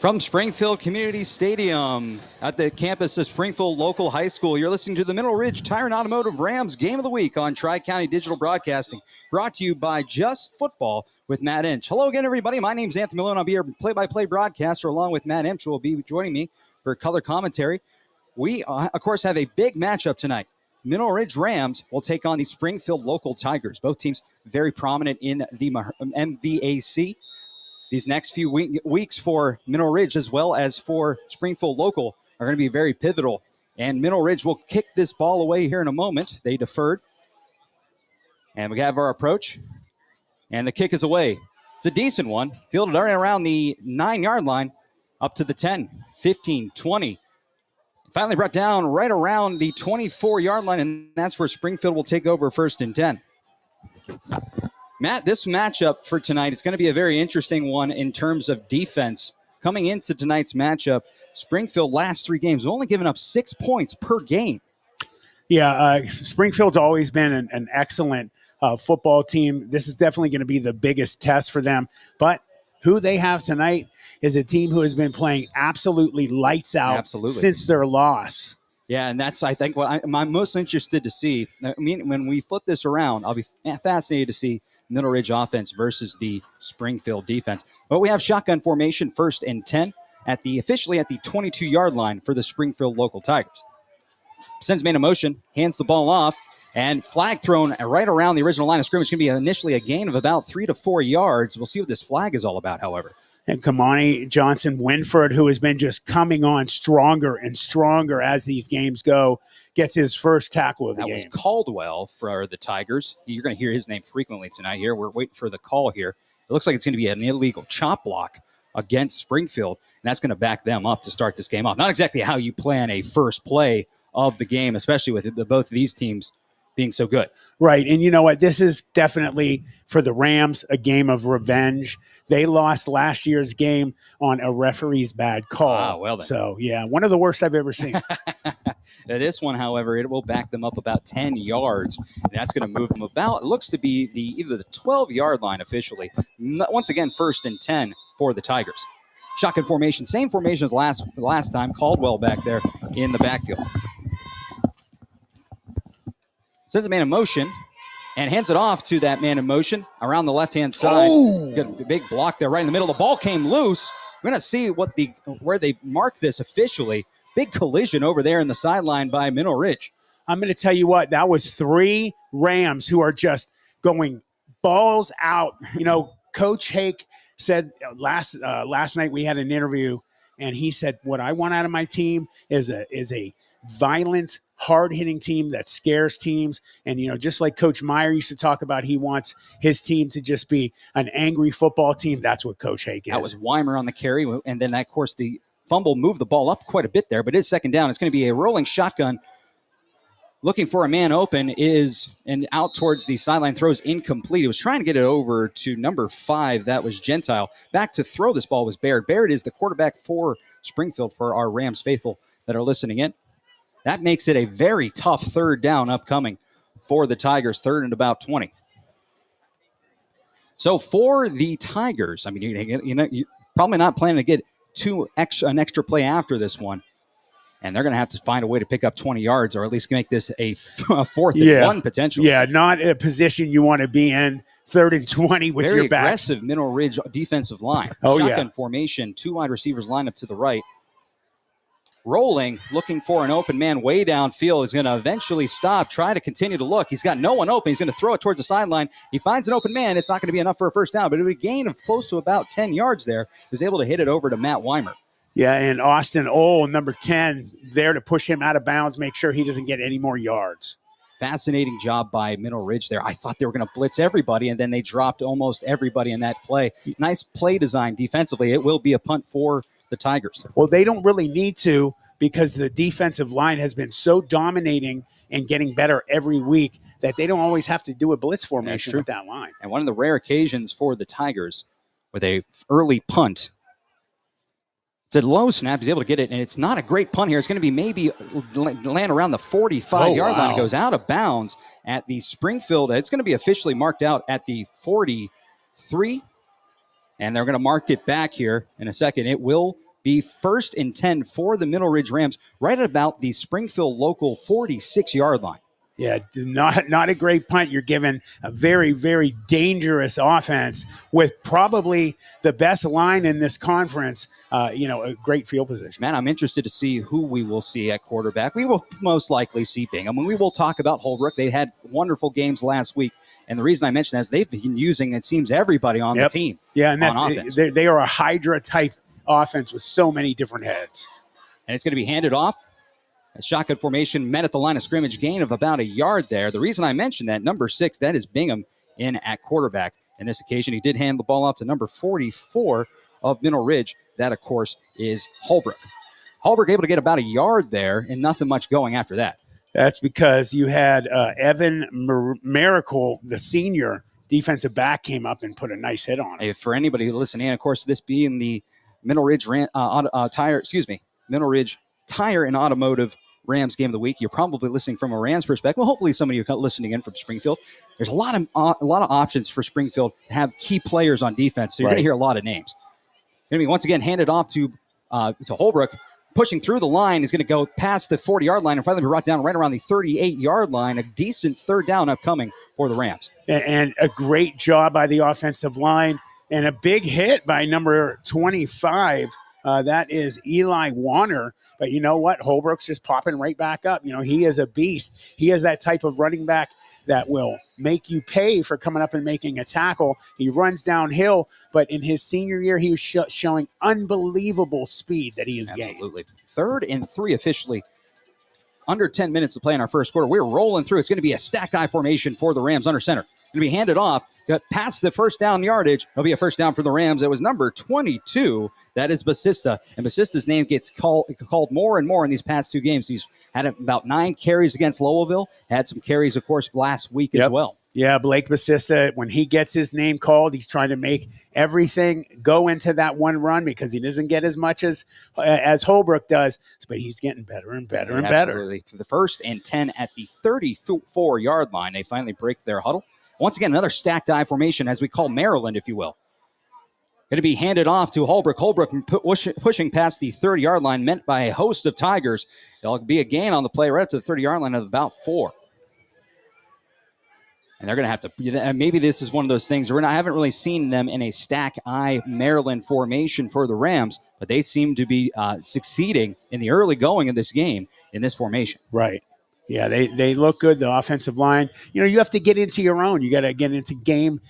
From Springfield Community Stadium at the campus of Springfield Local High School, you're listening to the Mineral Ridge Tire and Automotive Rams Game of the Week on Tri-County Digital Broadcasting, brought to you by Just Football with Matt Emch. Hello again, everybody. My name's Anthony Melone. I'll be your play-by-play broadcaster along with Matt Emch, who will be joining me for color commentary. We, of course, have a big matchup tonight. Mineral Ridge Rams will take on the Springfield Local Tigers. Both teams very prominent in the MVAC. These next few weeks for Mineral Ridge as well as for Springfield Local are going to be very pivotal. And Mineral Ridge will kick this ball away here in a moment. They deferred. And we have our approach. And the kick is away. It's a decent one. Fielded right around the 9-yard line up to the 10, 15, 20. Finally brought down right around the 24-yard line, and that's where Springfield will take over 1st and 10. Matt, this matchup for tonight is going to be a very interesting one in terms of defense. Coming into tonight's matchup, Springfield last 3 games have only given up 6 points per game. Yeah, Springfield's always been an excellent football team. This is definitely going to be the biggest test for them. But who they have tonight is a team who has been playing absolutely lights out since their loss. Yeah, and that's, I think, what I'm most interested to see. I mean, when we flip this around, I'll be fascinated to see Middle Ridge offense versus the Springfield defense. But we have shotgun formation, 1st and 10, officially at the 22-yard line for the Springfield Local Tigers. Sends man in motion, hands the ball off, and flag thrown right around the original line of scrimmage. It's going to be initially a gain of about 3 to 4 yards. We'll see what this flag is all about, however. And Kamani Johnson-Winford, who has been just coming on stronger and stronger as these games go, gets his first tackle of the game. That was Caldwell for the Tigers. You're going to hear his name frequently tonight here. We're waiting for the call here. It looks like it's going to be an illegal chop block against Springfield, and that's going to back them up to start this game off. Not exactly how you plan a first play of the game, especially with both of these teams being so good. Right. And you know what? This is definitely, for the Rams, a game of revenge. They lost last year's game on a referee's bad call. Ah, well then. So, yeah, one of the worst I've ever seen. Now, this one, however, it will back them up about 10 yards. And that's going to move them about, it looks to be either the 12-yard line officially. Once again, 1st and 10 for the Tigers. Shotgun formation, same formation as last time. Caldwell back there in the backfield. Sends a man in motion and hands it off to that man in motion around the left-hand side. Oh. Got a big block there right in the middle. The ball came loose. We're going to see where they mark this officially. Big collision over there in the sideline by Mineral Ridge. I'm going to tell you what, that was 3 Rams who are just going balls out. You know, Coach Hake said last night we had an interview, and he said, what I want out of my team is a violent, hard-hitting team that scares teams. And, you know, just like Coach Meyer used to talk about, he wants his team to just be an angry football team. That's what Coach Hake is. That was Weimer on the carry. And then, of course, the fumble moved the ball up quite a bit there, but it's 2nd down. It's going to be a rolling shotgun. Looking for a man open and out towards the sideline, throws incomplete. He was trying to get it over to number 5. That was Gentile. Back to throw this ball was Barrett. Barrett is the quarterback for Springfield for our Rams faithful that are listening in. That makes it a very tough 3rd down upcoming for the Tigers, 3rd and about 20. So for the Tigers, I mean, you're probably not planning to get an extra play after this one. And they're going to have to find a way to pick up 20 yards or at least make this a 4th and 1 potentially. Yeah, not a position you want to be in, 3rd and 20 with very your back. Very aggressive Mineral Ridge defensive line. Shotgun formation, 2 wide receivers lined up to the right. Rolling, looking for an open man way downfield. He's going to eventually stop, try to continue to look. He's got no one open. He's going to throw it towards the sideline. He finds an open man. It's not going to be enough for a 1st down, but it would be a gain of close to about 10 yards there. He was able to hit it over to Matt Weimer. Yeah, and Austin Ohl, number 10, there to push him out of bounds, make sure he doesn't get any more yards. Fascinating job by Mineral Ridge there. I thought they were going to blitz everybody, and then they dropped almost everybody in that play. Nice play design defensively. It will be a punt for the Tigers. Well, they don't really need to, because the defensive line has been so dominating and getting better every week that they don't always have to do a blitz formation with that line. And one of the rare occasions for the Tigers with a early punt. It's a low snap. He's able to get it, and it's not a great punt here. It's going to be maybe land around the 45-yard line. It goes out of bounds at the Springfield. It's going to be officially marked out at the 43, and they're going to mark it back here in a second. It will be 1st and 10 for the Middle Ridge Rams right at about the Springfield local 46-yard line. Yeah, not a great punt. You're given a very, very dangerous offense with probably the best line in this conference, a great field position. Man, I'm interested to see who we will see at quarterback. We will most likely see Bingham. We will talk about Holbrook. They had wonderful games last week. And the reason I mention that is they've been using, it seems, everybody on the team. Yeah, and they are a Hydra-type offense with so many different heads. And it's going to be handed off. A shotgun formation met at the line of scrimmage, gain of about a yard there. The reason I mentioned that, number 6, that is Bingham in at quarterback. In this occasion, he did hand the ball off to number 44 of Middle Ridge. That, of course, is Holbrook. Holbrook able to get about a yard there and nothing much going after that. That's because you had Evan Miracle, the senior defensive back, came up and put a nice hit on him. Hey, for anybody listening, of course, this being the Middle Ridge Middle Ridge Tire and Automotive Rams game of the week, you're probably listening from a Rams perspective. Well, hopefully some of you are listening in from Springfield. There's a lot of options for Springfield to have key players on defense, so you're going to hear a lot of names. Going to be once again handed off to Holbrook. Pushing through the line is going to go past the 40-yard line and finally be brought down right around the 38-yard line. A decent third down upcoming for the Rams. And a great job by the offensive line and a big hit by number 25. That is Eli Warner. But you know what? Holbrook's just popping right back up. He is a beast. He is that type of running back that will make you pay for coming up and making a tackle. He runs downhill, but in his senior year, he was showing unbelievable speed that he has gained. Absolutely. 3rd and 3 officially. Under 10 minutes to play in our first quarter. We're rolling through. It's going to be a stack eye formation for the Rams under center. Going to be handed off. Got past the first down yardage. It'll be a first down for the Rams. It was number 22. That is Basista. And Basista's name gets called more and more in these past 2 games. He's had about 9 carries against Lowellville. Had some carries, of course, last week as well. Yeah, Blake Basista, when he gets his name called, he's trying to make everything go into that one run because he doesn't get as much as Holbrook does, but he's getting better and better and Absolutely. better. To the 1st and 10 at the 34-yard line. They finally break their huddle. Once again, another stacked eye formation, as we call Maryland, if you will. Going to be handed off to Holbrook. Holbrook pushing past the 30-yard line, meant by a host of Tigers. There'll be a gain on the play right up to the 30-yard line of about 4. And they're going to have to, maybe this is one of those things where I haven't really seen them in a stack eye Maryland formation for the Rams, but they seem to be succeeding in the early going of this game in this formation. Right. Yeah, they look good, the offensive line. You have to get into your own. You got to get into game,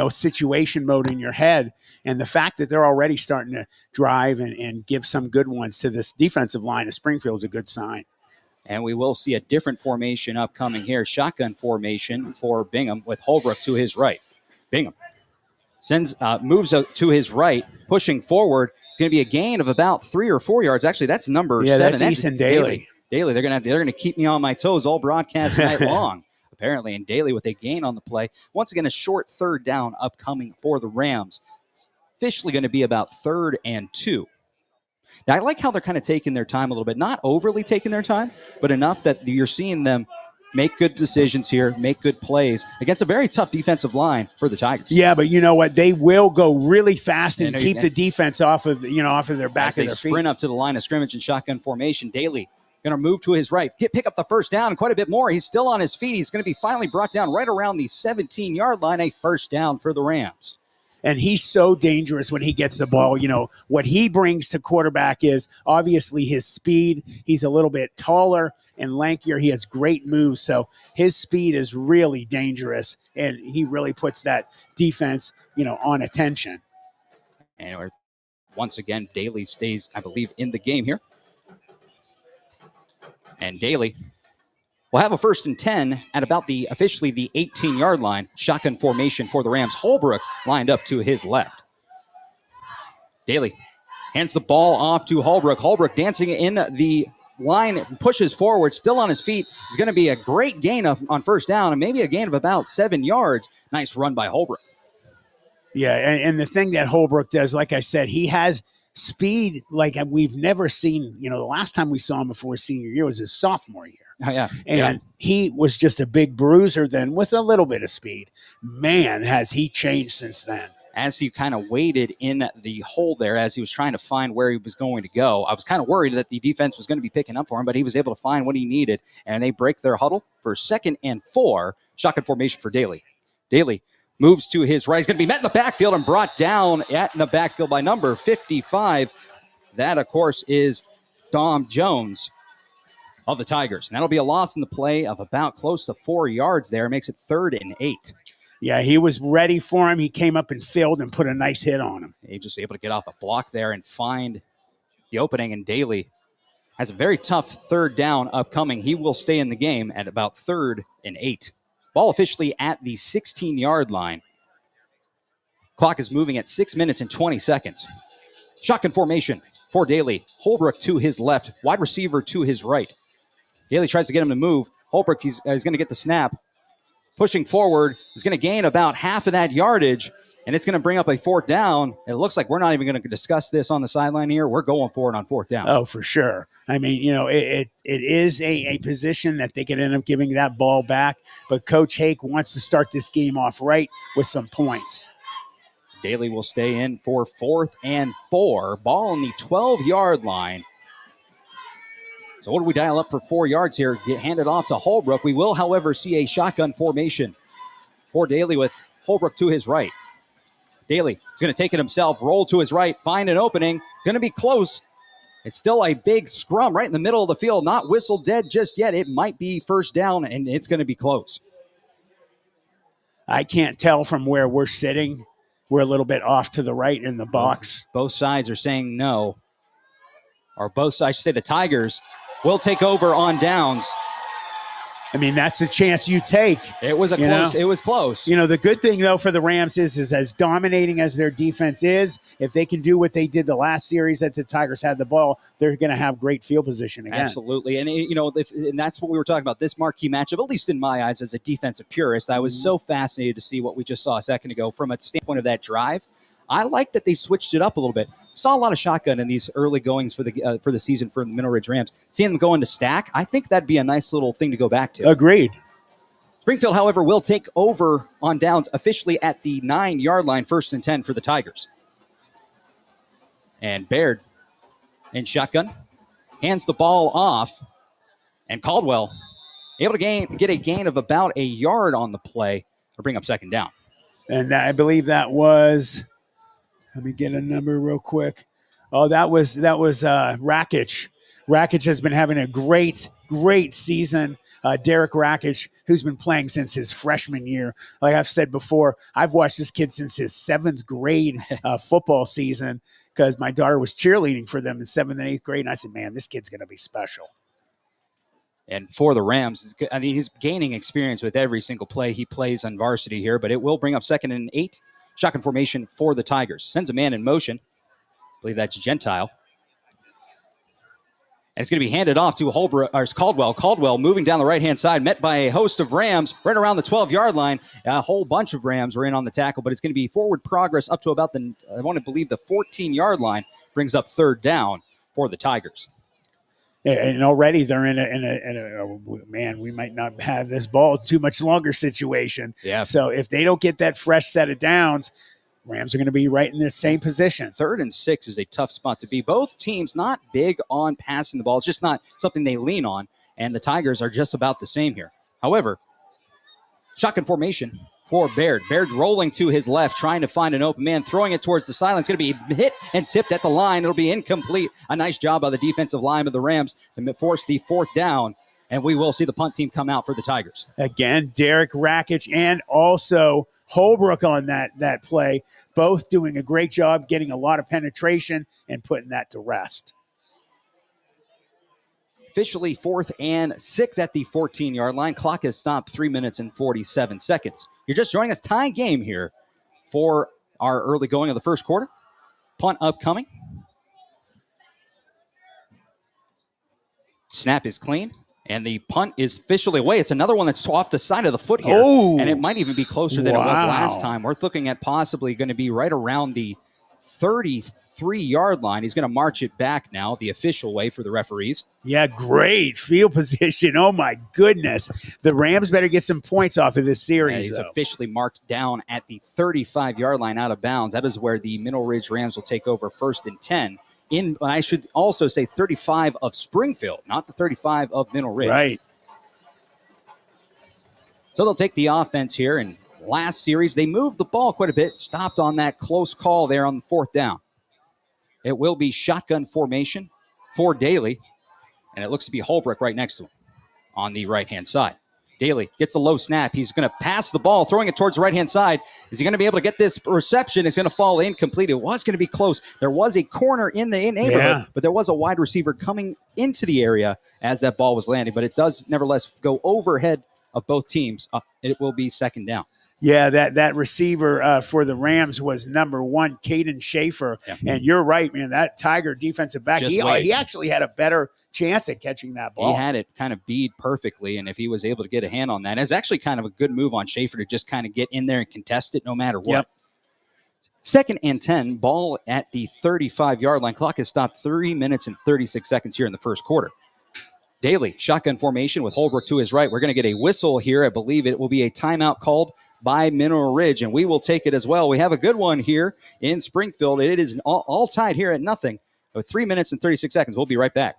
situation mode in your head. And the fact that they're already starting to drive and give some good ones to this defensive line of Springfield is a good sign. And we will see a different formation upcoming here. Shotgun formation for Bingham with Holbrook to his right. Bingham moves to his right, pushing forward. It's going to be a gain of about 3 or 4 yards. Actually, that's number 7. That's Eason Daly. Daly, they're going to keep me on my toes all broadcast night long, apparently. And Daly with a gain on the play. Once again, a short third down upcoming for the Rams. It's officially going to be about 3rd and 2. Now, I like how they're kind of taking their time a little bit. Not overly taking their time, but enough that you're seeing them make good decisions here, make good plays against a very tough defensive line for the Tigers. Yeah, but you know what? They will go really fast and keep the defense off of their back of their feet. Sprint up to the line of scrimmage in shotgun formation. Daly going to move to his right, pick up the first down, quite a bit more. He's still on his feet. He's going to be finally brought down right around the 17-yard line, a first down for the Rams. And he's so dangerous when he gets the ball. What he brings to quarterback is obviously his speed. He's a little bit taller and lankier. He has great moves. So his speed is really dangerous. And he really puts that defense, on attention. And once again, Daly stays, I believe, in the game here. And Daly will have a 1st and 10 at about officially the 18-yard line. Shotgun formation for the Rams. Holbrook lined up to his left. Daly hands the ball off to Holbrook. Holbrook dancing in the line, pushes forward, still on his feet. It's going to be a great gain on first down and maybe a gain of about 7 yards. Nice run by Holbrook. Yeah, and the thing that Holbrook does, like I said, he has speed like we've never seen. The last time we saw him before his senior year was his sophomore year. Oh, yeah. And he was just a big bruiser then with a little bit of speed. Man, has he changed since then. as he kind of waited in the hole there as he was trying to find where he was going to go. I was kind of worried that the defense was going to be picking up for him, but he was able to find what he needed, and they break their huddle for 2nd and 4. Shotgun formation for Daly. Daly moves to his right. He's going to be met in the backfield and brought down in the backfield by number 55. That, of course, is Dom Jones of the Tigers. And that'll be a loss in the play of about close to 4 yards there. Makes it 3rd and 8. Yeah, he was ready for him. He came up and filled and put a nice hit on him. He just able to get off the block there and find the opening, and Daly has a very tough 3rd down upcoming. He will stay in the game at about 3rd and 8. Ball officially at the 16-yard line. Clock is moving at 6 minutes and 20 seconds. Shotgun formation for Daly. Holbrook to his left, wide receiver to his right. Daly tries to get him to move. Holbrook, he's going to get the snap. Pushing forward, he's going to gain about half of that yardage, and it's going to bring up a 4th down. It looks like we're not even going to discuss this on the sideline here. We're going for it on 4th down. Oh, for sure. I mean, it is a position that they could end up giving that ball back, but Coach Hake wants to start this game off right with some points. Daly will stay in for 4th and 4. Ball on the 12-yard line. So what do we dial up for 4 yards here? Get handed off to Holbrook. We will, however, see a shotgun formation for Daly with Holbrook to his right. Daly is going to take it himself, roll to his right, find an opening. Going to be close. It's still a big scrum right in the middle of the field. Not whistled dead just yet. It might be 1st down, and it's going to be close. I can't tell from where we're sitting. We're a little bit off to the right in the box. Both sides are saying no. Or both sides, I should say the Tigers will take over on downs. I mean, that's a chance you take. It was close. It was close. The good thing, though, for the Rams is as dominating as their defense is, if they can do what they did the last series that the Tigers had the ball, they're going to have great field position again. Absolutely. And, and that's what we were talking about, this marquee matchup, at least in my eyes as a defensive purist. I was so fascinated to see what we just saw a second ago from a standpoint of that drive. I like that they switched it up a little bit. Saw a lot of shotgun in these early goings for the season for the Middle Ridge Rams. Seeing them go into stack, I think that'd be a nice little thing to go back to. Agreed. Springfield, however, will take over on downs officially at the 9-yard line, 1st and 10 for the Tigers. And Baird in shotgun hands the ball off, and Caldwell able to get a gain of about a yard on the play to bring up 2nd down. And I believe that was. Let me get a number real quick. Oh, that was Rakic. Rakic has been having a great season. Derek Rakic, who's been playing since his freshman year. Like I've said before, I've watched this kid since his 7th grade football season because my daughter was cheerleading for them in 7th and 8th grade. And I said, man, this kid's going to be special. And for the Rams, he's gaining experience with every single play he plays on varsity here, but it will bring up 2nd and 8. Shotgun formation for the Tigers. Sends a man in motion. I believe that's Gentile. And it's going to be handed off to Caldwell. Caldwell moving down the right-hand side, met by a host of Rams right around the 12-yard line. A whole bunch of Rams were in on the tackle, but it's going to be forward progress up to about the 14-yard line. Brings up 3rd down for the Tigers. And already they're in a man, we might not have this ball too much longer situation. Yeah. So if they don't get that fresh set of downs, Rams are going to be right in the same position. 3rd and 6 is a tough spot to be. Both teams not big on passing the ball. It's just not something they lean on, and the Tigers are just about the same here. However, shotgun formation for Baird. Baird rolling to his left, trying to find an open man, throwing it towards the sideline. It's going to be hit and tipped at the line. It'll be incomplete. A nice job by the defensive line of the Rams to force the 4th down, and we will see the punt team come out for the Tigers. Again, Derek Rakic and also Holbrook on that play, both doing a great job getting a lot of penetration and putting that to rest. Officially 4th and 6 at the 14-yard line. Clock has stopped 3 minutes and 47 seconds. You're just joining us. Tie game here for our early going of the first quarter. Punt upcoming. Snap is clean, and the punt is officially away. It's another one that's off the side of the foot here, and it might even be closer than it was last time. We're looking at possibly going to be right around the 33-yard line. He's going to march it back now, the official way for the referees. Yeah, great field position. Oh, my goodness. The Rams better get some points off of this series. He's officially marked down at the 35-yard line out of bounds. That is where the Mineral Ridge Rams will take over 1st and 10. I should also say 35 of Springfield, not the 35 of Mineral Ridge. Right. So they'll take the offense here. And last series, they moved the ball quite a bit, stopped on that close call there on the 4th down. It will be shotgun formation for Daly, and it looks to be Holbrook right next to him on the right-hand side. Daly gets a low snap. He's going to pass the ball, throwing it towards the right-hand side. Is he going to be able to get this reception? It's going to fall incomplete. It was going to be close. There was a corner in the neighborhood, but there was a wide receiver coming into the area as that ball was landing. But it does nevertheless go overhead of both teams. It will be 2nd down. Yeah, that receiver for the Rams was number 1, Caden Schaefer. Yeah. And you're right, man. That Tiger defensive back, he actually had a better chance at catching that ball. He had it kind of bead perfectly, and if he was able to get a hand on that, it was actually kind of a good move on Schaefer to just kind of get in there and contest it no matter what. Yep. 2nd and 10, ball at the 35-yard line. Clock has stopped 3 minutes and 36 seconds here in the first quarter. Daly, shotgun formation with Holbrook to his right. We're going to get a whistle here. I believe it will be a timeout called by Mineral Ridge, and we will take it as well. We have a good one here in Springfield. It is all tied here at nothing with 3 minutes and 36 seconds. We'll be right back.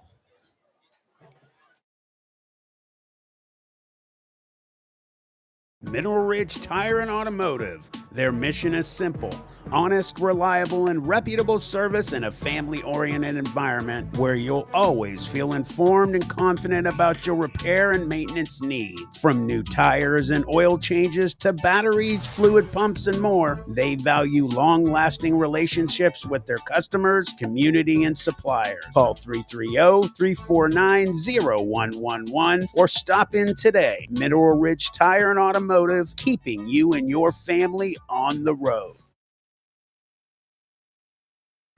Mineral Ridge Tire and Automotive. Their mission is simple: honest, reliable, and reputable service in a family-oriented environment where you'll always feel informed and confident about your repair and maintenance needs. From new tires and oil changes to batteries, fluid pumps, and more, they value long-lasting relationships with their customers, community, and suppliers. Call 330-349-0111 or stop in today. Mineral Ridge Tire and Automotive, keeping you and your family on the road.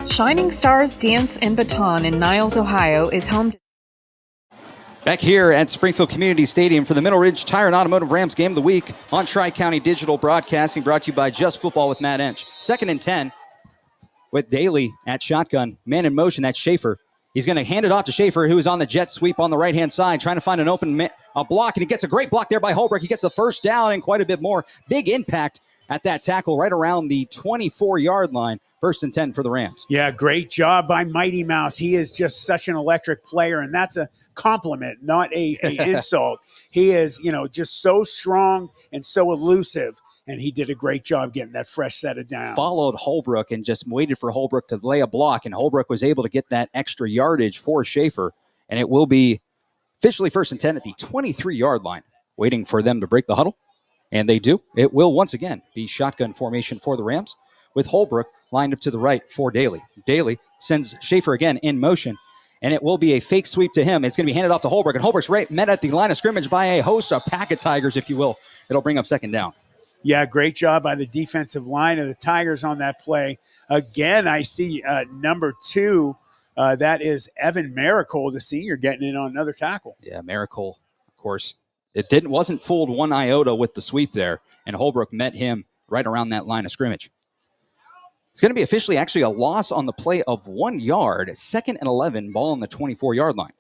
Shining Stars Dance and Baton in Niles, Ohio is home to Back here at Springfield Community Stadium for the Mineral Ridge Tire and Automotive Rams Game of the Week on Tri-County Digital Broadcasting, brought to you by Just Football with Matt Emch. 2nd and 10 with Daly at shotgun. Man in motion, that's Schaefer. He's going to hand it off to Schaefer, who is on the jet sweep on the right-hand side, trying to find an open block, and he gets a great block there by Holbrook. He gets the 1st down and quite a bit more. Big impact at that tackle right around the 24-yard line. 1st and 10 for the Rams. Yeah, great job by Mighty Mouse. He is just such an electric player, and that's a compliment, not a insult. He is, just so strong and so elusive, and he did a great job getting that fresh set of downs. Followed Holbrook and just waited for Holbrook to lay a block, and Holbrook was able to get that extra yardage for Schaefer, and it will be officially 1st and 10 at the 23-yard line, waiting for them to break the huddle, and they do. It will once again be shotgun formation for the Rams, with Holbrook lined up to the right for Daly. Daly sends Schaefer again in motion, and it will be a fake sweep to him. It's going to be handed off to Holbrook, and Holbrook's right met at the line of scrimmage by a host of pack of Tigers, if you will. It'll bring up 2nd down. Yeah, great job by the defensive line of the Tigers on that play. Again, I see number 2. That is Evan Miracle, the senior, getting in on another tackle. Yeah, Miracle, of course. It wasn't fooled one iota with the sweep there, and Holbrook met him right around that line of scrimmage. It's going to be officially actually a loss on the play of 1 yard. 2nd and 11, ball on the 24-yard line.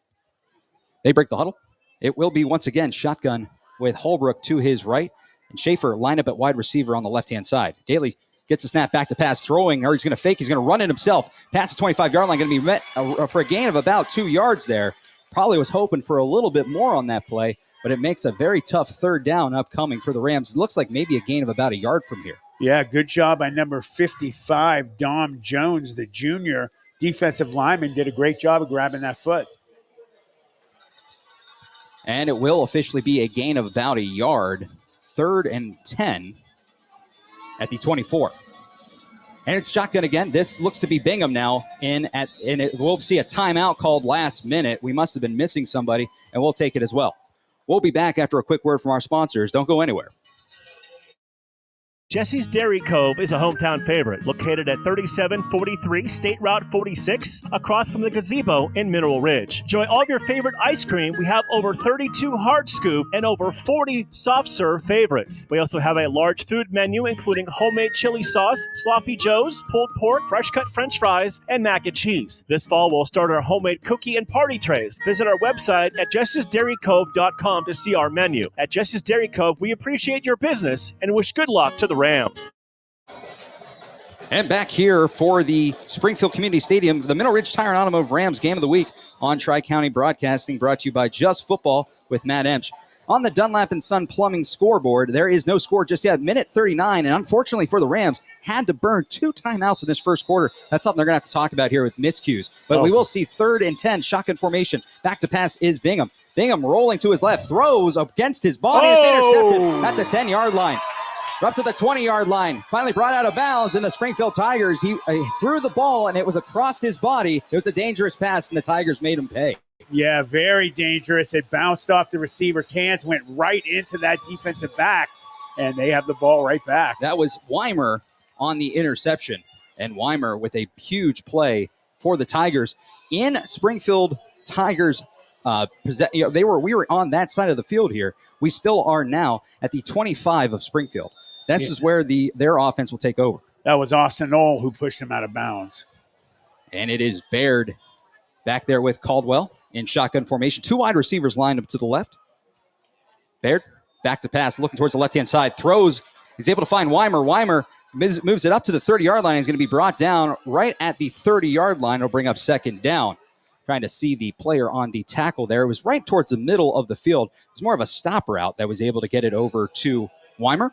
They break the huddle. It will be once again shotgun with Holbrook to his right, and Schaefer lined up at wide receiver on the left-hand side. Daly gets a snap back to pass, throwing, or he's going to fake. He's going to run it himself. Past the 25-yard line, going to be met for a gain of about 2 yards there. Probably was hoping for a little bit more on that play, but it makes a very tough 3rd down upcoming for the Rams. It looks like maybe a gain of about a yard from here. Yeah, good job by number 55, Dom Jones, the junior defensive lineman, did a great job of grabbing that foot. And it will officially be a gain of about a yard. 3rd and 10 at the 24. And it's shotgun again. This looks to be Bingham now. And we'll see a timeout called last minute. We must have been missing somebody, and we'll take it as well. We'll be back after a quick word from our sponsors. Don't go anywhere. Jesse's Dairy Cove is a hometown favorite, located at 3743 State Route 46, across from the gazebo in Mineral Ridge. Enjoy all of your favorite ice cream. We have over 32 hard scoop and over 40 soft serve favorites. We also have a large food menu, including homemade chili sauce, sloppy joes, pulled pork, fresh cut french fries, and mac and cheese. This fall, we'll start our homemade cookie and party trays. Visit our website at jessesdairycove.com to see our menu. At Jesse's Dairy Cove, we appreciate your business and wish good luck to the Rams. And back here for the Springfield Community Stadium, the Mineral Ridge Tire and Automotive Rams Game of the Week on Tri-County Broadcasting, brought to you by Just Football with Matt Emch. On the Dunlap & Son Plumbing scoreboard, there is no score just yet. Minute 39, and unfortunately for the Rams, had to burn 2 timeouts in this first quarter. That's something they're going to have to talk about here with miscues. But we will see 3rd and 10, shotgun formation. Back to pass is Bingham. Bingham rolling to his left, throws against his body. It's intercepted at the 10-yard line. We're up to the 20-yard line. Finally brought out of bounds, and the Springfield Tigers, he threw the ball, and it was across his body. It was a dangerous pass, and the Tigers made him pay. Yeah, very dangerous. It bounced off the receiver's hands, went right into that defensive back, and they have the ball right back. That was Weimer on the interception, and Weimer with a huge play for the Tigers. In Springfield Tigers, we were on that side of the field here. We still are now at the 25 of Springfield. This is where their offense will take over. That was Austin Knoll who pushed him out of bounds. And it is Baird back there with Caldwell in shotgun formation. 2 wide receivers lined up to the left. Baird back to pass, looking towards the left-hand side. Throws. He's able to find Weimer. Weimer moves it up to the 30-yard line. He's going to be brought down right at the 30-yard line. It'll bring up 2nd down. Trying to see the player on the tackle there. It was right towards the middle of the field. It was more of a stop route that was able to get it over to Weimer.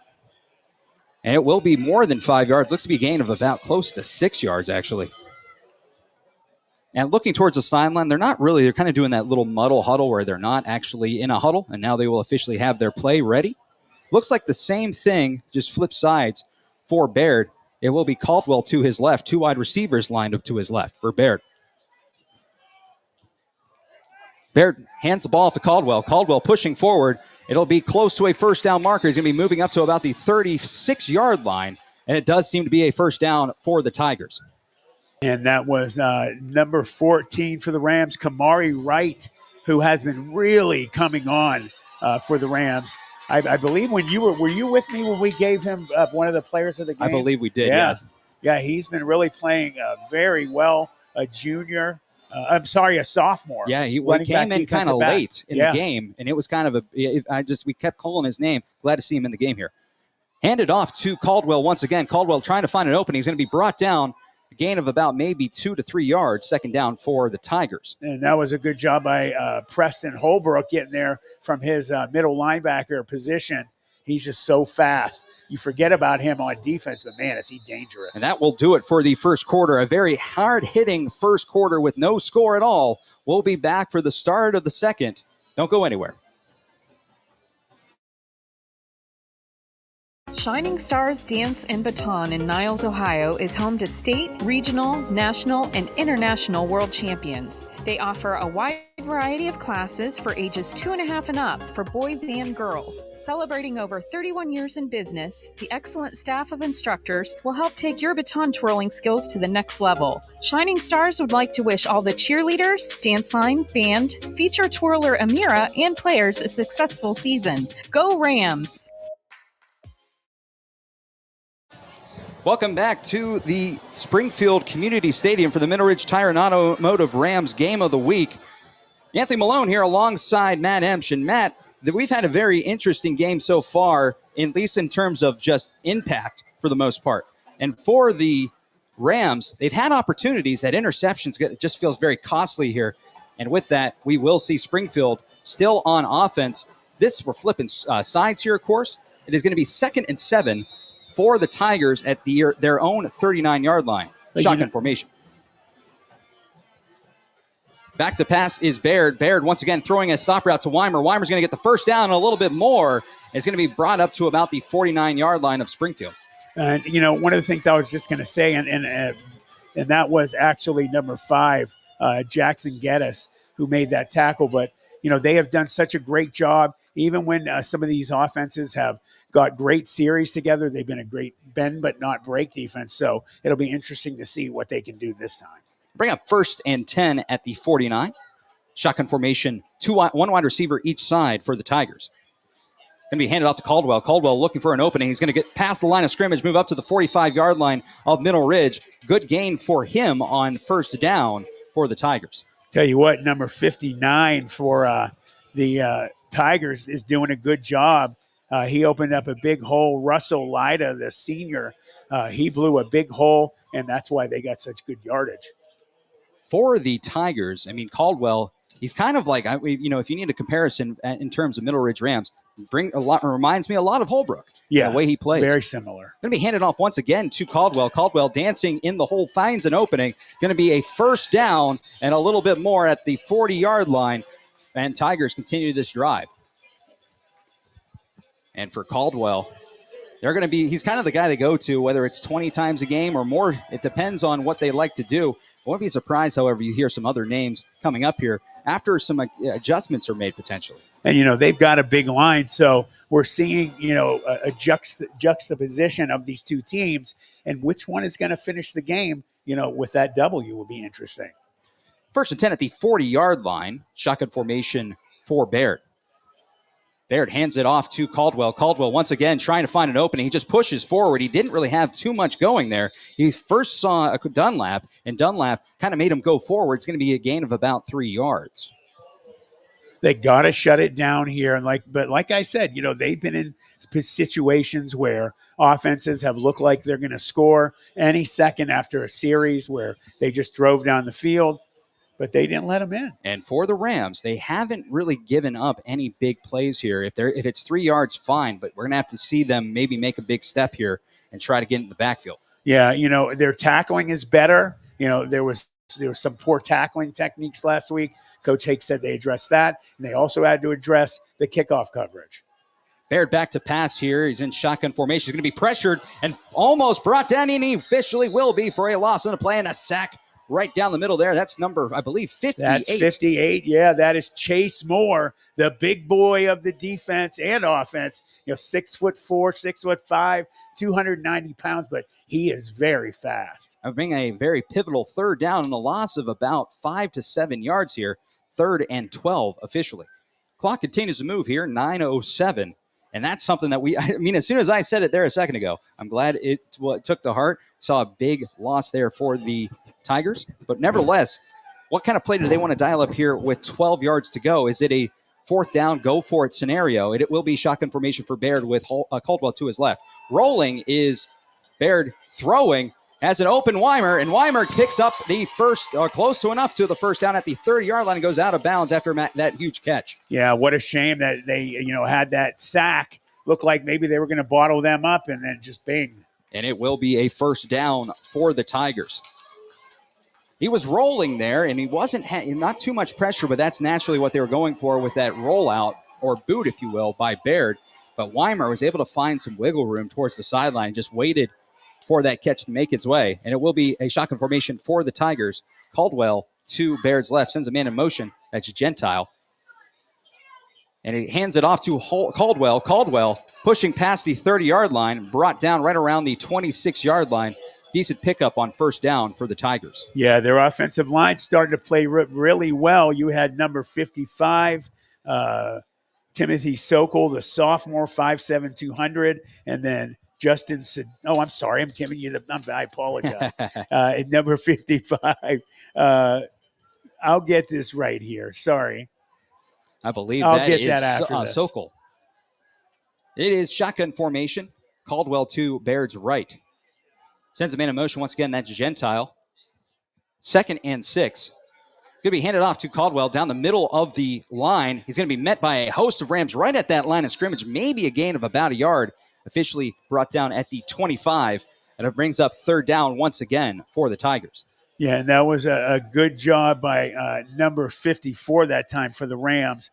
And it will be more than 5 yards. Looks to be a gain of about close to 6 yards, actually. And looking towards the sideline, they're kind of doing that little muddle huddle where they're not actually in a huddle, and now they will officially have their play ready. Looks like the same thing, just flip sides for Baird. It will be Caldwell to his left, 2 wide receivers lined up to his left for Baird. Baird hands the ball off to Caldwell. Caldwell pushing forward. It'll be close to a 1st down marker. He's going to be moving up to about the 36-yard line, and it does seem to be a 1st down for the Tigers. And that was number 14 for the Rams, Kamari Wright, who has been really coming on for the Rams. I believe when were you with me when we gave him one of the players of the game? I believe we did, yes. Yeah, he's been really playing very well, a sophomore. Yeah, he came in kind of late in the game, and it was kind of we kept calling his name. Glad to see him in the game here. Handed off to Caldwell once again. Caldwell trying to find an opening. He's going to be brought down. A gain of about maybe 2 to 3 yards, 2nd down for the Tigers. And that was a good job by Preston Holbrook getting there from his middle linebacker position. He's just so fast. You forget about him on defense, but, man, is he dangerous. And that will do it for the first quarter. A very hard-hitting first quarter with no score at all. We'll be back for the start of the second. Don't go anywhere. Shining Stars Dance and Baton in Niles, Ohio is home to state, regional, national, and international world champions. They offer a wide variety of classes for ages 2.5 and up for boys and girls. Celebrating over 31 years in business, the excellent staff of instructors will help take your baton twirling skills to the next level. Shining Stars would like to wish all the cheerleaders, dance line, band, feature twirler Amira, and players a successful season. Go Rams! Welcome back to the Springfield Community Stadium for the Mineral Ridge Tire and Automotive Rams Game of the Week. Anthony Melone here alongside Matt Emch. And Matt, we've had a very interesting game so far, at least in terms of just impact for the most part. And for the Rams, they've had opportunities. That interceptions just feels very costly here. And with that, we will see Springfield still on offense. We're flipping sides here, of course. It is going to be 2nd and 7 for the Tigers at their own 39-yard line. Shotgun formation. Back to pass is Baird. Baird once again throwing a stop route to Weimer. Weimer's going to get the 1st down and a little bit more. It's going to be brought up to about the 49-yard line of Springfield. And, one of the things I was just going to say, and that was actually number 5, Jackson Geddes, who made that tackle. But they have done such a great job. Even when some of these offenses have got great series together, they've been a great bend but not break defense. So it'll be interesting to see what they can do this time. Bring up 1st and 10 at the 49. Shotgun formation, one wide receiver each side for the Tigers. Going to be handed off to Caldwell. Caldwell looking for an opening. He's going to get past the line of scrimmage, move up to the 45-yard line of Middle Ridge. Good gain for him on 1st down for the Tigers. Tell you what, number 59 for the Tigers is doing a good job. He opened up a big hole. Russell Lida, the senior, he blew a big hole, and that's why they got such good yardage. For the Tigers, Caldwell, he's kind of like, if you need a comparison in terms of Middle Ridge Rams, reminds me a lot of Holbrook. Yeah, the way he plays. Very similar. Going to be handed off once again to Caldwell. Caldwell dancing in the hole, finds an opening. Going to be a 1st down and a little bit more at the 40-yard line. And Tigers continue this drive. And for Caldwell, he's kind of the guy they go to, whether it's 20 times a game or more. It depends on what they like to do. I won't be surprised, however, you hear some other names coming up here after some adjustments are made potentially. And, they've got a big line. So we're seeing, a juxtaposition of these two teams. And which one is going to finish the game, with that W will be interesting. 1st and 10 at the 40-yard line. Shotgun formation for Baird. Baird hands it off to Caldwell. Caldwell once again trying to find an opening. He just pushes forward. He didn't really have too much going there. He first saw Dunlap, and Dunlap kind of made him go forward. It's going to be a gain of about 3 yards. They got to shut it down here. But like I said, they've been in situations where offenses have looked like they're going to score any second after a series where they just drove down the field, but they didn't let them in. And for the Rams, they haven't really given up any big plays here. If it's 3 yards, fine, but we're going to have to see them maybe make a big step here and try to get in the backfield. Yeah, their tackling is better. There was some poor tackling techniques last week. Coach Hake said they addressed that, and they also had to address the kickoff coverage. Baird back to pass here. He's in shotgun formation. He's going to be pressured and almost brought down, and he officially will be for a loss on the play and a sack right down the middle there. That's number, I believe, 58. That's 58. Yeah, that is Chase Moore, the big boy of the defense and offense. 6'4", 6'5", 290 pounds, but he is very fast. Being a very pivotal 3rd down and a loss of about 5 to 7 yards here. 3rd and 12 officially. Clock continues to move here, 9:07. And that's something that as soon as I said it there a second ago, I'm glad it took to heart. Saw a big loss there for the Tigers. But nevertheless, what kind of play do they want to dial up here with 12 yards to go? Is it a 4th down, go for it scenario? It will be shotgun formation for Baird with Caldwell to his left. Rolling is Baird throwing. Has an open Weimer, and Weimer picks up the first, or close to enough to the 1st down at the 30-yard line and goes out of bounds after that huge catch. Yeah, what a shame that they, had that sack. Looked like maybe they were going to bottle them up, and then just bing. And it will be a 1st down for the Tigers. He was rolling there, and he wasn't not too much pressure, but that's naturally what they were going for with that rollout, or boot, if you will, by Baird. But Weimer was able to find some wiggle room towards the sideline and just waited for that catch to make its way. And it will be a shotgun formation for the Tigers. Caldwell to Baird's left, sends a man in motion. That's Gentile. And he hands it off to Caldwell. Caldwell pushing past the 30-yard line, brought down right around the 26-yard line. Decent pickup on 1st down for the Tigers. Yeah, their offensive line started to play really well. You had number 55, Timothy Sokol, the sophomore, 5'7", 200, and then Justin said, I'm sorry. I'm giving you the number. I apologize. At number 55. I'll get this right here. Sorry. I believe I'll that get is that after this. Sokol. It is shotgun formation. Caldwell to Baird's right. Sends a man in motion once again. That's Gentile. 2nd and 6. It's going to be handed off to Caldwell down the middle of the line. He's going to be met by a host of Rams right at that line of scrimmage. Maybe a gain of about a yard. Officially brought down at the 25. And it brings up 3rd down once again for the Tigers. Yeah, and that was a good job by number 54 that time for the Rams.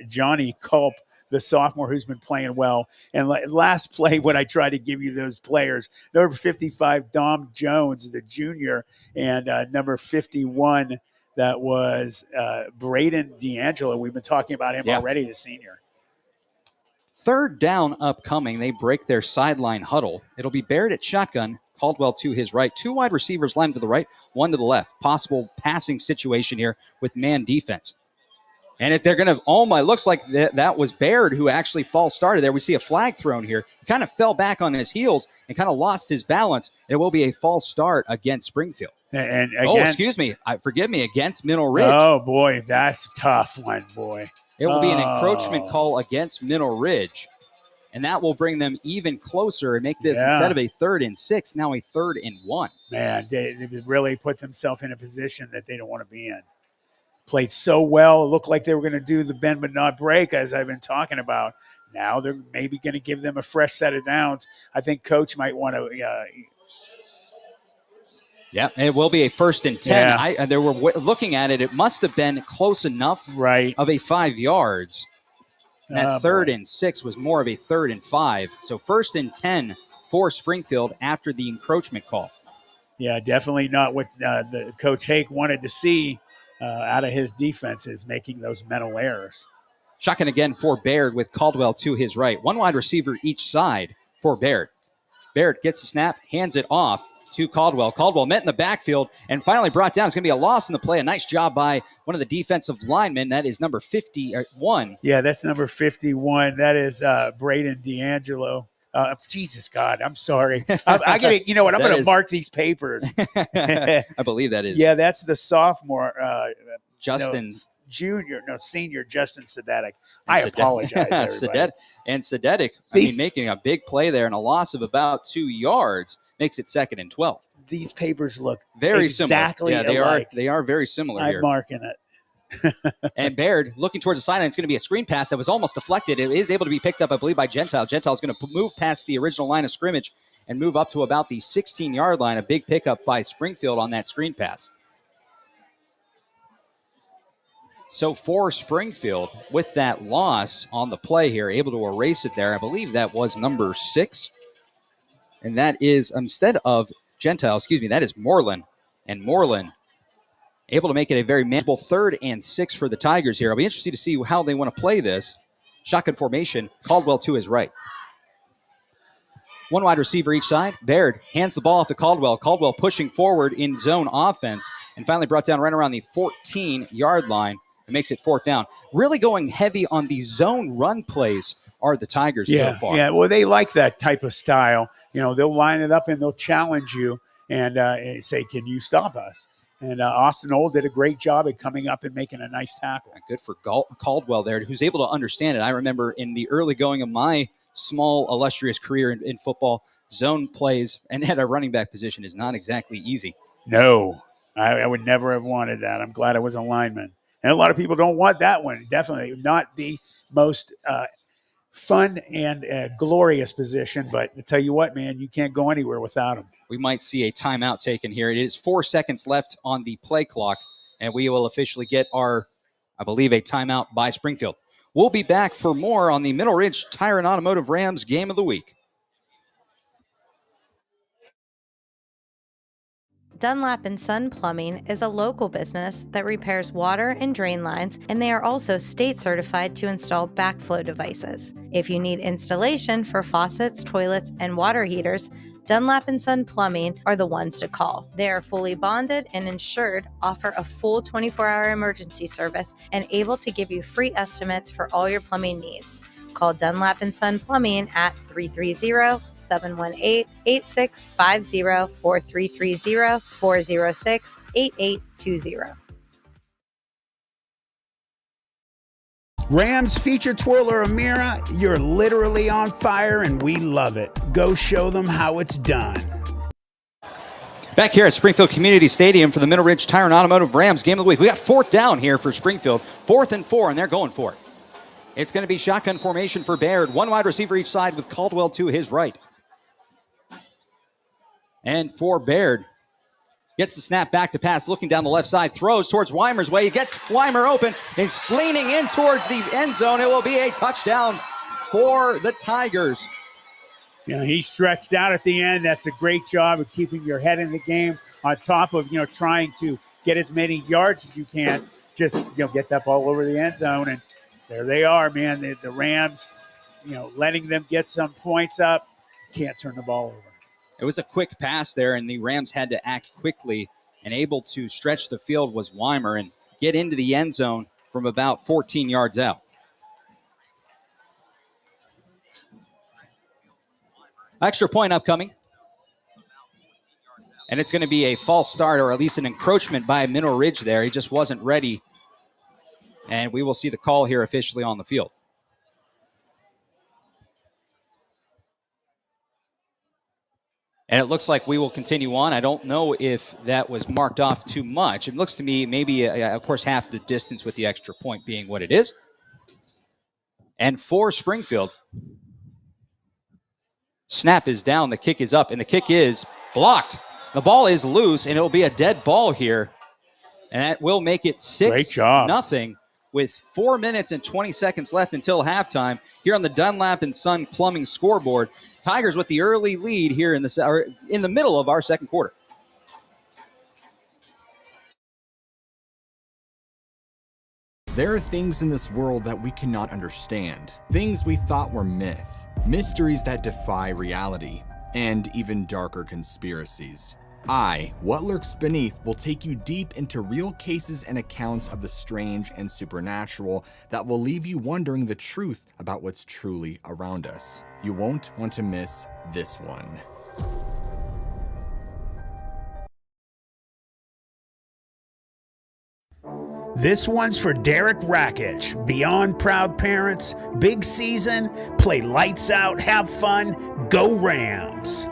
Johnny Culp, the sophomore who's been playing well. And last play, when I try to give you those players, number 55, Dom Jones, the junior, and number 51, That was Braden D'Angelo. We've been talking about him already, the senior. Third down upcoming. They break their sideline huddle. It'll be Baird at shotgun, Caldwell to his right. Two wide receivers lined to the right, one to the left. Possible passing situation here with man defense. And if they're going to, looks like that was Baird who actually false started there. We see a flag thrown here. He kind of fell back on his heels and kind of lost his balance. It will be a false start against Springfield. And again, excuse me. Forgive me, against Mineral Ridge. Oh, boy, that's a tough one, boy. It will be an encroachment call against Mineral Ridge. And that will bring them even closer and make this, instead of a 3rd and 6, now a 3rd and 1. Man, they really put themselves in a position that they don't want to be in. Played so well. It looked like they were going to do the bend but not break, as I've been talking about. Now they're maybe going to give them a fresh set of downs. I think Coach might want to Yeah, it will be a 1st and 10. Yeah. They were looking at it. It must have been close enough of a 5 yards. And that 3rd and 6 was more of a 3rd and 5. So 1st and 10 for Springfield after the encroachment call. Yeah, definitely not what the Coach Hake wanted to see out of his defenses, making those mental errors. Shotgun again for Baird with Caldwell to his right. One wide receiver each side for Baird. Baird gets the snap, hands it off to Caldwell. Caldwell met in the backfield and finally brought down. It's going to be a loss in the play. A nice job by one of the defensive linemen. That is number 51. Yeah, that's number 51. That is Braden D'Angelo. Jesus God, I'm sorry. I get it. You know what? I'm going to mark these papers. I believe that is. Yeah, that's the sophomore. Senior Justin Sedetic. I apologize, everybody. Sedetic, making a big play there and a loss of about 2 yards makes it 2nd and 12. These papers look very exactly similar. Yeah, alike. They are very similar I'm here. marking it. And Baird looking towards the sideline. It's going to be a screen pass that was almost deflected. It is able to be picked up, I believe, by Gentile. Gentile's going to move past the original line of scrimmage and move up to about the 16-yard line. A big pickup by Springfield on that screen pass. So for Springfield, with that loss on the play here, able to erase it there. I believe that was number 6. And that is, instead of Gentile, that is Moreland. And Moreland able to make it a very manageable 3rd and 6 for the Tigers here. I'll be interested to see how they want to play this. Shotgun formation, Caldwell to his right. One wide receiver each side. Baird hands the ball off to Caldwell. Caldwell pushing forward in zone offense and finally brought down right around the 14-yard line. It makes it 4th down. Really going heavy on the zone run plays are the Tigers so far. Yeah, well, they like that type of style. You know, they'll line it up and they'll challenge you and say, can you stop us? And Austin Old did a great job at coming up and making a nice tackle. Good for Caldwell there, who's able to understand it. I remember in the early going of my small, illustrious career in football, zone plays and at a running back position is not exactly easy. No, I would never have wanted that. I'm glad I was a lineman. And a lot of people don't want that one. Definitely not the most fun and glorious position. But I tell you what, man, you can't go anywhere without them. We might see a timeout taken here. It is 4 seconds left on the play clock, and we will officially get a timeout by Springfield. We'll be back for more on the Middle Ridge Tire and Automotive Rams Game of the Week. Dunlap & Son Plumbing is a local business that repairs water and drain lines, and they are also state certified to install backflow devices. If you need installation for faucets, toilets, and water heaters, Dunlap & Son Plumbing are the ones to call. They are fully bonded and insured, offer a full 24-hour emergency service, and able to give you free estimates for all your plumbing needs. Call Dunlap & Son Plumbing at 330-718-8650 or 330-406-8820. Rams feature twirler Amira, you're literally on fire and we love it. Go show them how it's done. Back here at Springfield Community Stadium for the Middle Ridge Tire and Automotive Rams Game of the Week. We got 4th down here for Springfield. 4th and 4, and they're going for it. It's going to be shotgun formation for Baird. One wide receiver each side with Caldwell to his right. And for Baird, gets the snap back to pass, looking down the left side, throws towards Weimer's way. He gets Weimer open. He's leaning in towards the end zone. It will be a touchdown for the Tigers. Yeah, he stretched out at the end. That's a great job of keeping your head in the game on top of, trying to get as many yards as you can. Just get that ball over the end zone, and there they are, man. The Rams, letting them get some points up. Can't turn the ball over. It was a quick pass there, and the Rams had to act quickly, and able to stretch the field was Weimer and get into the end zone from about 14 yards out. Extra point upcoming. And it's going to be a false start, or at least an encroachment by Mineral Ridge there. He just wasn't ready. And we will see the call here officially on the field. And it looks like we will continue on. I don't know if that was marked off too much. It looks to me maybe, of course, half the distance with the extra point being what it is. And for Springfield, snap is down, the kick is up, and the kick is blocked. The ball is loose, and it will be a dead ball here. And that will make it 6-0 with 4 minutes and 20 seconds left until halftime here on the Dunlap and Son Plumbing scoreboard. Tigers with the early lead here in the middle of our second quarter. There are things in this world that we cannot understand. Things we thought were myth. Mysteries that defy reality. And even darker conspiracies. What Lurks Beneath will take you deep into real cases and accounts of the strange and supernatural that will leave you wondering the truth about what's truly around us. You won't want to miss this one. This one's for Derek Rakic. Beyond proud parents, big season, play lights out, have fun, go Rams.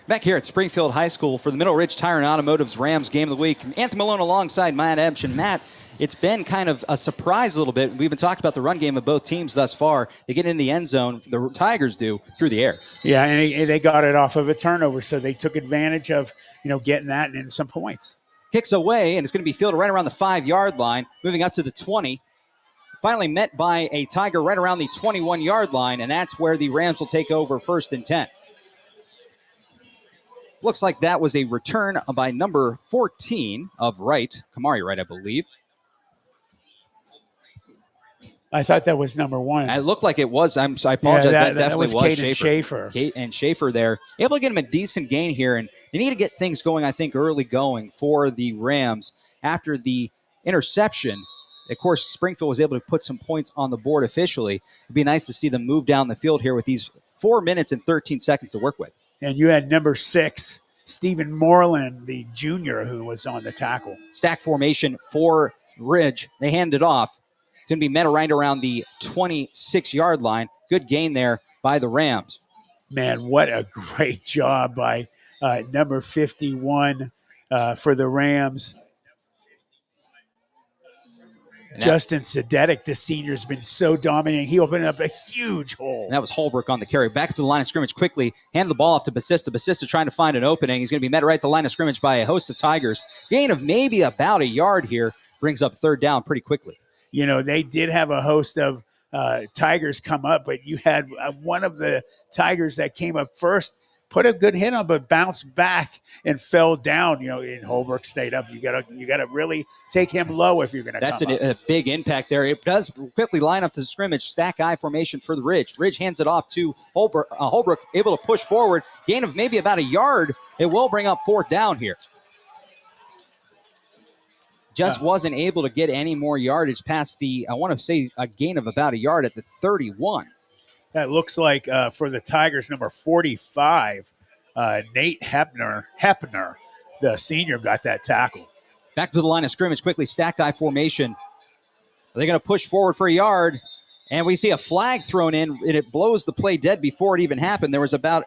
Back here at Springfield High School for the Middle Ridge Tire and Automotive's Rams Game of the Week. Anthony Melone alongside Matt Emch. And Matt, it's been kind of a surprise a little bit. We've been talking about the run game of both teams thus far. They get in the end zone, the Tigers do, through the air. Yeah, and they got it off of a turnover, so they took advantage of, getting that and some points. Kicks away, and it's going to be fielded right around the 5-yard line, moving up to the 20. Finally met by a Tiger right around the 21-yard line, and that's where the Rams will take over 1st and 10. Looks like that was a return by number 14 of Wright. Kamari Wright, I believe. I thought that was number 1. It looked like it was. I apologize. That definitely was Caden Schaefer. Kate and Schaefer there. Able to get him a decent gain here, and they need to get things going, I think, early going for the Rams after the interception. Of course, Springfield was able to put some points on the board officially. It'd be nice to see them move down the field here with these 4 minutes and 13 seconds to work with. And you had number 6, Stephen Moreland, the junior, who was on the tackle. Stack formation for Ridge. They hand it off. It's going to be met right around the 26-yard line. Good gain there by the Rams. Man, what a great job by number 51 for the Rams. Justin Sedetic, the senior, has been so dominant. He opened up a huge hole. And that was Holbrook on the carry. Back to the line of scrimmage quickly. Hand the ball off to Basista. Basista trying to find an opening. He's going to be met right at the line of scrimmage by a host of Tigers. Gain of maybe about a yard here. Brings up 3rd down pretty quickly. They did have a host of Tigers come up, but you had one of the Tigers that came up first, put a good hit on, but bounced back and fell down. And Holbrook stayed up. You gotta really take him low if you're gonna. That's a big impact there. It does quickly line up to the scrimmage, stack eye formation for the Ridge. Ridge hands it off to Holbrook. Holbrook able to push forward, gain of maybe about a yard. It will bring up 4th down here. Just wasn't able to get any more yardage past I want to say a gain of about a yard at the 31. That looks like for the Tigers, number 45, Nate Hepner, the senior, got that tackle. Back to the line of scrimmage quickly, stacked eye formation. Are they going to push forward for a yard? And we see a flag thrown in, and it blows the play dead before it even happened. There was about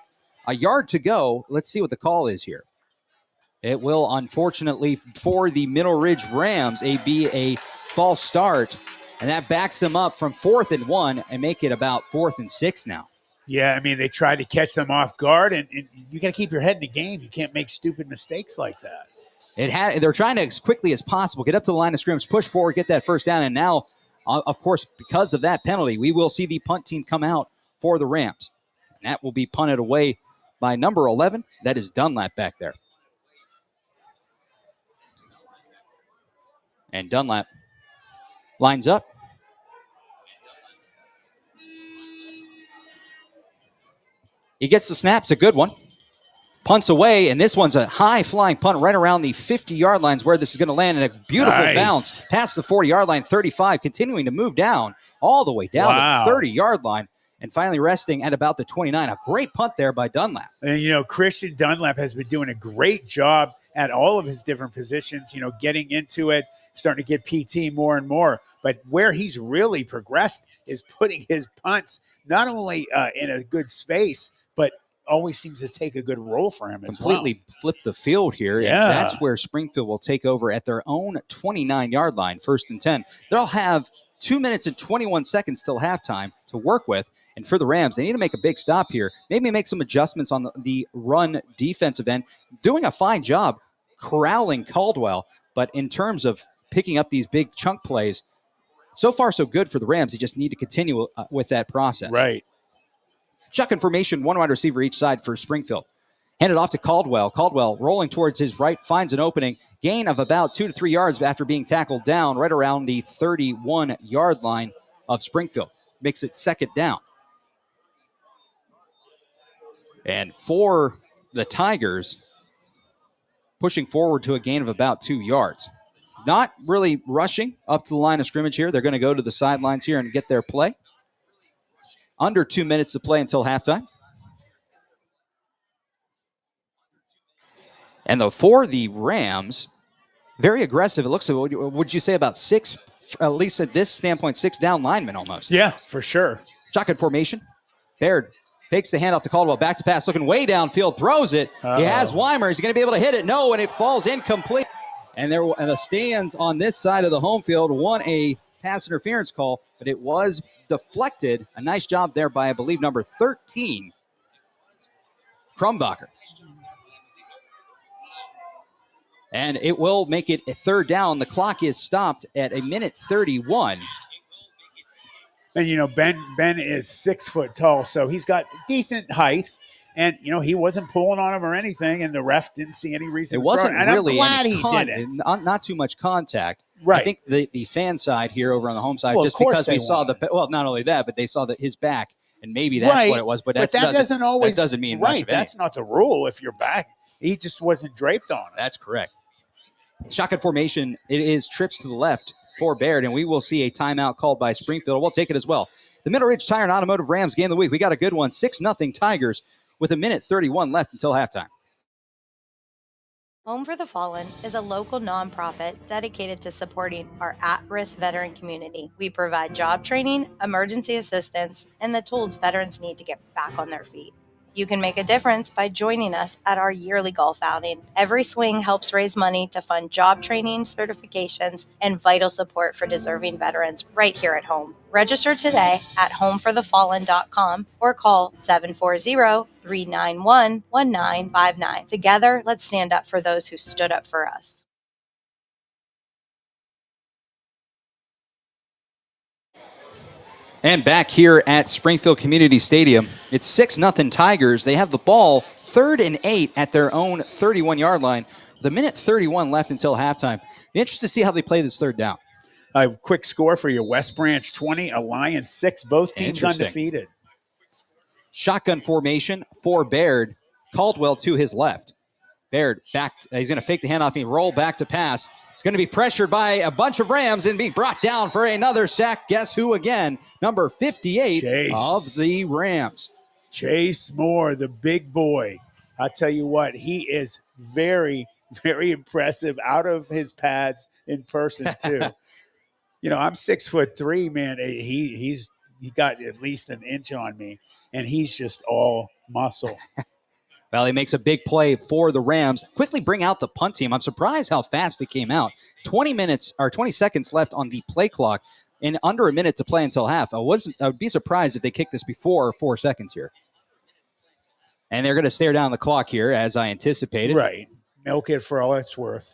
a yard to go. Let's see what the call is here. It will, unfortunately, for the Middle Ridge Rams, be a false start. And that backs them up from 4th and 1 and make it about 4th and 6 now. Yeah, I mean, they tried to catch them off guard, and you got to keep your head in the game. You can't make stupid mistakes like that. They're trying to, as quickly as possible, get up to the line of scrimmage, push forward, get that 1st down. And now, of course, because of that penalty, we will see the punt team come out for the Rams. And that will be punted away by number 11. That is Dunlap back there. And Dunlap lines up. He gets the snap. It's a good one. Punts away, and this one's a high-flying punt right around the 50-yard lines where this is going to land in a beautiful bounce past the 40-yard line, 35, continuing to move down all the way down to the 30-yard line, and finally resting at about the 29. A great punt there by Dunlap. And, Christian Dunlap has been doing a great job at all of his different positions, getting into it, starting to get PT more and more. But where he's really progressed is putting his punts not only in a good space, but always seems to take a good role for him as well. Completely flip the field here. Yeah. And that's where Springfield will take over at their own 29-yard line, 1st and 10. They'll have 2 minutes and 21 seconds till halftime to work with. And for the Rams, they need to make a big stop here. Maybe make some adjustments on the run defensive end. Doing a fine job corralling Caldwell. But in terms of picking up these big chunk plays, so far so good for the Rams. They just need to continue with that process. Right. Shotgun formation, one wide receiver each side for Springfield. Handed off to Caldwell. Caldwell rolling towards his right, finds an opening. Gain of about 2 to 3 yards after being tackled down right around the 31-yard line of Springfield. Makes it 2nd down. And for the Tigers, pushing forward to a gain of about 2 yards. Not really rushing up to the line of scrimmage here. They're going to go to the sidelines here and get their play. Under 2 minutes to play until halftime. And for the Rams, very aggressive. It looks like, would you say about 6, at least at this standpoint, 6 down linemen almost? Yeah, for sure. Shotgun formation. Baird fakes the handoff to Caldwell. Back to pass, looking way downfield, throws it. He has Weimer. Is he going to be able to hit it? No, and it falls incomplete. And the stands on this side of the home field won a pass interference call, but it was deflected. A nice job there by, I believe, number 13, Krumbacher. And it will make it a 3rd down. The clock is stopped at 1:31. And, Ben is 6 foot tall, so he's got decent height. And, he wasn't pulling on him or anything, and the ref didn't see any reason. It wasn't really I'm glad he did it. Not too much contact. Right. I think the fan side here over on the home side, well, just because we saw not only that, but they saw his back, and maybe that's what it was. But that doesn't always mean much of That's not the rule if you're back. He just wasn't draped on it. That's correct. Shotgun formation, it is trips to the left for Baird, and we will see a timeout called by Springfield. We'll take it as well. The Middle Ridge Tire and Automotive Rams game of the week. We got a good one, 6-0 Tigers with 1:31 left until halftime. Home for the Fallen is a local nonprofit dedicated to supporting our at-risk veteran community. We provide job training, emergency assistance, and the tools veterans need to get back on their feet. You can make a difference by joining us at our yearly golf outing. Every swing helps raise money to fund job training, certifications, and vital support for deserving veterans right here at home. Register today at homeforthefallen.com or call 740-391-1959. Together, let's stand up for those who stood up for us. And back here at Springfield Community Stadium, it's 6-0 Tigers. They have the ball 3rd and 8 at their own 31-yard line. The 1:31 left until halftime. Be interested to see how they play this 3rd down. A quick score for you. West Branch 20, Alliance 6. Both teams undefeated. Shotgun formation for Baird. Caldwell to his left. Baird back. He's going to fake the handoff and roll back to pass. It's going to be pressured by a bunch of Rams and be brought down for another sack. Guess who again? Number 58 of the Rams. Chase Moore, the big boy. I'll tell you what, he is very, very impressive out of his pads in person, too. I'm 6'3", man. He got at least an inch on me, and he's just all muscle. Well, he makes a big play for the Rams. Quickly bring out the punt team. I'm surprised how fast it came out. 20 seconds left on the play clock and under a minute to play until half. I would be surprised if they kicked this before 4 seconds here. And they're going to stare down the clock here as I anticipated. Right. Milk it for all it's worth.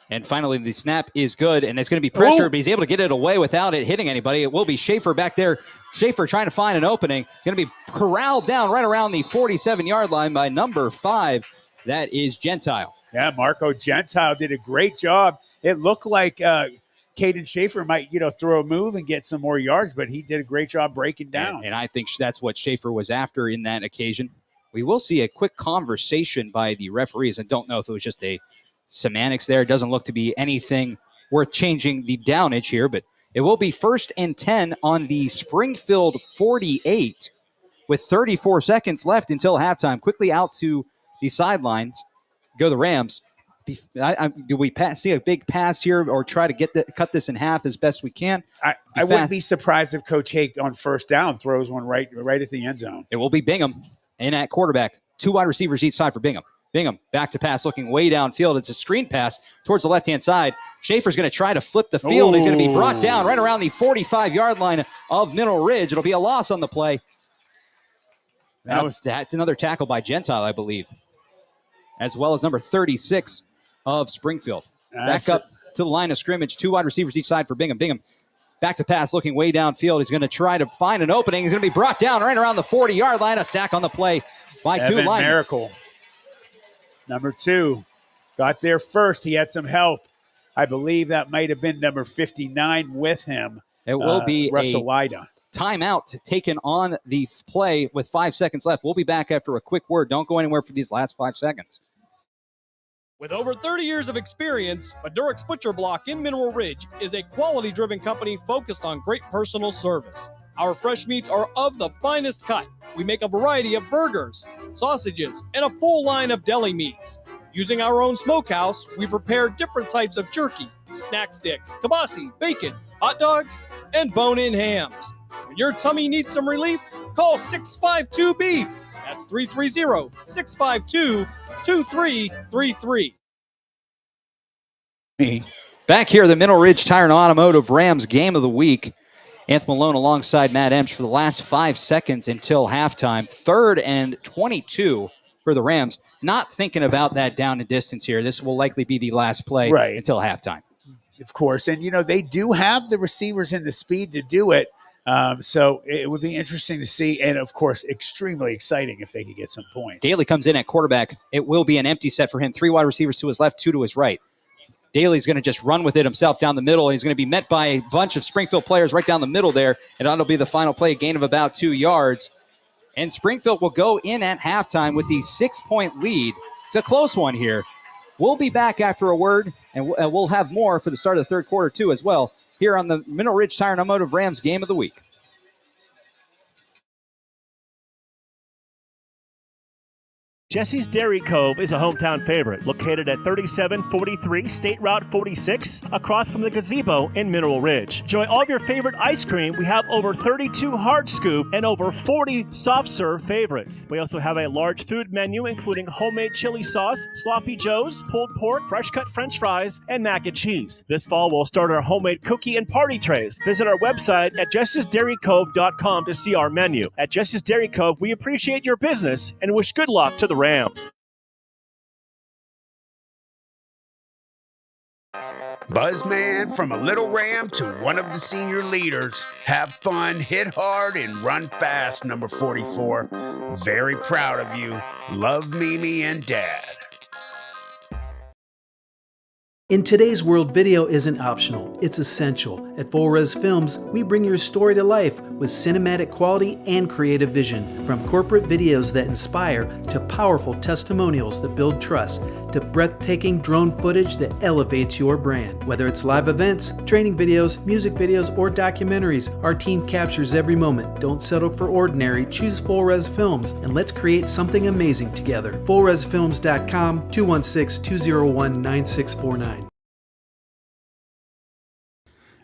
And finally, the snap is good, and it's going to be pressure, but he's able to get it away without it hitting anybody. It will be Schaefer back there. Schaefer trying to find an opening. Going to be corralled down right around the 47-yard line by number 5. That is Gentile. Yeah, Marco Gentile did a great job. It looked like Caden Schaefer might, throw a move and get some more yards, but he did a great job breaking down. And I think that's what Schaefer was after in that occasion. We will see a quick conversation by the referees. I don't know if it was just a semantics there. It doesn't look to be anything worth changing the downage here, but it will be 1st and 10 on the Springfield 48 with 34 seconds left until halftime. Quickly out to the sidelines go the Rams. Do we see a big pass here or try to cut this in half as best we can? I wouldn't be surprised if Coach Hake on 1st down throws one right at the end zone. It will be Bingham in at quarterback. 2 wide receivers each side for Bingham. Bingham back to pass, looking way downfield. It's a screen pass towards the left-hand side. Schaefer's going to try to flip the field. He's going to be brought down right around the 45-yard line of Mineral Ridge. It'll be a loss on the play. That's another tackle by Gentile, I believe, as well as number 36 of Springfield. Back up to the line of scrimmage. 2 wide receivers each side for Bingham. Bingham back to pass, looking way downfield. He's going to try to find an opening. He's going to be brought down right around the 40-yard line. A sack on the play by Evan 2 linemen. Miracle. Number 2 got there first. He had some help. I believe that might have been number 59 with him. It will be Russell Lida. Timeout taken on the play with 5 seconds left. We'll be back after a quick word. Don't go anywhere for these last 5 seconds. With over 30 years of experience, Madurix Butcher Block in Mineral Ridge is a quality-driven company focused on great personal service. Our fresh meats are of the finest cut. We make a variety of burgers, sausages, and a full line of deli meats. Using our own smokehouse, we prepare different types of jerky, snack sticks, kibasi, bacon, hot dogs, and bone-in hams. When your tummy needs some relief, call 652-BEEF. That's 330-652-2333. Back here, the Mineral Ridge Tire and Automotive Rams Game of the Week. Anthony Melone alongside Matt Emch for the last 5 seconds until halftime. 3rd and 22 for the Rams. Not thinking about that down and distance here. This will likely be the last play until halftime. Of course. And, they do have the receivers and the speed to do it. So it would be interesting to see. And, of course, extremely exciting if they could get some points. Daly comes in at quarterback. It will be an empty set for him. 3 wide receivers to his left, 2 to his right. Daly's going to just run with it himself down the middle, and he's going to be met by a bunch of Springfield players right down the middle there, and that'll be the final play, a gain of about 2 yards. And Springfield will go in at halftime with the 6-point lead. It's a close one here. We'll be back after a word, and we'll have more for the start of the 3rd quarter, too, as well, here on the Mineral Ridge Tire and Automotive Rams Game of the Week. Jesse's Dairy Cove is a hometown favorite, located at 3743 State Route 46, across from the gazebo in Mineral Ridge. Enjoy all of your favorite ice cream. We have over 32 hard scoop and over 40 soft serve favorites. We also have a large food menu, including homemade chili sauce, sloppy joes, pulled pork, fresh cut french fries, and mac and cheese. This fall, we'll start our homemade cookie and party trays. Visit our website at jessesdairycove.com to see our menu. At Jesse's Dairy Cove, we appreciate your business and wish good luck to the Rams. Buzzman, from a little Ram to one of the senior leaders. Have fun, hit hard, and run fast, number 44. Very proud of you. Love Mimi and Dad. In today's world, video isn't optional, it's essential. At Full Res Films, we bring your story to life with cinematic quality and creative vision. From corporate videos that inspire, to powerful testimonials that build trust, to breathtaking drone footage that elevates your brand. Whether it's live events, training videos, music videos, or documentaries, our team captures every moment. Don't settle for ordinary, choose Full Res Films, and let's create something amazing together. FullResFilms.com, 216-201-9649.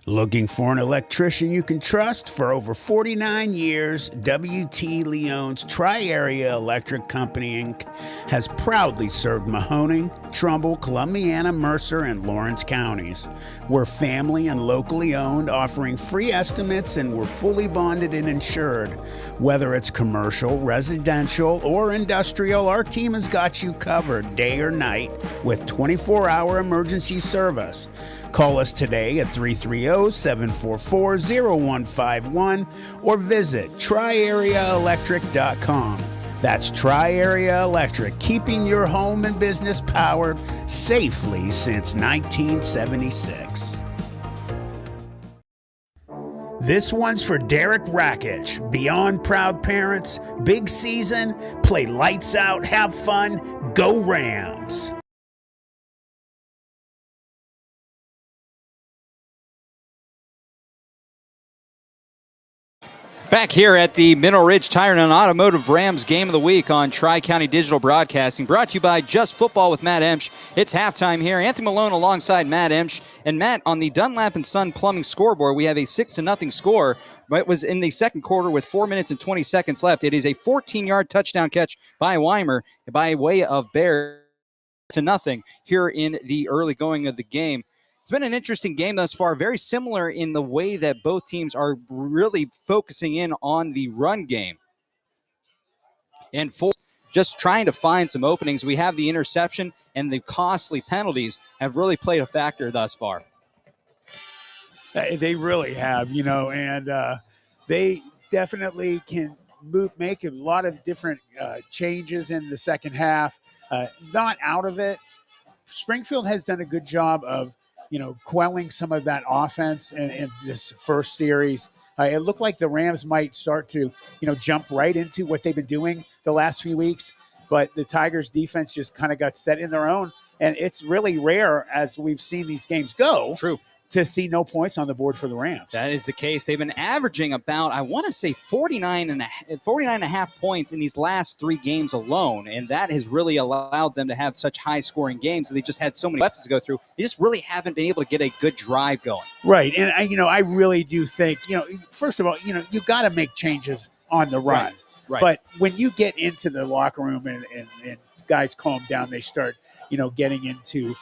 Looking for an electrician you can trust? For over 49 years, W.T. Leone's Tri-Area Electric Company, Inc. has proudly served Mahoning, Trumbull, Columbiana, Mercer, and Lawrence counties. We're family and locally owned, offering free estimates, and we're fully bonded and insured. Whether it's commercial, residential, or industrial, our team has got you covered day or night with 24-hour emergency service. Call us today at 330-744-0151 or visit triareaelectric.com. That's Tri-Area Electric, keeping your home and business powered safely since 1976. This one's for Derek Rakic. Beyond proud parents, big season, play lights out, have fun, go Rams. Back here at the Mineral Ridge Tire and Automotive Rams Game of the Week on Tri-County Digital Broadcasting, brought to you by Just Football with Matt Emch. It's halftime here. Anthony Melone alongside Matt Emch. And Matt, on the Dunlap & Son Plumbing scoreboard, we have a 6-0 score. It was in the second quarter with 4 minutes and 20 seconds left. It is a 14-yard touchdown catch by Weimer by way of Bear to nothing here in the early going of the game. It's been an interesting game thus far, very similar in the way that both teams are really focusing in on the run game. And for just trying to find some openings, we have the interception and the costly penalties have really played a factor thus far. They really have, and they definitely can make a lot of different changes in the second half. Not out of it. Springfield has done a good job of quelling some of that offense in this first series. It looked like the Rams might start to, jump right into what they've been doing the last few weeks, but the Tigers defense just kind of got set in their own, and it's really rare as we've seen these games go. True. To see no points on the board for the Rams. That is the case. They've been averaging about, I want to say, 49 and a half points in these last three games alone, and that has really allowed them to have such high-scoring games. They just had so many weapons to go through. They just really haven't been able to get a good drive going. Right, and I really do think, first of all, you got to make changes on the run. Right. But when you get into the locker room and guys calm down, they start getting into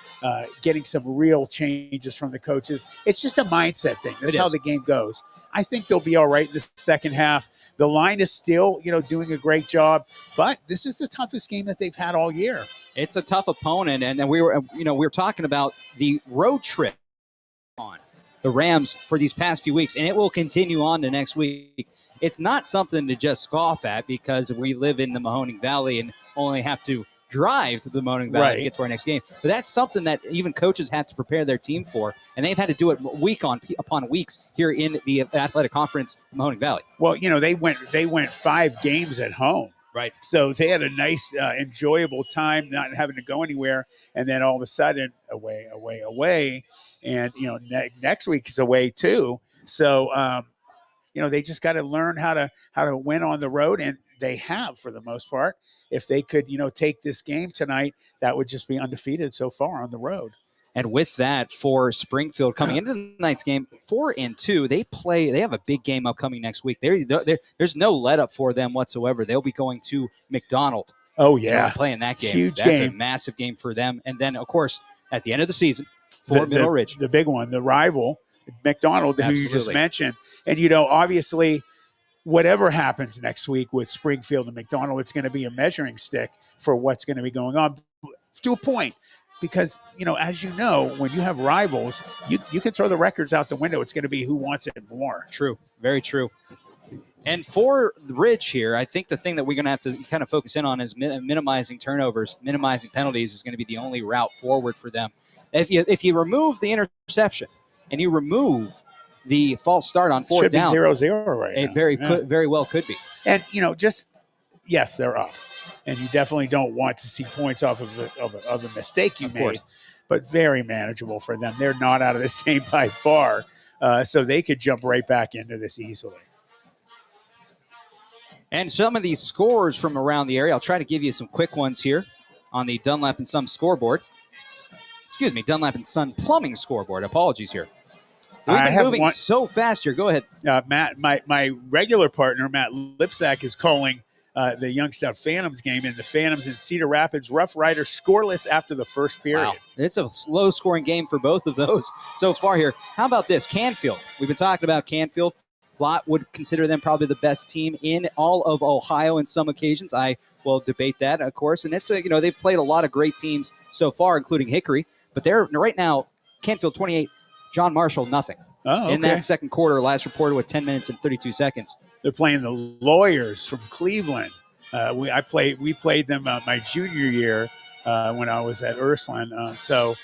getting some real changes from the coaches. It's just a mindset thing. That's how the game goes. I think they'll be all right in the second half. The line is still, doing a great job, but this is the toughest game that they've had all year. It's a tough opponent, and then we were talking about the road trip on the Rams for these past few weeks, and it will continue on to next week. It's not something to just scoff at because we live in the Mahoning Valley and only have to drive to the Mahoning Valley to get to our next game. But that's something that even coaches have to prepare their team for, and they've had to do it week upon weeks here in the Athletic Conference, Mahoning Valley. Well, they went 5 games at home. Right. So they had a nice, enjoyable time not having to go anywhere, and then all of a sudden, away. And, next week is away too. So, they just got to learn how to win on the road, and they have for the most part. If they could, take this game tonight, that would just be undefeated so far on the road. And with that, for Springfield coming into tonight's game, 4-2, they have a big game upcoming next week. There's no let up for them whatsoever. They'll be going to McDonald. Oh yeah, playing that game. Huge That's game. a massive game for them. And then of course at the end of the season, for Middle Ridge, the big one, the rival, McDonald, who you just mentioned, and obviously, whatever happens next week with Springfield and McDonald, it's going to be a measuring stick for what's going to be going on to a point. Because, as you know, when you have rivals, you can throw the records out the window. It's going to be who wants it more. True. Very true. And for the Ridge here, I think the thing that we're going to have to kind of focus in on is minimizing turnovers, minimizing penalties is going to be the only route forward for them. If you remove the interception and you remove the false start on fourth down. Should be 0-0 right now. It very well could be. And, yes, they're up. And you definitely don't want to see points off of a mistake you made. But very manageable for them. They're not out of this game by far. So they could jump right back into this easily. And some of these scores from around the area, I'll try to give you some quick ones here on the Dunlap & Son scoreboard. Excuse me, Dunlap & Son Plumbing scoreboard. Apologies here. We've been moving so fast here. Go ahead. Matt, my regular partner, Matt Lipsack, is calling the Youngstown Phantoms game, and the Phantoms in Cedar Rapids Rough Riders scoreless after the first period. Wow. It's a low-scoring game for both of those so far here. How about this? Canfield. We've been talking about Canfield. Lott would consider them probably the best team in all of Ohio in some occasions. I will debate that, of course. And it's they've played a lot of great teams so far, including Hickory. But they're right now, Canfield 28, John Marshall nothing. Oh, okay. In that second quarter, last reported with 10 minutes and 32 seconds. They're playing the Lawyers from Cleveland. We played them my junior year when I was at Ursuline. So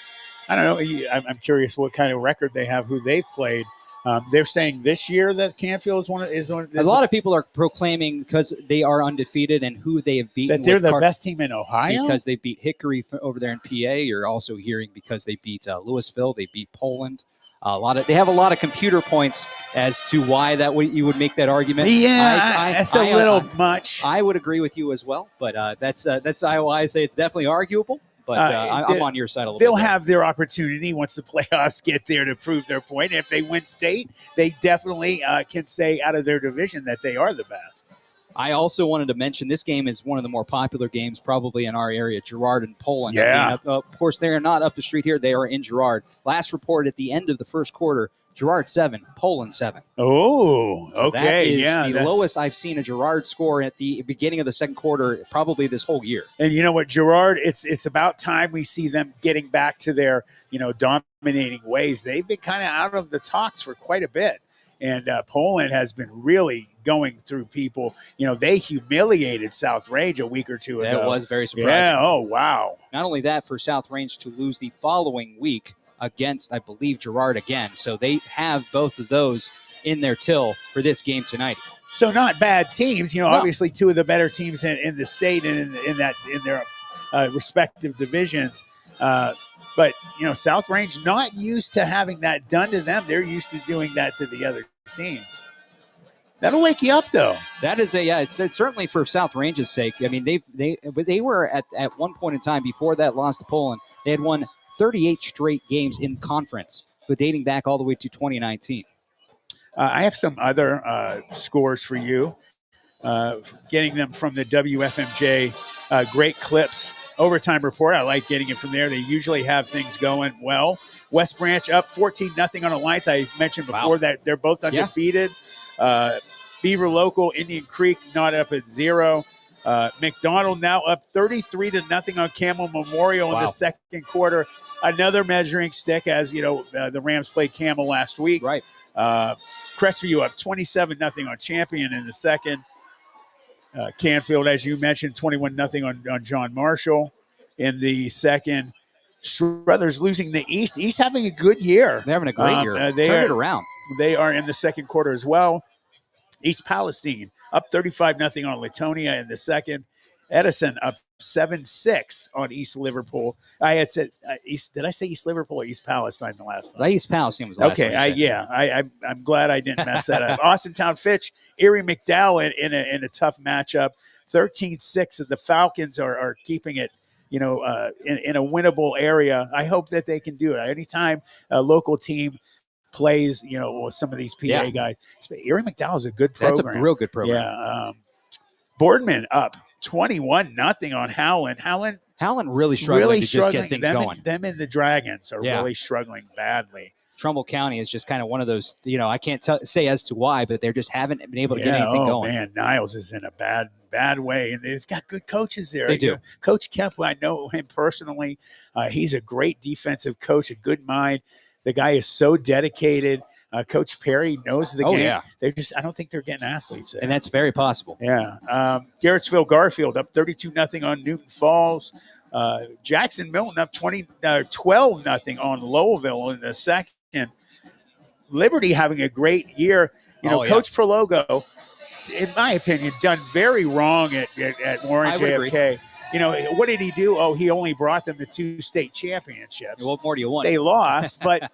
I don't know. I'm curious what kind of record they have, who they've played. They're saying this year that Canfield is one. A lot of people are proclaiming because they are undefeated and who they have beaten. That they're the best team in Ohio? Because they beat Hickory over there in PA. You're also hearing because they beat Louisville. They beat Poland. They have a lot of computer points as to why you would make that argument. Yeah, that's a little much. I would agree with you as well, but that's why I say it's definitely arguable. But I'm on your side a little bit. They'll have their opportunity once the playoffs get there to prove their point. If they win state, they definitely can say out of their division that they are the best. I also wanted to mention this game is one of the more popular games probably in our area, Girard and Poland. Yeah. Of course, they are not up the street here. They are in Girard. Last report at the end of the first quarter, Girard 7, Poland 7. Oh, so okay. That is the lowest I've seen a Girard score at the beginning of the second quarter probably this whole year. And you know what, Girard, it's about time we see them getting back to their, dominating ways. They've been kind of out of the talks for quite a bit. And Poland has been really going through people. They humiliated South Range a week or two ago. That was very surprising. Yeah, oh, wow. Not only that, for South Range to lose the following week against, I believe, Girard again. So they have both of those in their till for this game tonight. So not bad teams. Obviously two of the better teams in the state and in their respective divisions. But, South Range not used to having that done to them. They're used to doing that to the other teams. That'll wake you up, though. That is it's certainly for South Range's sake. I mean, they were at one point in time before that loss to Poland, they had won 38 straight games in conference, but dating back all the way to 2019. I have some other scores for you, getting them from the WFMJ Great Clips Overtime Report. I like getting it from there. They usually have things going well. West Branch up 14-0 on Alliance. I mentioned before that they're both undefeated. Yeah. Beaver Local, Indian Creek not up at 0. McDonald now up 33-0 on Camel Memorial in the second quarter. Another measuring stick, as the Rams played Camel last week. Right. Crestview up 27-0 on Champion in the second. Canfield, as you mentioned, 21-0 on John Marshall in the second. Struthers losing the East. East having a good year. They're having a great year. Turn it around. They are in the second quarter as well. East Palestine up 35-0 on Latonia in the second. Edison up 7-6 on East Liverpool. I had said East. Did I say East Liverpool or East Palestine the last time? East Palestine was the last time. Okay. I'm glad I didn't mess that up. Austintown Fitch, Erie McDowell in a tough matchup. 13-6. The Falcons are keeping it, in a winnable area. I hope that they can do it. Anytime a local team plays, with some of these PA guys. Erie McDowell is a good program. That's a real good program. Yeah. Boardman up 21-0 on Howland. Howland really struggling to just get things going. Them and the Dragons are really struggling badly. Trumbull County is just kind of one of those, I can't say as to why, but they just haven't been able to get anything going. Man, Niles is in a bad way, and they've got good coaches there. They do. Coach Kemp, I know him personally. He's a great defensive coach, a good mind. The guy is so dedicated. Coach Perry knows the game. Yeah. I don't think they're getting athletes there. And that's very possible. Yeah. Garrettsville Garfield up 32-0 on Newton Falls. Jackson Milton up 12-0 on Lowellville in the second. Liberty having a great year. Coach Prologo, in my opinion, done very wrong at Warren JFK. What did he do? Oh, he only brought them to 2 state championships. What more do you want? They lost, but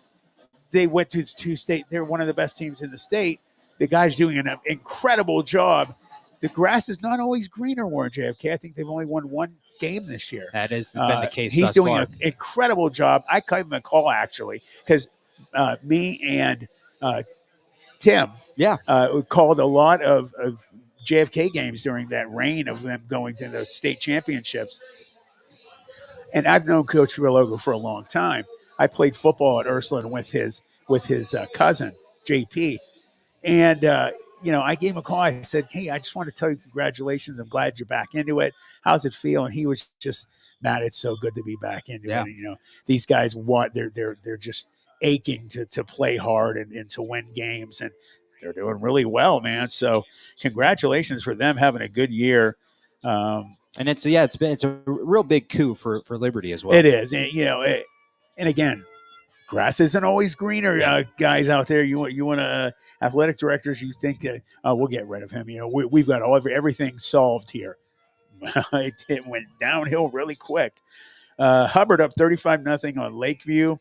they went to 2 state. They're one of the best teams in the state. The guy's doing an incredible job. The grass is not always greener, Warren JFK. I think they've only won 1 game this year. That has been the case. He's doing far. an incredible job. I gave him a call, actually, because me and Tim called a lot of JFK games during that reign of them going to the state championships. And I've known Coach Villogo for a long time. I played football at Ursuline with his cousin, JP. And, I gave him a call. I said, hey, I just want to tell you congratulations. I'm glad you're back into it. How's it feel? And he was just, Matt, it's so good to be back into it. And, these guys they're just aching to play hard and to win games. And they're doing really well, man. So congratulations for them having a good year. And it's a real big coup for Liberty as well. It is, and and again, grass isn't always greener, guys out there. You want athletic directors. You think that we'll get rid of him. We've got everything solved here. It went downhill really quick. Hubbard up 35-0 on Lakeview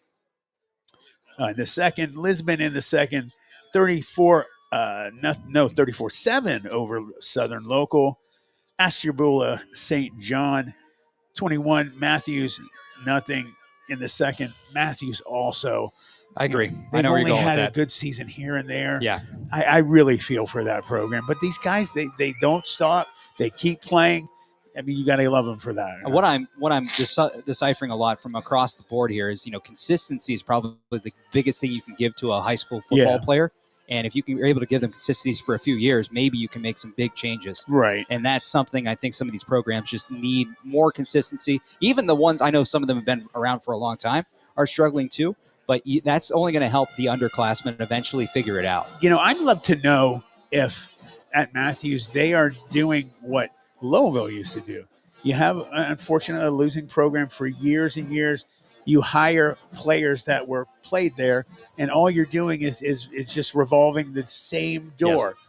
in the second. Lisbon in the second, 34-7 over Southern Local. Ashtabula St. John 21. Matthews nothing in the second. Matthews also. I agree. They've I know where only you're going had with a that. good season here and there. Yeah. I really feel for that program. But these guys, they don't stop. They keep playing. I mean, you got to love them for that. What I'm deciphering a lot from across the board here is, consistency is probably the biggest thing you can give to a high school football player. And if you're able to give them consistencies for a few years, maybe you can make some big changes. Right. And that's something I think some of these programs just need more consistency. Even the ones, I know some of them have been around for a long time, are struggling too. But that's only going to help the underclassmen eventually figure it out. I'd love to know if at Matthews they are doing what Lowellville used to do. You have, unfortunately, a losing program for years and years. You hire players that were played there, and all you're doing is just revolving the same door. Yes.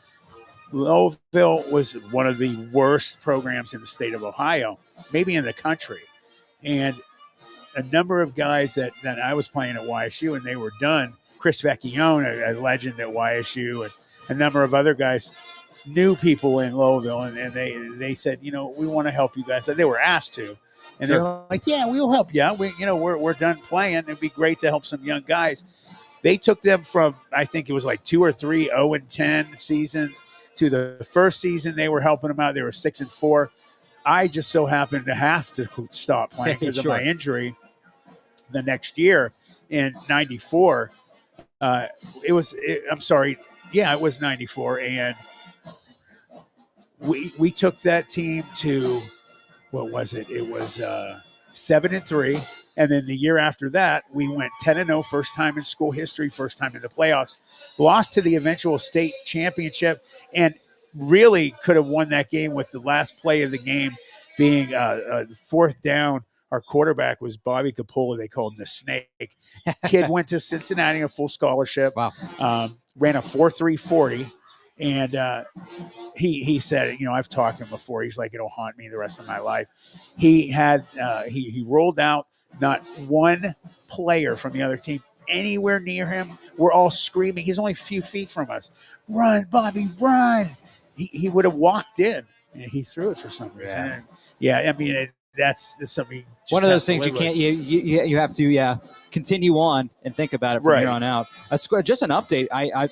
Lowellville was one of the worst programs in the state of Ohio, maybe in the country. And a number of guys that I was playing at YSU and they were done. Chris Vecchione, a legend at YSU, and a number of other guys knew people in Lowellville, and they said, we want to help you guys. They were asked to. And Sure. they're like, yeah, we'll help you out. We're done playing. It'd be great to help some young guys. They took them from, I think it was like 2 or 3 0-10 seasons to the first season. They were helping them out. They were 6-4. I just so happened to have to stop playing because of my injury the next year in 94. It was 94. And we took that team to, what was it? It was 7-3. And then the year after that, we went 10-0, first time in school history, first time in the playoffs, lost to the eventual state championship, and really could have won that game with the last play of the game being fourth down. Our quarterback was Bobby Capola. They called him the Snake. Kid went to Cincinnati, a full scholarship. Wow. Ran a 4.3 40. And he said, I've talked to him before. He's like, it'll haunt me the rest of my life. He had he rolled out, not one player from the other team anywhere near him. We're all screaming. He's only a few feet from us. Run, Bobby, run. He would have walked in, and he threw it for some reason. Yeah, I mean, that's something. One of those things you can't. You have to continue on and think about it from here on out. Just an update.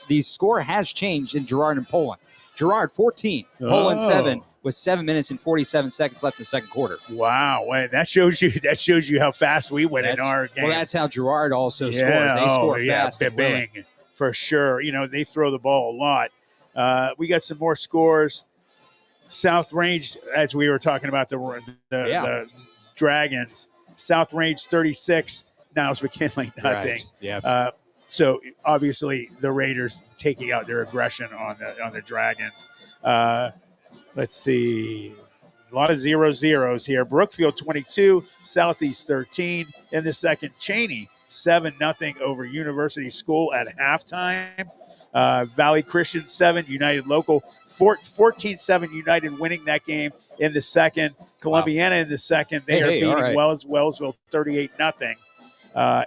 The score has changed in Girard and Poland. Girard 14, Poland 7 with 7 minutes and 47 seconds left in the second quarter. Wow, well, that shows you how fast we went in our game. Well, that's how Girard also scores. They score fast, bang, for sure. They throw the ball a lot. We got some more scores. South Range, as we were talking about the Dragons, South Range 36, Niles McKinley nothing. Right. Yeah. So obviously the Raiders taking out their aggression on the Dragons. Let's see, a lot of 0-0s here. Brookfield 22, Southeast 13 in the second. Cheney 7-0 over University School at halftime. Valley Christian 7, United Local 14-7. United winning that game in the second. Columbiana in the second. They are beating Wellsville 38-0.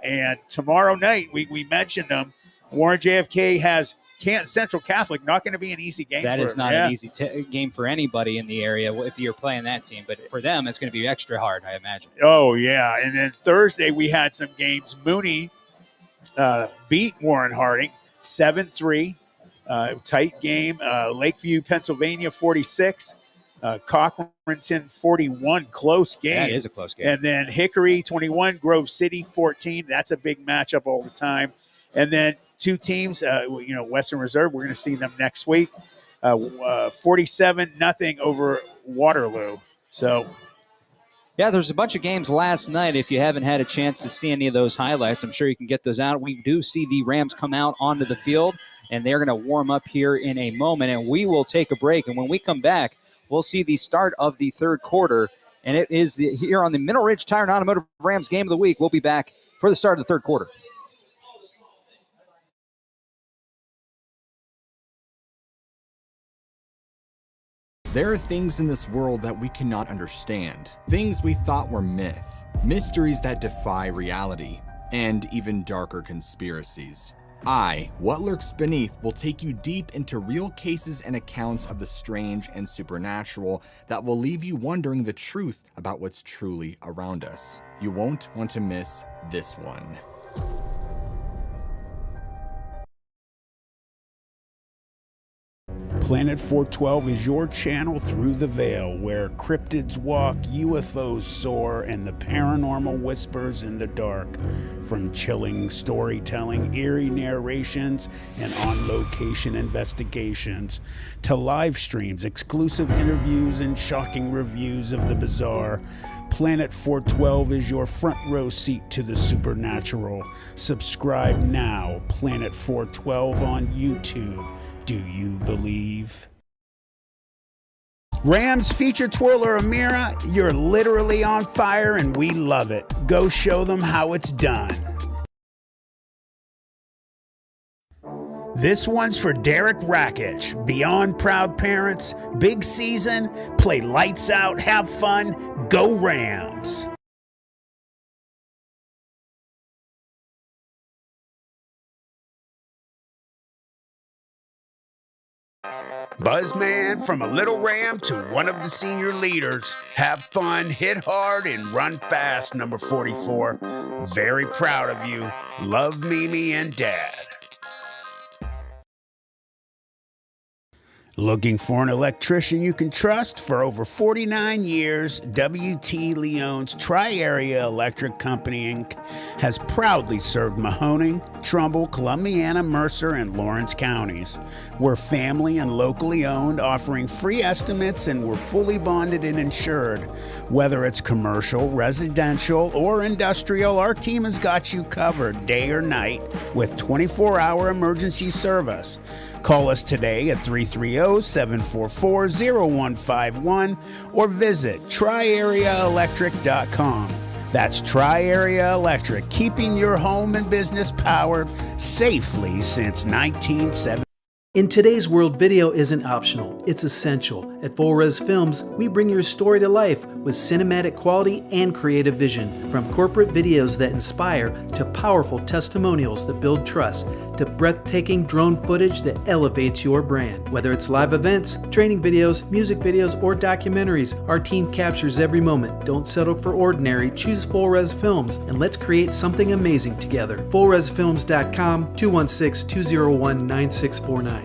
And tomorrow night, we mentioned them. Warren JFK has Central Catholic. Not going to be an easy game. That is not an easy game for anybody in the area if you're playing that team. But for them, it's going to be extra hard, I imagine. Oh, yeah. And then Thursday, we had some games. Mooney beat Warren Harding 7-3. Tight game. Lakeview, Pennsylvania 46. Cochranton 41, close game. That is a close game. And then Hickory 21, Grove City 14. That's a big matchup all the time. And then two teams, Western Reserve, we're going to see them next week. 47-0 over Waterloo. So, yeah, there's a bunch of games last night. If you haven't had a chance to see any of those highlights, I'm sure you can get those out. We do see the Rams come out onto the field, and they're going to warm up here in a moment, and we will take a break. And when we come back, we'll see the start of the third quarter. And it is here on the Mineral Ridge Tire and Automotive Rams Game of the Week. We'll be back for the start of the third quarter. There are things in this world that we cannot understand. Things we thought were myth. Mysteries that defy reality. And even darker conspiracies. What Lurks Beneath will take you deep into real cases and accounts of the strange and supernatural that will leave you wondering the truth about what's truly around us. You won't want to miss this one. Planet 412 is your channel through the veil, where cryptids walk, UFOs soar, and the paranormal whispers in the dark. From chilling storytelling, eerie narrations, and on-location investigations, to live streams, exclusive interviews, and shocking reviews of the bizarre, Planet 412 is your front row seat to the supernatural. Subscribe now, Planet 412 on YouTube. Do you believe? Rams feature twirler Amira, you're literally on fire and we love it. Go show them how it's done. This one's for Derek Rakic. Beyond proud parents, big season, play lights out, have fun, go Rams. Buzzman, from a little ram to one of the senior leaders. Have fun, hit hard, and run fast, number 44. Very proud of you. Love Mimi and Dad. Looking for an electrician you can trust? For over 49 years, W.T. Leone's Tri-Area Electric Company, Inc. has proudly served Mahoning, Trumbull, Columbiana, Mercer, and Lawrence counties. We're family and locally owned, offering free estimates, and we're fully bonded and insured. Whether it's commercial, residential, or industrial, our team has got you covered day or night with 24-hour emergency service. Call us today at 330-744-0151 or visit triareaelectric.com. That's Tri-Area Electric, keeping your home and business powered safely since 1970. In today's world, video isn't optional, it's essential. At Full Res Films, we bring your story to life with cinematic quality and creative vision. From corporate videos that inspire, to powerful testimonials that build trust, to breathtaking drone footage that elevates your brand. Whether it's live events, training videos, music videos, or documentaries, our team captures every moment. Don't settle for ordinary, choose Full Res Films, and let's create something amazing together. FullResFilms.com, 216-201-9649.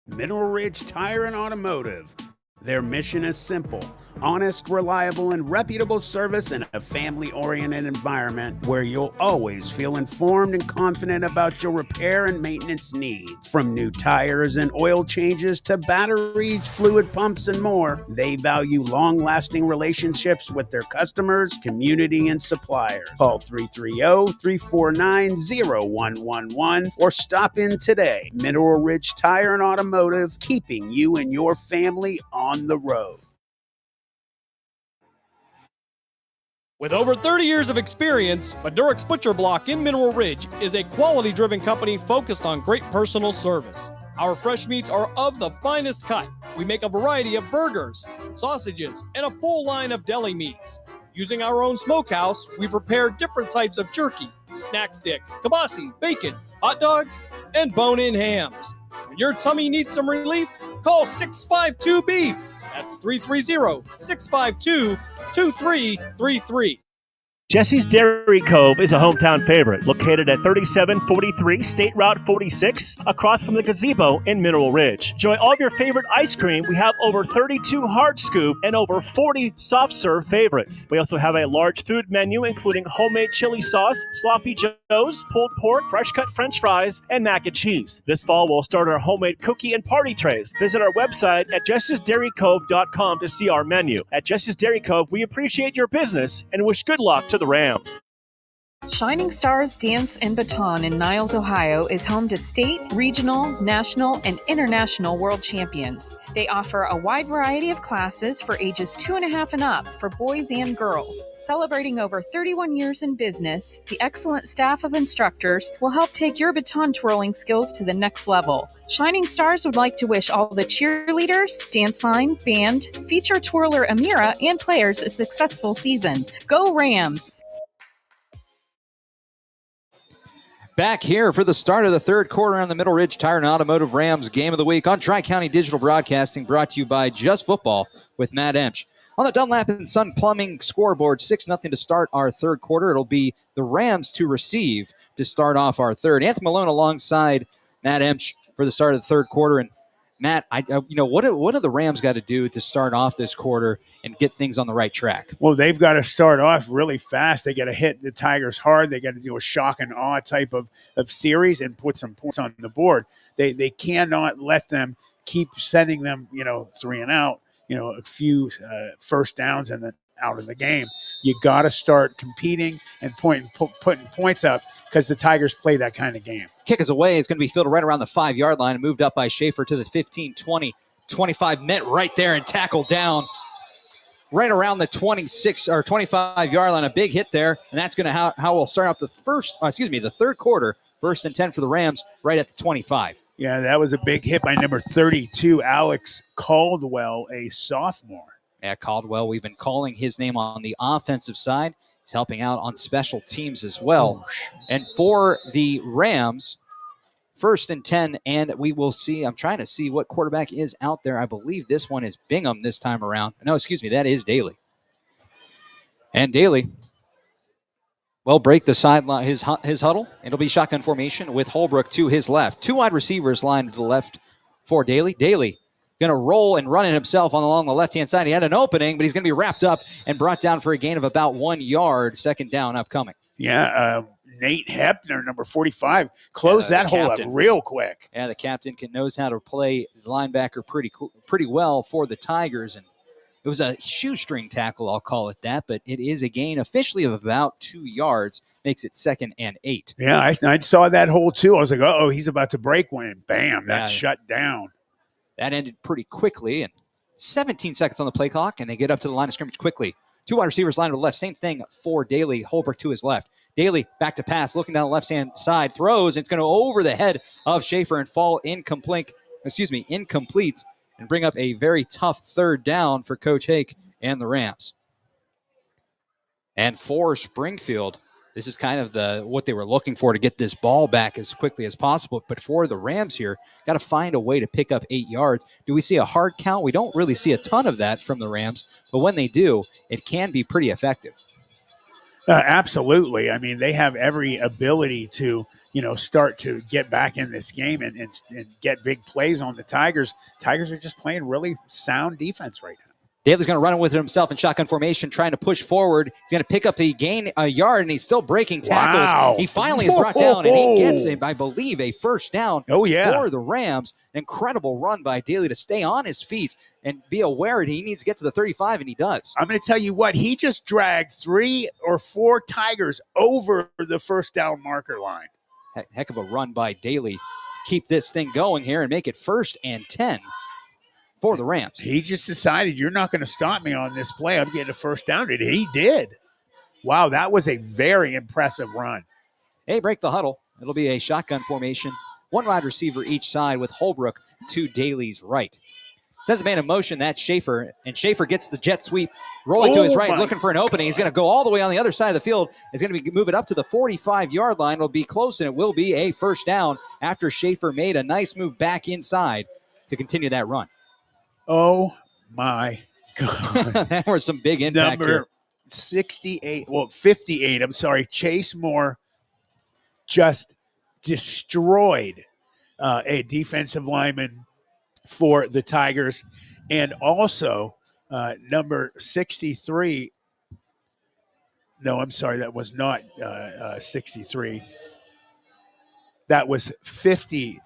Mineral Ridge Tire and Automotive. Their mission is simple: honest, reliable, and reputable service in a family-oriented environment where you'll always feel informed and confident about your repair and maintenance needs. From new tires and oil changes to batteries, fluid pumps, and more, they value long-lasting relationships with their customers, community, and suppliers. Call 330-349-0111 or stop in today. Mineral Ridge Tire and Automotive, keeping you and your family on the road. With over 30 years of experience, Madurix Butcher Block in Mineral Ridge is a quality-driven company focused on great personal service. Our fresh meats are of the finest cut. We make a variety of burgers, sausages, and a full line of deli meats. Using our own smokehouse, we prepare different types of jerky, snack sticks, kibasi, bacon, hot dogs, and bone-in hams. When your tummy needs some relief, call 652-BEEF. That's 330-652-2333. Jesse's Dairy Cove is a hometown favorite, located at 3743 State Route 46, across from the gazebo in Mineral Ridge. Enjoy all of your favorite ice cream. We have over 32 hard scoop and over 40 soft serve favorites. We also have a large food menu, including homemade chili sauce, sloppy joes, pulled pork, fresh cut french fries, and mac and cheese. This fall, we'll start our homemade cookie and party trays. Visit our website at jessesdairycove.com to see our menu. At Jesse's Dairy Cove, we appreciate your business and wish good luck to the Rams. Shining Stars Dance and Baton in Niles, Ohio is home to state, regional, national, and international world champions. They offer a wide variety of classes for ages 2.5 and up for boys and girls. Celebrating over 31 years in business, the excellent staff of instructors will help take your baton twirling skills to the next level. Shining Stars would like to wish all the cheerleaders, dance line, band, feature twirler Amira, and players a successful season. Go Rams! Back here for the start of the third quarter on the Middle Ridge Tire and Automotive Rams Game of the Week on Tri-County Digital Broadcasting, brought to you by Just Football with Matt Emch. On the Dunlap and Son Plumbing scoreboard, 6-0 to start our third quarter. It'll be the Rams to receive to start off our third. Anthony Melone alongside Matt Emch for the start of the third quarter. And Matt, what do the Rams got to do to start off this quarter and get things on the right track? Well, they've got to start off really fast. They got to hit the Tigers hard. They got to do a shock and awe type of series and put some points on the board. They cannot let them keep sending them, 3 and out, a few first downs and then out of the game. You got to start competing and putting points up because the Tigers play that kind of game. Kick is away. It's going to be fielded right around the 5-yard line and moved up by Schaefer to the 15, 20, 25, met right there and tackled down right around the 26 or 25-yard line. A big hit there, and that's going to how we'll start out the third quarter. 1st and 10 for the Rams right at the 25. Yeah, that was a big hit by number 32, Alex Caldwell, a sophomore. Yeah, Caldwell, we've been calling his name on the offensive side. He's helping out on special teams as well. And for the Rams, 1st and 10, and we will see. I'm trying to see what quarterback is out there. I believe this one is Bingham this time around. No, excuse me, that is Daly. And Daly will break the sideline, his huddle. It'll be shotgun formation with Holbrook to his left. 2 wide receivers lined to the left for Daly. Daly going to roll and run it himself along the left-hand side. He had an opening, but he's going to be wrapped up and brought down for a gain of about 1 yard. 2nd down upcoming. Yeah, Nate Hepner, number 45, closed that hole up real quick. Yeah, the captain knows how to play linebacker pretty well for the Tigers. And it was a shoestring tackle, I'll call it that, but it is a gain officially of about 2 yards. Makes it 2nd and 8. Yeah, I saw that hole too. I was like, uh-oh, he's about to break one. And bam, that's shut down. That ended pretty quickly, and 17 seconds on the play clock, and they get up to the line of scrimmage quickly. 2 wide receivers lined to the left. Same thing for Daly. Holbrook to his left. Daly back to pass, looking down the left-hand side, throws, and it's going to go over the head of Schaefer and fall incomplete, and bring up a very tough 3rd down for Coach Hake and the Rams. And for Springfield, this is kind of what they were looking for to get this ball back as quickly as possible. But for the Rams here, got to find a way to pick up 8 yards. Do we see a hard count? We don't really see a ton of that from the Rams, but when they do, it can be pretty effective. Absolutely. I mean, they have every ability to, start to get back in this game and get big plays on the Tigers. Tigers are just playing really sound defense right now. Daly's going to run with it himself in shotgun formation, trying to push forward. He's going to pick up the gain a yard, and he's still breaking tackles. Wow. He finally is brought down, and he gets, I believe, a 1st down for the Rams. An incredible run by Daly to stay on his feet and be aware that he needs to get to the 35, and he does. I'm going to tell you what, he just dragged 3 or 4 Tigers over the 1st down marker line. Heck of a run by Daly. Keep this thing going here and make it 1st and 10. For the Rams. He just decided, you're not going to stop me on this play. I'm getting a 1st down. And he did. Wow, that was a very impressive run. Hey, break the huddle. It'll be a shotgun formation. 1 wide receiver each side with Holbrook to Daly's right. Sends a man in motion. That's Schaefer. And Schaefer gets the jet sweep rolling to his right, looking for an opening. He's going to go all the way on the other side of the field. He's going to be moving up to the 45-yard line. It'll be close, and it will be a 1st down after Schaefer made a nice move back inside to continue that run. Oh, my God. That was some big impact Number 58, I'm sorry, Chase Moore just destroyed a defensive lineman for the Tigers. And also number 63, no, I'm sorry, that was not 63. That was 52.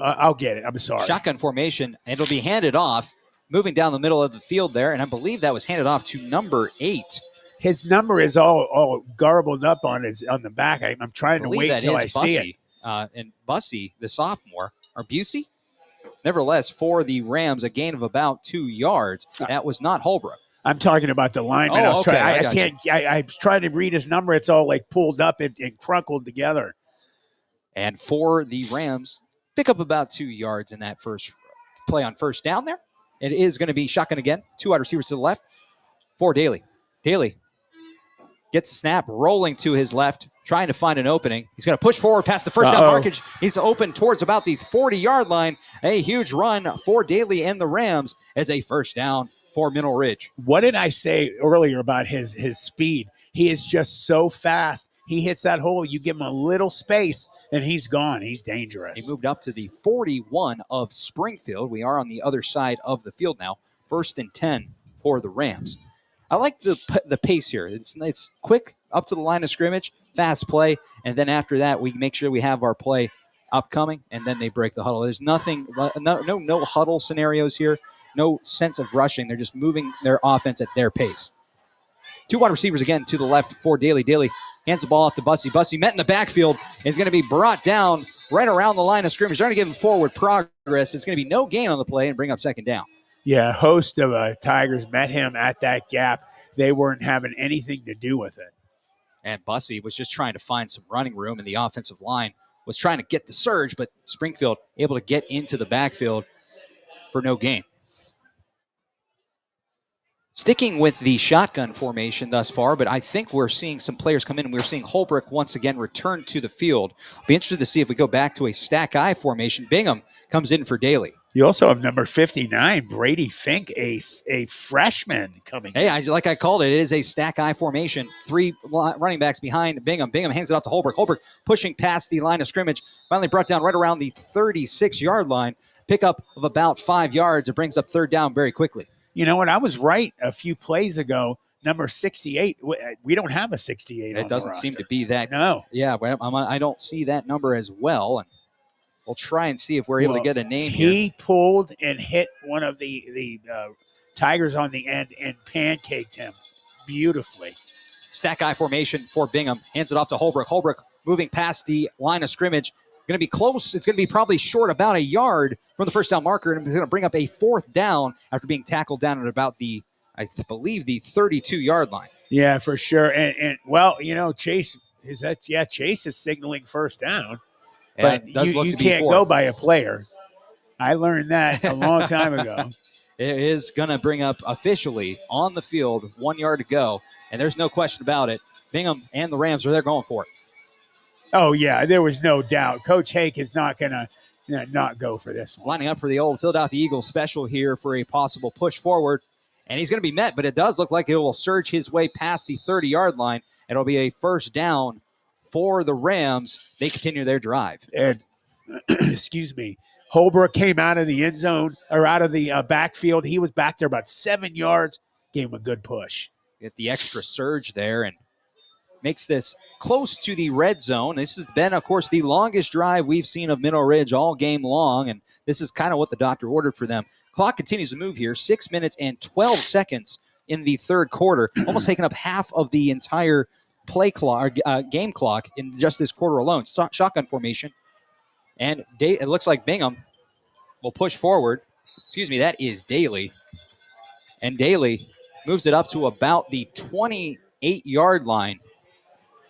I'll get it. I'm sorry. Shotgun formation, and it'll be handed off, moving down the middle of the field there, and I believe that was handed off to number 8. his number is all garbled up on the back. I'm trying to wait until I see it. And Bussey, the sophomore, or Busey? Nevertheless, for the Rams, a gain of about 2 yards. That was not Holbrook. I'm talking about the lineman. Oh, okay. I was trying to read his number. It's all like pulled up and crunkled together. And for the Rams, pick up about 2 yards in that first play on first down there. It is going to be shotgun again. 2 wide receivers to the left for Daly. Daly gets the snap, rolling to his left, trying to find an opening. He's going to push forward past the first down markage. He's open towards about the 40-yard line. A huge run for Daly and the Rams as a first down for Mineral Ridge. What did I say earlier about his speed? He is just so fast. He hits that hole. You give him a little space, and he's gone. He's dangerous. He moved up to the 41 of Springfield. We are on the other side of the field now. 1st and 10 for the Rams. I like the pace here. It's quick up to the line of scrimmage, fast play, and then after that we make sure we have our play upcoming, and then they break the huddle. There's nothing, no huddle scenarios here, no sense of rushing. They're just moving their offense at their pace. 2 wide receivers again to the left for Daly. Daly hands the ball off to Bussey. Bussey met in the backfield is going to be brought down right around the line of scrimmage. They're going to give him forward progress. It's going to be no gain on the play and bring up 2nd down. Yeah, a host of Tigers met him at that gap. They weren't having anything to do with it. And Bussey was just trying to find some running room, and the offensive line was trying to get the surge, but Springfield able to get into the backfield for no gain. Sticking with the shotgun formation thus far, but I think we're seeing some players come in, and we're seeing Holbrook once again return to the field. I'll be interested to see if we go back to a stack eye formation. Bingham comes in for Daly. You also have number 59, Brady Fink, a freshman coming. Hey, like I called it, it is a stack eye formation. 3 running backs behind Bingham. Bingham hands it off to Holbrook. Holbrook pushing past the line of scrimmage. Finally brought down right around the 36-yard line. Pickup of about 5 yards. It brings up 3rd down very quickly. You know what? I was right a few plays ago. Number 68, we don't have a 68 It doesn't seem to be that. No. Yeah, I don't see that number as well. And we'll try and see if we're able to get a name here. He pulled and hit one of the Tigers on the end and pancaked him beautifully. Stack eye formation for Bingham. Hands it off to Holbrook. Holbrook moving past the line of scrimmage. Going to be close. It's going to be probably short about a yard from the first down marker, and it's going to bring up a 4th down after being tackled down at about the, I believe, the 32-yard line. Yeah, for sure. And well, you know, Chase is signaling first down. But you can't go by a player. I learned that a long time ago. It is going to bring up officially on the field, 1 yard to go, and there's no question about it. Bingham and the Rams are there going for it. Oh, yeah, there was no doubt. Coach Hake is not going to not go for this one. Lining up for the old Philadelphia Eagles special here for a possible push forward, and he's going to be met, but it does look like it will surge his way past the 30-yard line. It'll be a 1st down for the Rams. They continue their drive. And, excuse me, Holbrook came out of the end zone or out of the backfield. He was back there about 7 yards, gave him a good push. Get the extra surge there and makes this close to the red zone. This has been, of course, the longest drive we've seen of Mineral Ridge all game long, and this is kind of what the doctor ordered for them. Clock continues to move here, 6 minutes and 12 seconds in the 3rd quarter, almost taking up half of the entire play clock, game clock in just this quarter alone. Shotgun formation, and it looks like Bingham will push forward. Excuse me, that is Daly, and Daly moves it up to about the 28-yard line.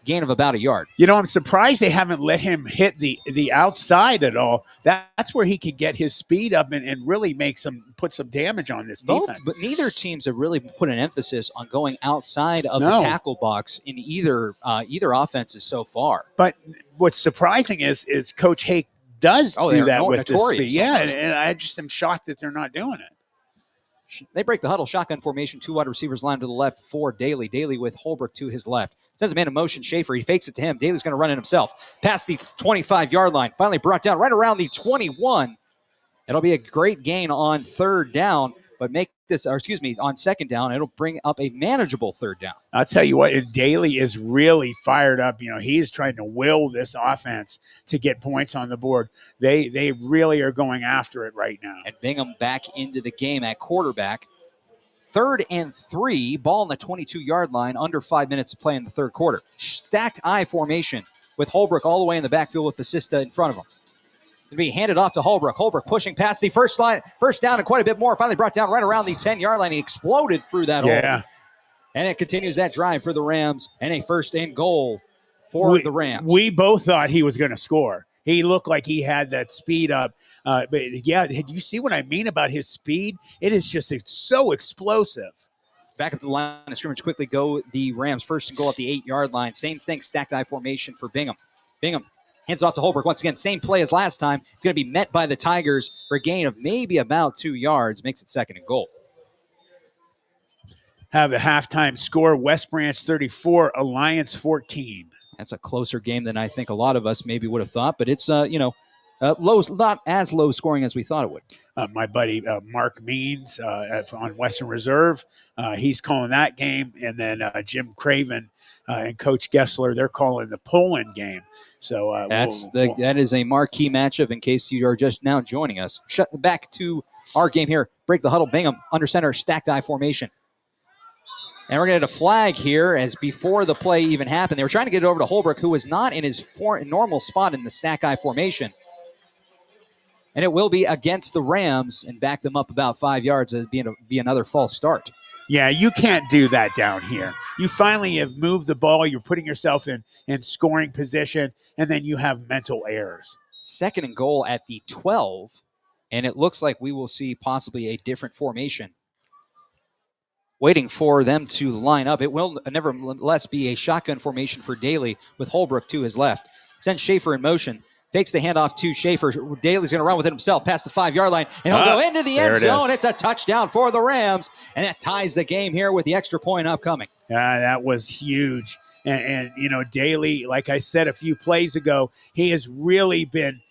Gain of about a yard. You know, I'm surprised they haven't let him hit the outside at all. That's where he could get his speed up and really put some damage on this defense. But neither teams have really put an emphasis on going outside of the tackle box in either offenses so far. But what's surprising is Coach Hake does do that with this speed. Yeah, and I just am shocked that they're not doing it. They break the huddle. Shotgun formation. 2 wide receivers line to the left for Daly. Daly with Holbrook to his left. Sends a man in motion. Schaefer. He fakes it to him. Daly's going to run it himself. Past the 25-yard line. Finally brought down right around the 21. It'll be a great gain on 3rd down, but on 2nd down, it'll bring up a manageable 3rd down. I'll tell you what, Daly is really fired up. You know, he's trying to will this offense to get points on the board. They really are going after it right now. And Bingham back into the game at quarterback 3rd and 3, ball on the 22-yard line, under 5 minutes to play in the third quarter. Stacked I formation with Holbrook all the way in the backfield with Basista in front of him. Going to be handed off to Holbrook. Holbrook pushing past the first down and quite a bit more. Finally brought down right around the 10-yard line. He exploded through that hole. And it continues that drive for the Rams and a 1st and goal for the Rams. We both thought he was going to score. He looked like he had that speed up. But yeah, did you see what I mean about his speed? It's so explosive. Back at the line of scrimmage quickly go the Rams. 1st and goal at the 8-yard line. Same thing, stacked I formation for Bingham. Bingham hands off to Holbrook. Once again, same play as last time. It's going to be met by the Tigers for a gain of maybe about 2 yards. Makes it 2nd and goal. Have a halftime score, West Branch 34, Alliance 14. That's a closer game than I think a lot of us maybe would have thought, but it's, low, not as low scoring as we thought it would. My buddy Mark Means on Western Reserve, he's calling that game, and then Jim Craven and Coach Gessler, they're calling the Poland game. So that is a marquee matchup in case you are just now joining us. Back to our game here. Break the huddle. Bingham under center, stacked I formation. And we're going to get a flag here as before the play even happened. They were trying to get it over to Holbrook, who was not in his normal spot in the stack eye formation. And it will be against the Rams and back them up about 5 yards as be another false start. Yeah, you can't do that down here. You finally have moved the ball. You're putting yourself in scoring position, and then you have mental errors. 2nd and goal at the 12, and it looks like we will see possibly a different formation. Waiting for them to line up. It will nevertheless be a shotgun formation for Daly with Holbrook to his left. Sends Schaefer in motion. Takes the handoff to Schaefer. Daly's going to run with it himself past the 5-yard line. And he'll go into the end zone. It's a touchdown for the Rams. And that ties the game here with the extra point upcoming. That was huge. And Daly, like I said a few plays ago, he has really been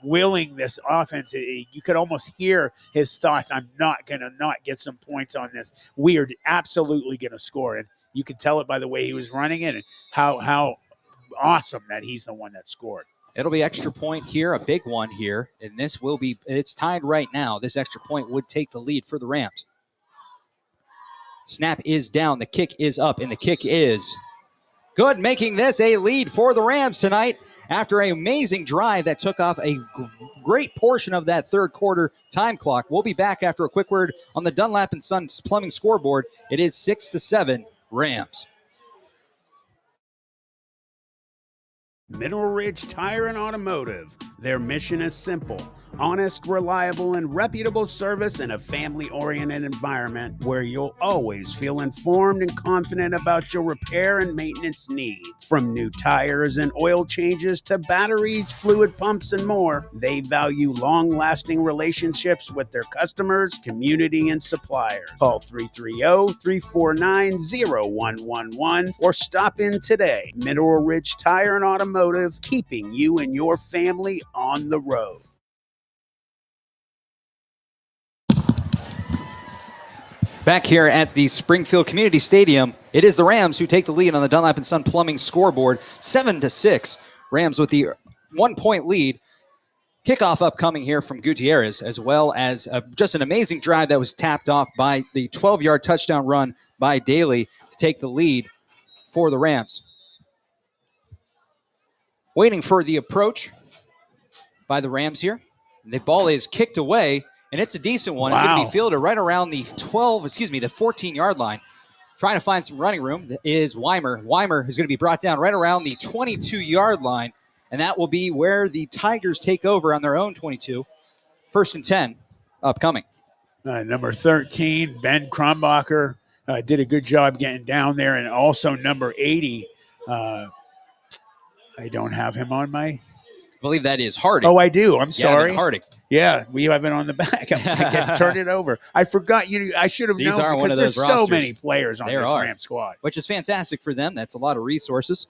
willing this offense. You could almost hear his thoughts. I'm not going to not get some points on this. We are absolutely going to score. And you could tell it by the way he was running it and how awesome that he's the one that scored. It'll be extra point here, a big one here. And it's tied right now. This extra point would take the lead for the Rams. Snap is down. The kick is up, and the kick is good, making this a lead for the Rams tonight. After an amazing drive that took off a great portion of that third quarter time clock. We'll be back after a quick word on the Dunlap & Sons Plumbing scoreboard. It is 6-7 Rams. Mineral Ridge Tire and Automotive. Their mission is simple: honest, reliable, and reputable service in a family-oriented environment where you'll always feel informed and confident about your repair and maintenance needs. From new tires and oil changes to batteries, fluid pumps, and more, they value long-lasting relationships with their customers, community, and suppliers. Call 330-349-0111 or stop in today. Mineral Ridge Tire and Automotive, keeping you and your family on the road. Back here at the Springfield Community Stadium, it is the Rams who take the lead on the Dunlap & Son Plumbing scoreboard, 7-6. Rams with the 1-point lead. Kickoff upcoming here from Gutierrez, as well as just an amazing drive that was tapped off by the 12-yard touchdown run by Daly to take the lead for the Rams. Waiting for the approach by the Rams here. The ball is kicked away, and it's a decent one. Wow. It's going to be fielded right around the 14-yard line. Trying to find some running room is Weimer. Weimer is going to be brought down right around the 22-yard line, and that will be where the Tigers take over on their own 22. 1st and 10 upcoming. Number 13, Ben Krombacher, did a good job getting down there, and also number 80. I don't have him on my... I believe that is Harding. Oh, I do. I'm sorry. Harding. Yeah, we have it on the back. I just turned it over. I forgot I should have known because there's so many players on this Ram squad. Which is fantastic for them. That's a lot of resources.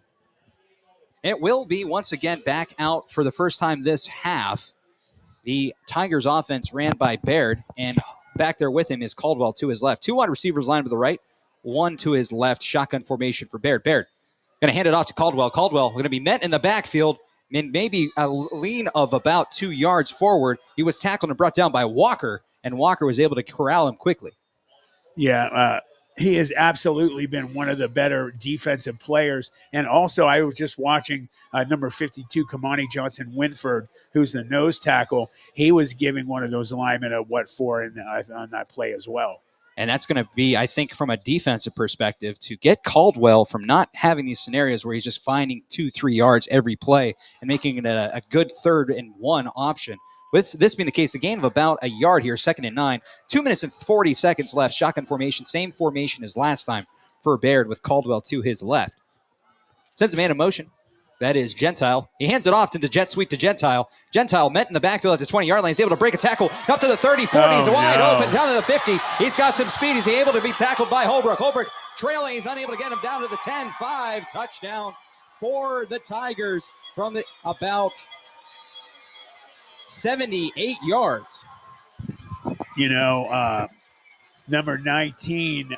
It will be once again back out for the first time this half. The Tigers offense ran by Baird, and back there with him is Caldwell to his left. 2 wide receivers lined to the right, 1 to his left. Shotgun formation for Baird. Baird going to hand it off to Caldwell. Caldwell going to be met in the backfield. And maybe a lean of about 2 yards forward. He was tackled and brought down by Walker, and Walker was able to corral him quickly. Yeah, he has absolutely been one of the better defensive players. And also, I was just watching number 52, Kamani Johnson-Winford, who's the nose tackle. He was giving one of those linemen a what for on that play as well. And that's going to be, I think, from a defensive perspective, to get Caldwell from not having these scenarios where he's just finding 2-3 yards every play and making it a good 3rd and 1 option. With this being the case, a gain of about a yard here, 2nd and 9. 2 minutes and 40 seconds left. Shotgun formation, same formation as last time for Baird with Caldwell to his left. Sends a man in motion. That is Gentile. He hands it off to the jet sweep to Gentile. Gentile met in the backfield at the 20-yard line. He's able to break a tackle up to the 30, 40. He's wide open down to the 50. He's got some speed. He's able to be tackled by Holbrook. Holbrook trailing. He's unable to get him down to the 10-5. Touchdown for the Tigers from about 78 yards. You know, number 19,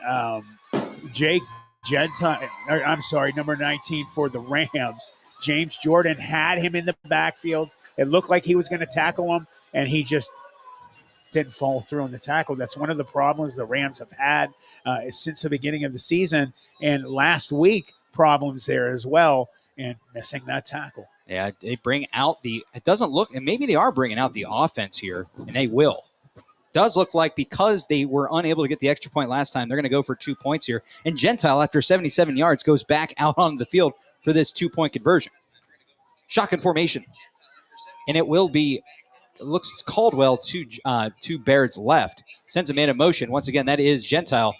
Jake Gentile. I'm sorry, number 19 for the Rams. James Jordan had him in the backfield. It looked like he was going to tackle him, and he just didn't follow through on the tackle. That's one of the problems the Rams have had since the beginning of the season. And last week, problems there as well, and missing that tackle. Yeah, they bring out it doesn't look, and maybe they are bringing out the offense here, and they will. Does look like because they were unable to get the extra point last time, they're going to go for 2 points here. And Gentile, after 77 yards, goes back out on the field for this 2-point conversion. Shotgun formation. And it will be, it looks Caldwell to Baird's left. Sends a man in motion. Once again, that is Gentile.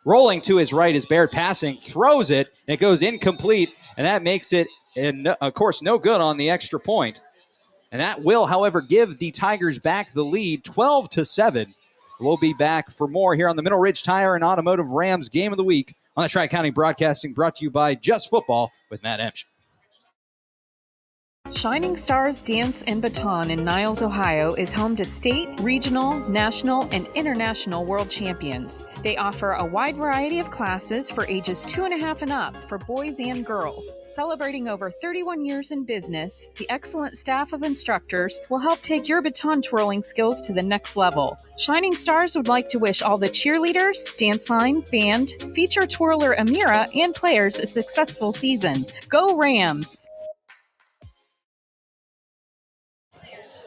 Rolling to his right is Baird passing, throws it, and it goes incomplete. And that makes it, of course, no good on the extra point. And that will, however, give the Tigers back the lead, 12-7. We'll be back for more here on the Middle Ridge Tire and Automotive Rams Game of the Week on the Tri-County Broadcasting, brought to you by Just Football with Matt Emch. Shining Stars Dance and Baton in Niles, Ohio is home to state, regional, national, and international world champions. They offer a wide variety of classes for ages 2.5 and up for boys and girls. Celebrating over 31 years in business, the excellent staff of instructors will help take your baton twirling skills to the next level. Shining Stars would like to wish all the cheerleaders, dance line, band, feature twirler Amira, and players a successful season. Go Rams!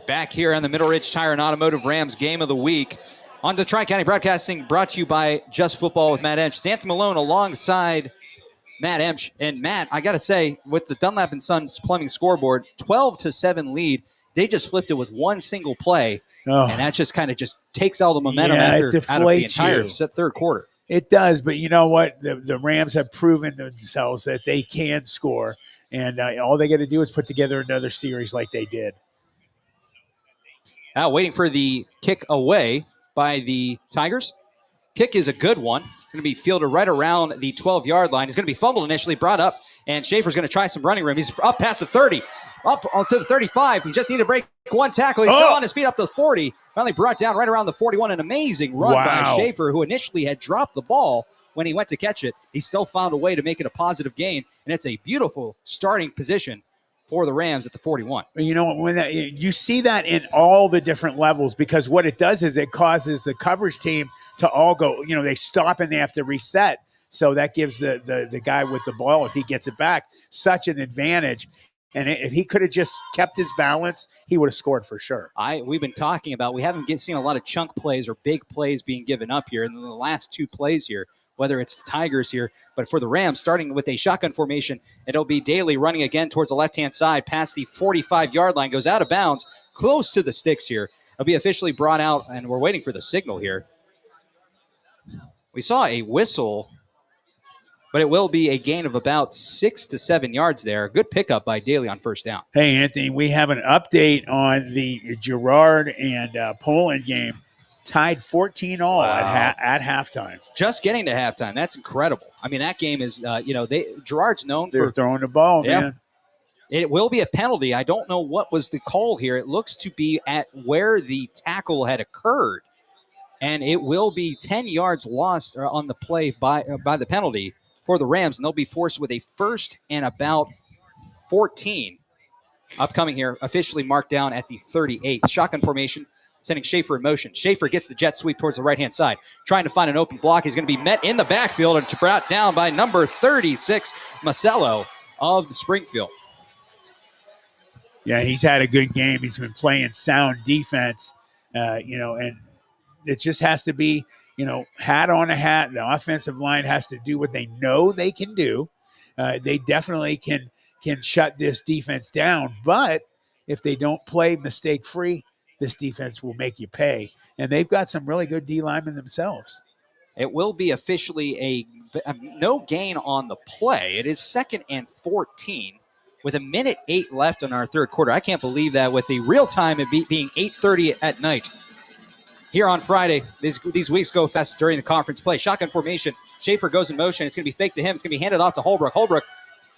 Back here on the Middle Ridge Tire and Automotive Rams Game of the Week on the Tri-County Broadcasting, brought to you by Just Football with Matt Emch. Anthony Melone alongside Matt Emch. And Matt, I got to say, with the Dunlap & Sons Plumbing scoreboard, 12-7 lead, they just flipped it with one single play. And that just kind of just takes all the momentum out of the entire third quarter. It does, but you know what? The Rams have proven themselves that they can score, and all they got to do is put together another series like they did. Now waiting for the kick away by the Tigers. Kick is a good one. Going to be fielded right around the 12-yard line. He's going to be fumbled initially, brought up, and Schaefer's going to try some running room. He's up past the 30, up to the 35. He just needed to break one tackle. He's still on his feet up to the 40. Finally brought down right around the 41. An amazing run by Schaefer, who initially had dropped the ball when he went to catch it. He still found a way to make it a positive gain, and it's a beautiful starting position for the Rams at the 41. You know, when you see that in all the different levels, because what it does is it causes the coverage team to all go, they stop and they have to reset. So that gives the guy with the ball, if he gets it back, such an advantage. And if he could have just kept his balance, he would have scored for sure. We've been talking about, we haven't seen a lot of chunk plays or big plays being given up here. And in the last two plays here, whether it's the Tigers here, but for the Rams, starting with a shotgun formation, it'll be Daly running again towards the left-hand side, past the 45-yard line, goes out of bounds, close to the sticks here. It'll be officially brought out, and we're waiting for the signal here. We saw a whistle, but it will be a gain of about 6 to 7 yards there. Good pickup by Daly on first down. Hey, Anthony, we have an update on the Girard and Poland game. Tied 14-all at halftime. Just getting to halftime. That's incredible. I mean, that game is, Girard's known for throwing the ball, man. It will be a penalty. I don't know what was the call here. It looks to be at where the tackle had occurred. And it will be 10 yards lost on the play by the penalty for the Rams. And they'll be forced with a first and about 14. Upcoming here, officially marked down at the 38. Shotgun formation. sending Schaefer in motion. Schaefer gets the jet sweep towards the right-hand side, trying to find an open block. He's going to be met in the backfield and brought down by number 36, Marcelo of Springfield. Yeah, he's had a good game. He's been playing sound defense, and it just has to be, hat on a hat. The offensive line has to do what they know they can do. They definitely can shut this defense down, but if they don't play mistake-free, this defense will make you pay. And they've got some really good D linemen themselves. It will be officially a no gain on the play. It is 2nd and 14 with 1:08 left in our third quarter. I can't believe that with the real time it being 8:30 at night. Here on Friday, these weeks go fast during the conference play. Shotgun formation. Schaefer goes in motion. It's going to be fake to him. It's going to be handed off to Holbrook. Holbrook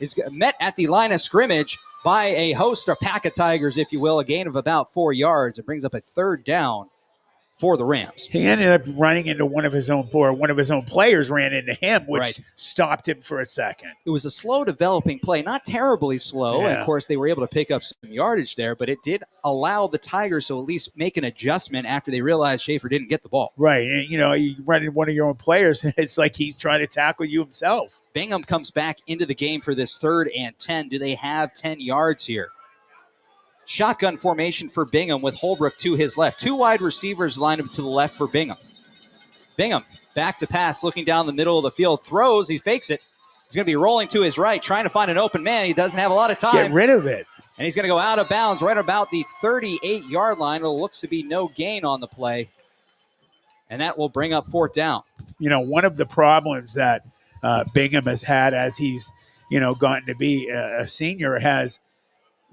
is met at the line of scrimmage by a host or pack of Tigers, if you will, a gain of about 4 yards. It brings up a 3rd down for the Rams. He ended up running into one of his own players ran into him, which stopped him for a second. It was a slow developing play, not terribly slow. Yeah. And of course, they were able to pick up some yardage there, but it did allow the Tigers to at least make an adjustment after they realized Schaefer didn't get the ball. Right. And, you run into one of your own players, it's like he's trying to tackle you himself. Bingham comes back into the game for this 3rd and 10. Do they have 10 yards here? Shotgun formation for Bingham with Holbrook to his left. 2 wide receivers lined up to the left for Bingham. Bingham back to pass, looking down the middle of the field. Throws, he fakes it. He's going to be rolling to his right, trying to find an open man. He doesn't have a lot of time. Get rid of it. And he's going to go out of bounds right about the 38-yard line. It looks to be no gain on the play. And that will bring up 4th down. One of the problems that Bingham has had as he's, gotten to be a senior has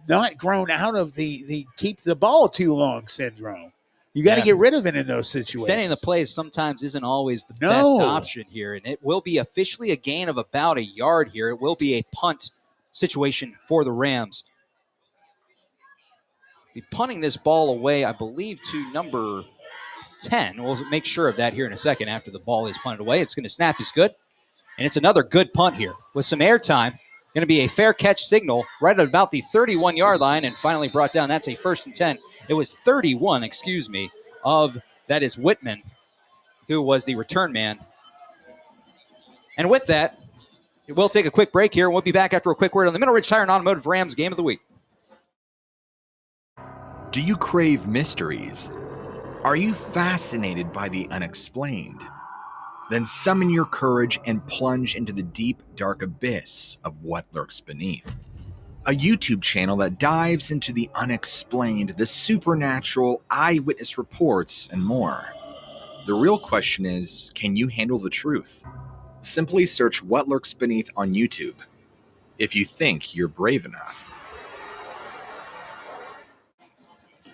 not grown out of the keep the ball too long syndrome. You got to get rid of it in those situations. Extending the plays sometimes isn't always the best option here, and it will be officially a gain of about a yard here. It will be a punt situation for the Rams. Be punting this ball away, I believe, to number 10. We'll make sure of that here in a second after the ball is punted away. It's going to snap is good, and it's another good punt here with some air time. Going to be a fair catch signal right at about the 31-yard line and finally brought down. That's a 1st and 10. It was 31, that is Whitman, who was the return man. And with that, we'll take a quick break here, and we'll be back after a quick word on the Middle Ridge Tire and Automotive Rams Game of the Week. Do you crave mysteries? Are you fascinated by the unexplained? Then summon your courage and plunge into the deep, dark abyss of what lurks beneath. A YouTube channel that dives into the unexplained, the supernatural, eyewitness reports, and more. The real question is, can you handle the truth? Simply search What Lurks Beneath on YouTube, if you think you're brave enough.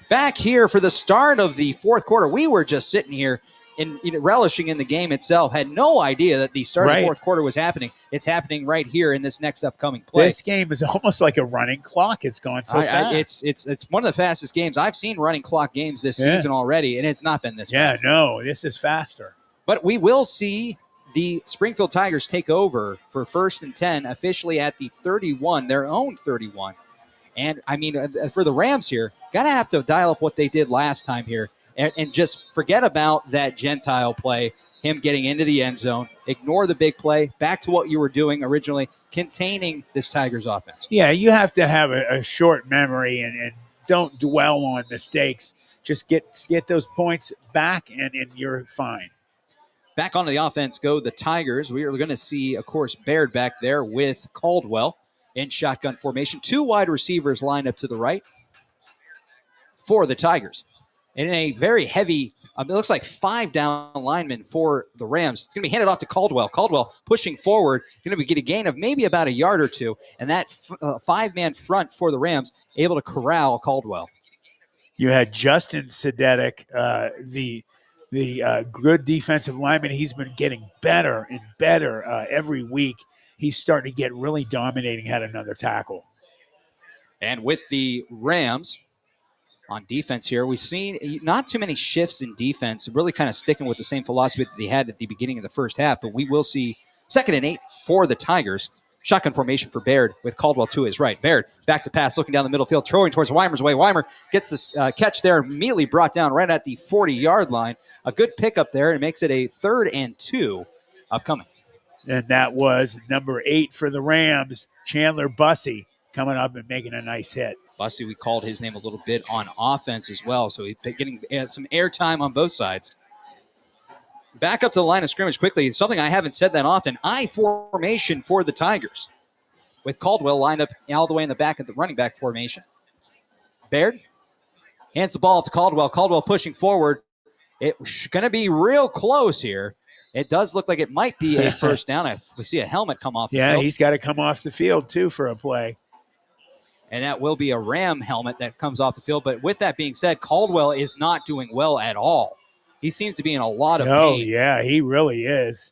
Back here for the start of the 4th quarter, we were just sitting here and relishing in the game itself. Had no idea that the start of the 4th quarter was happening. It's happening right here in this next upcoming play. This game is almost like a running clock. It's gone so fast. It's one of the fastest games. I've seen running clock games this season already, and it's not been this fast. No, this is faster. But we will see the Springfield Tigers take over for 1st and 10 officially at the 31, their own 31. And, for the Rams here, got to have to dial up what they did last time here. And just forget about that Gentile play, him getting into the end zone. Ignore the big play. Back to what you were doing originally, containing this Tigers offense. Yeah, you have to have a short memory and don't dwell on mistakes. Just get those points back, and you're fine. Back onto the offense go the Tigers. We are going to see, of course, Baird back there with Caldwell in shotgun formation. 2 wide receivers lined up to the right for the Tigers. And in a very heavy, it looks like 5 down linemen for the Rams. It's going to be handed off to Caldwell. Caldwell pushing forward, going to get a gain of maybe about a yard or 2. And that 5-man front for the Rams able to corral Caldwell. You had Justin Sedetic, the good defensive lineman. He's been getting better and better every week. He's starting to get really dominating, had another tackle. And with the Rams on defense here, we've seen not too many shifts in defense, really kind of sticking with the same philosophy that they had at the beginning of the first half, but we will see 2nd and 8 for the Tigers. Shotgun formation for Baird with Caldwell to his right. Baird back to pass, looking down the middle field, throwing towards Weimer's way. Weimer gets this catch there, immediately brought down right at the 40-yard line. A good pickup there, and makes it a 3rd and 2 upcoming. And that was number 8 for the Rams, Chandler Bussey, coming up and making a nice hit. Bussey, we called his name a little bit on offense as well, so he's getting some airtime on both sides. Back up to the line of scrimmage quickly. Something I haven't said that often. I formation for the Tigers, with Caldwell lined up all the way in the back of the running back formation. Baird hands the ball to Caldwell. Caldwell pushing forward. It's going to be real close here. It does look like it might be a first down. We see a helmet come off the field. Yeah, he's got to come off the field, too, for a play. And that will be a Ram helmet that comes off the field. But with that being said, Caldwell is not doing well at all. He seems to be in a lot of pain. Oh, yeah, he really is.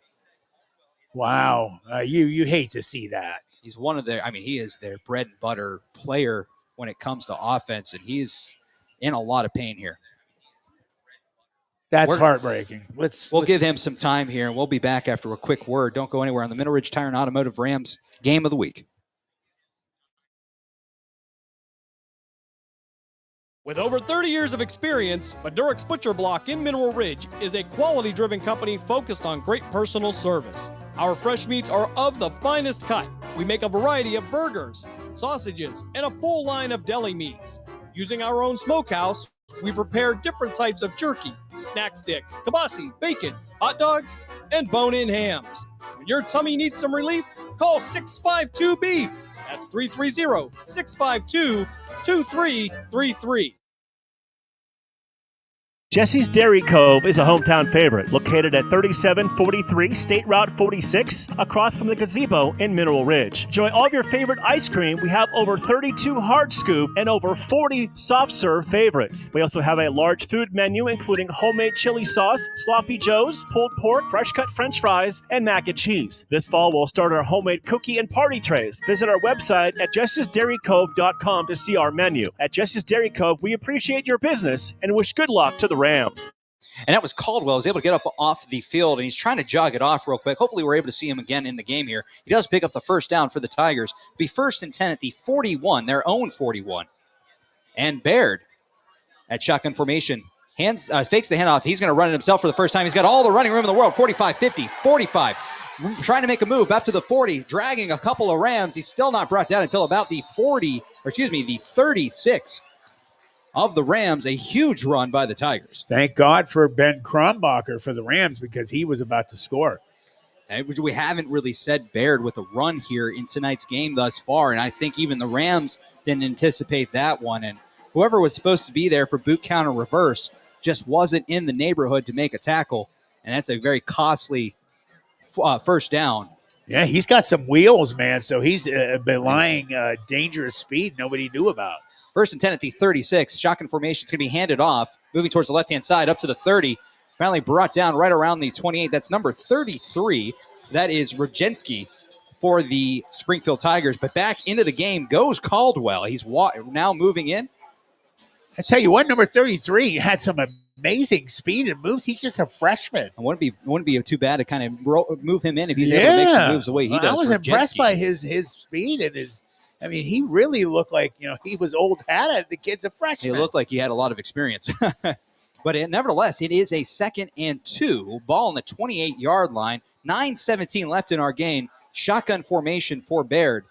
Wow. You hate to see that. He's one of their, he is their bread and butter player when it comes to offense, and he's in a lot of pain here. That's heartbreaking. We'll give him some time here, and we'll be back after a quick word. Don't go anywhere on the Middle Ridge Tire and Automotive Rams Game of the Week. With over 30 years of experience, Madurix Butcher Block in Mineral Ridge is a quality-driven company focused on great personal service. Our fresh meats are of the finest cut. We make a variety of burgers, sausages, and a full line of deli meats. Using our own smokehouse, we prepare different types of jerky, snack sticks, kibasi, bacon, hot dogs, and bone-in hams. When your tummy needs some relief, call 652-BEEF. That's 330-652-2333. Jesse's Dairy Cove is a hometown favorite, located at 3743 State Route 46, across from the gazebo in Mineral Ridge. Enjoy all of your favorite ice cream. We have over 32 hard scoop and over 40 soft serve favorites. We also have a large food menu, including homemade chili sauce, sloppy joes, pulled pork, fresh cut french fries, and mac and cheese. This fall, we'll start our homemade cookie and party trays. Visit our website at jessesdairycove.com to see our menu. At Jesse's Dairy Cove, we appreciate your business and wish good luck to the Rams. And that was Caldwell. He was able to get up off the field, and he's trying to jog it off real quick. Hopefully we're able to see him again in the game here. He does pick up the first down for the Tigers. Be 1st and 10 at the 41, their own 41. And Baird at shotgun formation fakes the handoff. He's going to run it himself for the first time. He's got all the running room in the world. 45, 50, 45. Trying to make a move up to the 40, dragging a couple of Rams. He's still not brought down until about the 36 of the Rams. A huge run by the Tigers. Thank God for Ben Krumbacher for the Rams, because he was about to score. We haven't really said Baird with a run here in tonight's game thus far, and I think even the Rams didn't anticipate that one. And whoever was supposed to be there for boot counter reverse just wasn't in the neighborhood to make a tackle, and that's a very costly first down. Yeah, he's got some wheels, man, so he's belying dangerous speed nobody knew about. 1st and 10 at the 36. Shotgun formation is going to be handed off. Moving towards the left-hand side up to the 30. Finally brought down right around the 28. That's number 33. That is Rojenski for the Springfield Tigers. But back into the game goes Caldwell. He's now moving in. I tell you what, number 33 had some amazing speed and moves. He's just a freshman. It wouldn't be too bad to kind of move him in if he's able to make some moves the way he does. I was Rojenski. impressed by his speed and his. He really looked like, he was old hat at the kid's a freshman. He looked like he had a lot of experience. But nevertheless, it is a 2nd and 2. Ball on the 28-yard line. 9:17 left in our game. Shotgun formation for Baird.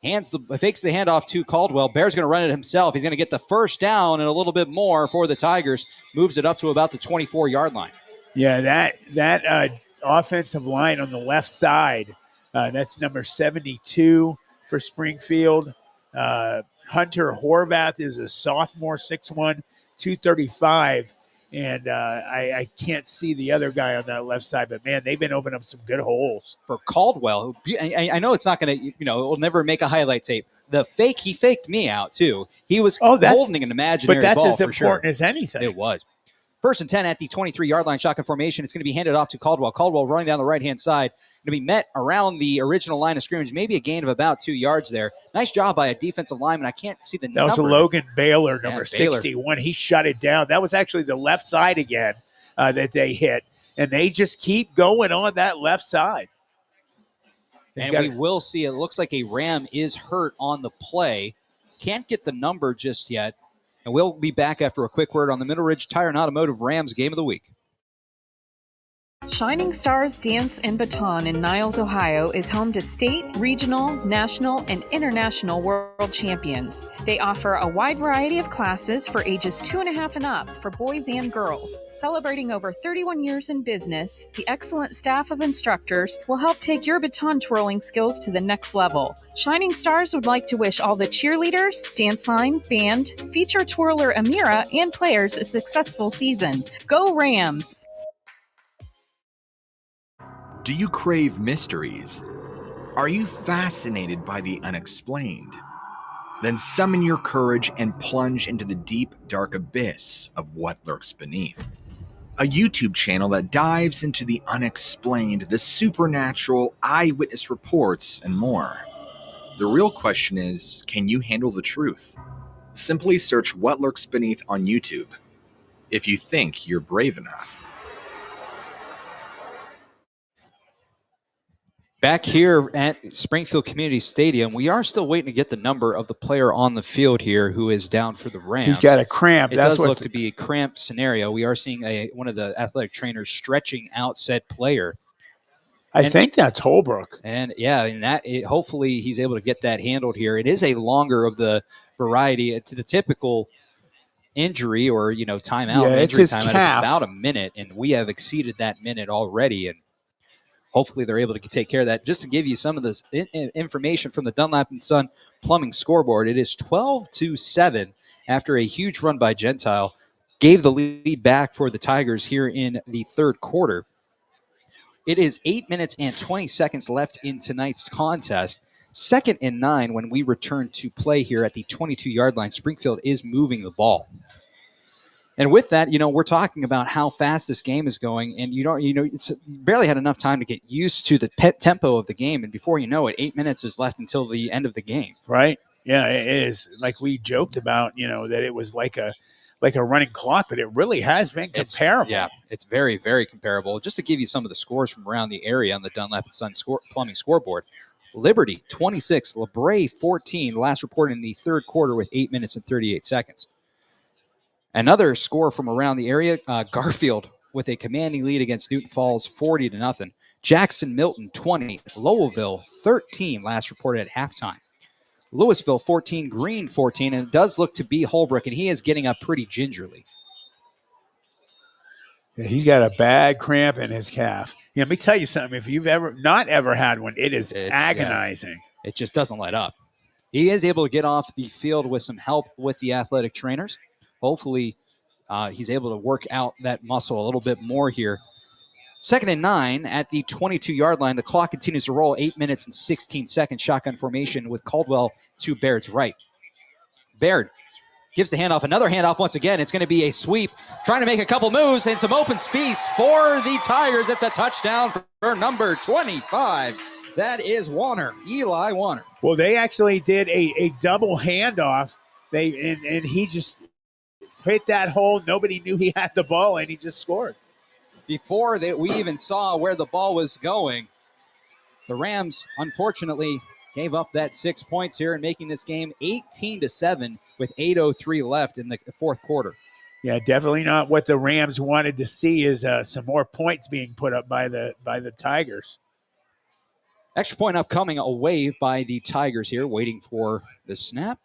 Fakes the handoff to Caldwell. Baird's going to run it himself. He's going to get the first down and a little bit more for the Tigers. Moves it up to about the 24-yard line. Yeah, that offensive line on the left side, that's number 72 for Springfield. Hunter Horvath is a sophomore, 6'1", 235. And I can't see the other guy on that left side, but, man, they've been opening up some good holes. For Caldwell, I know it's not going to, it will never make a highlight tape. He faked me out, too. He was holding an imaginary ball. But that's as important as anything. It was. 1st and 10 at the 23-yard line. Shotgun formation. It's going to be handed off to Caldwell. Caldwell running down the right-hand side. Going to be met around the original line of scrimmage. Maybe a gain of about 2 yards there. Nice job by a defensive lineman. I can't see the number. That was a Logan Baylor, number 61. He shut it down. That was actually the left side again that they hit. And they just keep going on that left side. And we will see, it looks like a Ram is hurt on the play. Can't get the number just yet. And we'll be back after a quick word on the Middle Ridge Tire and Automotive Rams Game of the Week. Shining Stars Dance and Baton in Niles, Ohio is home to state, regional, national, and international world champions. They offer a wide variety of classes for ages 2.5 and up for boys and girls. Celebrating over 31 years in business, the excellent staff of instructors will help take your baton twirling skills to the next level. Shining Stars would like to wish all the cheerleaders, dance line, band, feature twirler Amira, and players a successful season. Go Rams! Do you crave mysteries? Are you fascinated by the unexplained? Then summon your courage and plunge into the deep, dark abyss of what lurks beneath. A YouTube channel that dives into the unexplained, the supernatural, eyewitness reports, and more. The real question is, can you handle the truth? Simply search What Lurks Beneath on YouTube, if you think you're brave enough. Back here at Springfield Community Stadium, we are still waiting to get the number of the player on the field here who is down for the Rams. He's got a cramp. It does look to be a cramp scenario. We are seeing one of the athletic trainers stretching out said player. I think that's Holbrook. And hopefully he's able to get that handled here. It is a longer of the variety to the typical injury or timeout. Yeah, injury it's his time. calf. It's about a minute, and we have exceeded that minute already. And hopefully they're able to take care of that. Just to give you some of this information from the Dunlap & Son Plumbing scoreboard, it is 12-7 after a huge run by Gentile. Gave the lead back for the Tigers here in the third quarter. It is 8 minutes and 20 seconds left in tonight's contest. 2nd and 9 when we return to play here at the 22-yard line. Springfield is moving the ball. And with that, we're talking about how fast this game is going, and you barely had enough time to get used to the tempo of the game, and before you know it, 8 minutes is left until the end of the game. Right? Yeah, it is. Like we joked about, that it was like a running clock, but it really has been comparable. It's very, very comparable. Just to give you some of the scores from around the area on the Dunlap & Son Plumbing scoreboard: Liberty 26, LeBray 14. Last report in the third quarter with 8 minutes and 38 seconds. Another score from around the area, Garfield with a commanding lead against Newton Falls, 40-0. Jackson Milton, 20. Lowellville, 13, last reported at halftime. Louisville, 14. Green, 14. And it does look to be Holbrook, and he is getting up pretty gingerly. Yeah, he's got a bad cramp in his calf. Yeah, let me tell you something. If you've not ever had one, it's agonizing. It just doesn't let up. He is able to get off the field with some help with the athletic trainers. Hopefully, he's able to work out that muscle a little bit more here. 2nd and 9 at the 22-yard line. The clock continues to roll. 8 minutes and 16 seconds. Shotgun formation with Caldwell to Baird's right. Baird gives the handoff. Another handoff once again. It's going to be a sweep. Trying to make a couple moves and some open space for the Tigers. It's a touchdown for number 25. That is Warner, Eli Warner. Well, they actually did a double handoff. And he just hit that hole. Nobody knew he had the ball, and he just scored. Before we even saw where the ball was going, the Rams, unfortunately, gave up that 6 points here and making this game 18-7 with 8:03 left in the fourth quarter. Yeah, definitely not what the Rams wanted to see is some more points being put up by the Tigers. Extra point upcoming away by the Tigers here, waiting for the snap.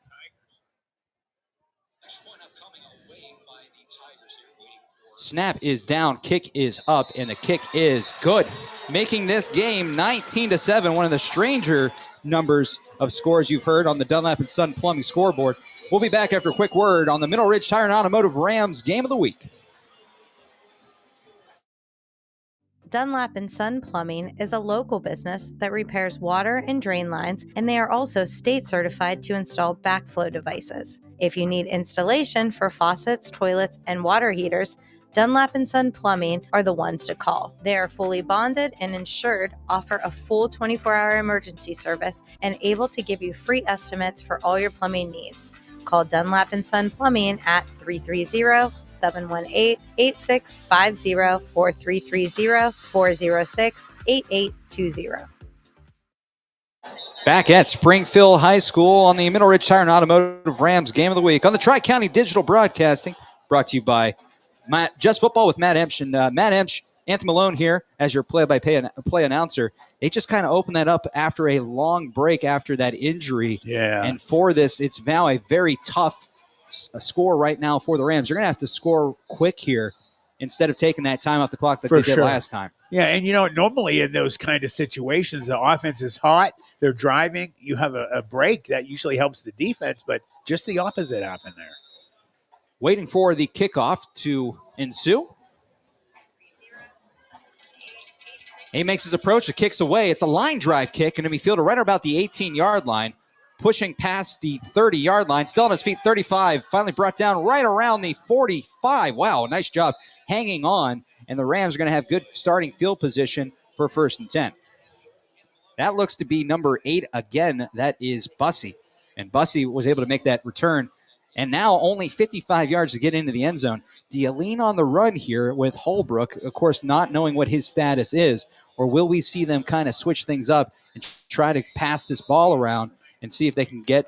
Snap is down, kick is up, and the kick is good, making this game 19-7, one of the stranger numbers of scores you've heard on the Dunlap & Son Plumbing scoreboard. We'll be back after a quick word on the Middle Ridge Tire and Automotive Rams Game of the Week. Dunlap & Son Plumbing is a local business that repairs water and drain lines, and they are also state certified to install backflow devices. If you need installation for faucets, toilets, and water heaters, Dunlap & Son Plumbing are the ones to call. They are fully bonded and insured, offer a full 24-hour emergency service, and able to give you free estimates for all your plumbing needs. Call Dunlap & Son Plumbing at 330-718-8650 or 330-406-8820. Back at Springfield High School on the Middle Ridge Tire and Automotive Rams Game of the Week on the Tri-County Digital Broadcasting, brought to you by Just Football with Matt Emch. And Matt Emch, Anthony Melone here as your play-by-play announcer. They just kind of opened that up after a long break after that injury. Yeah. And for this, it's now a very tough score right now for the Rams. You're going to have to score quick here instead of taking that time off the clock that they did last time. Yeah, and normally in those kind of situations, the offense is hot, they're driving, you have a break that usually helps the defense, but just the opposite happened there. Waiting for the kickoff to ensue. He makes his approach, it kicks away. It's a line drive kick, and to be fielded right about the 18-yard line, pushing past the 30-yard line, still on his feet, 35, finally brought down right around the 45. Wow, nice job hanging on. And the Rams are going to have good starting field position for 1st and 10. That looks to be number 8 again. That is Bussey. And Bussey was able to make that return. And now only 55 yards to get into the end zone. Do you lean on the run here with Holbrook, of course, not knowing what his status is? Or will we see them kind of switch things up and try to pass this ball around and see if they can get,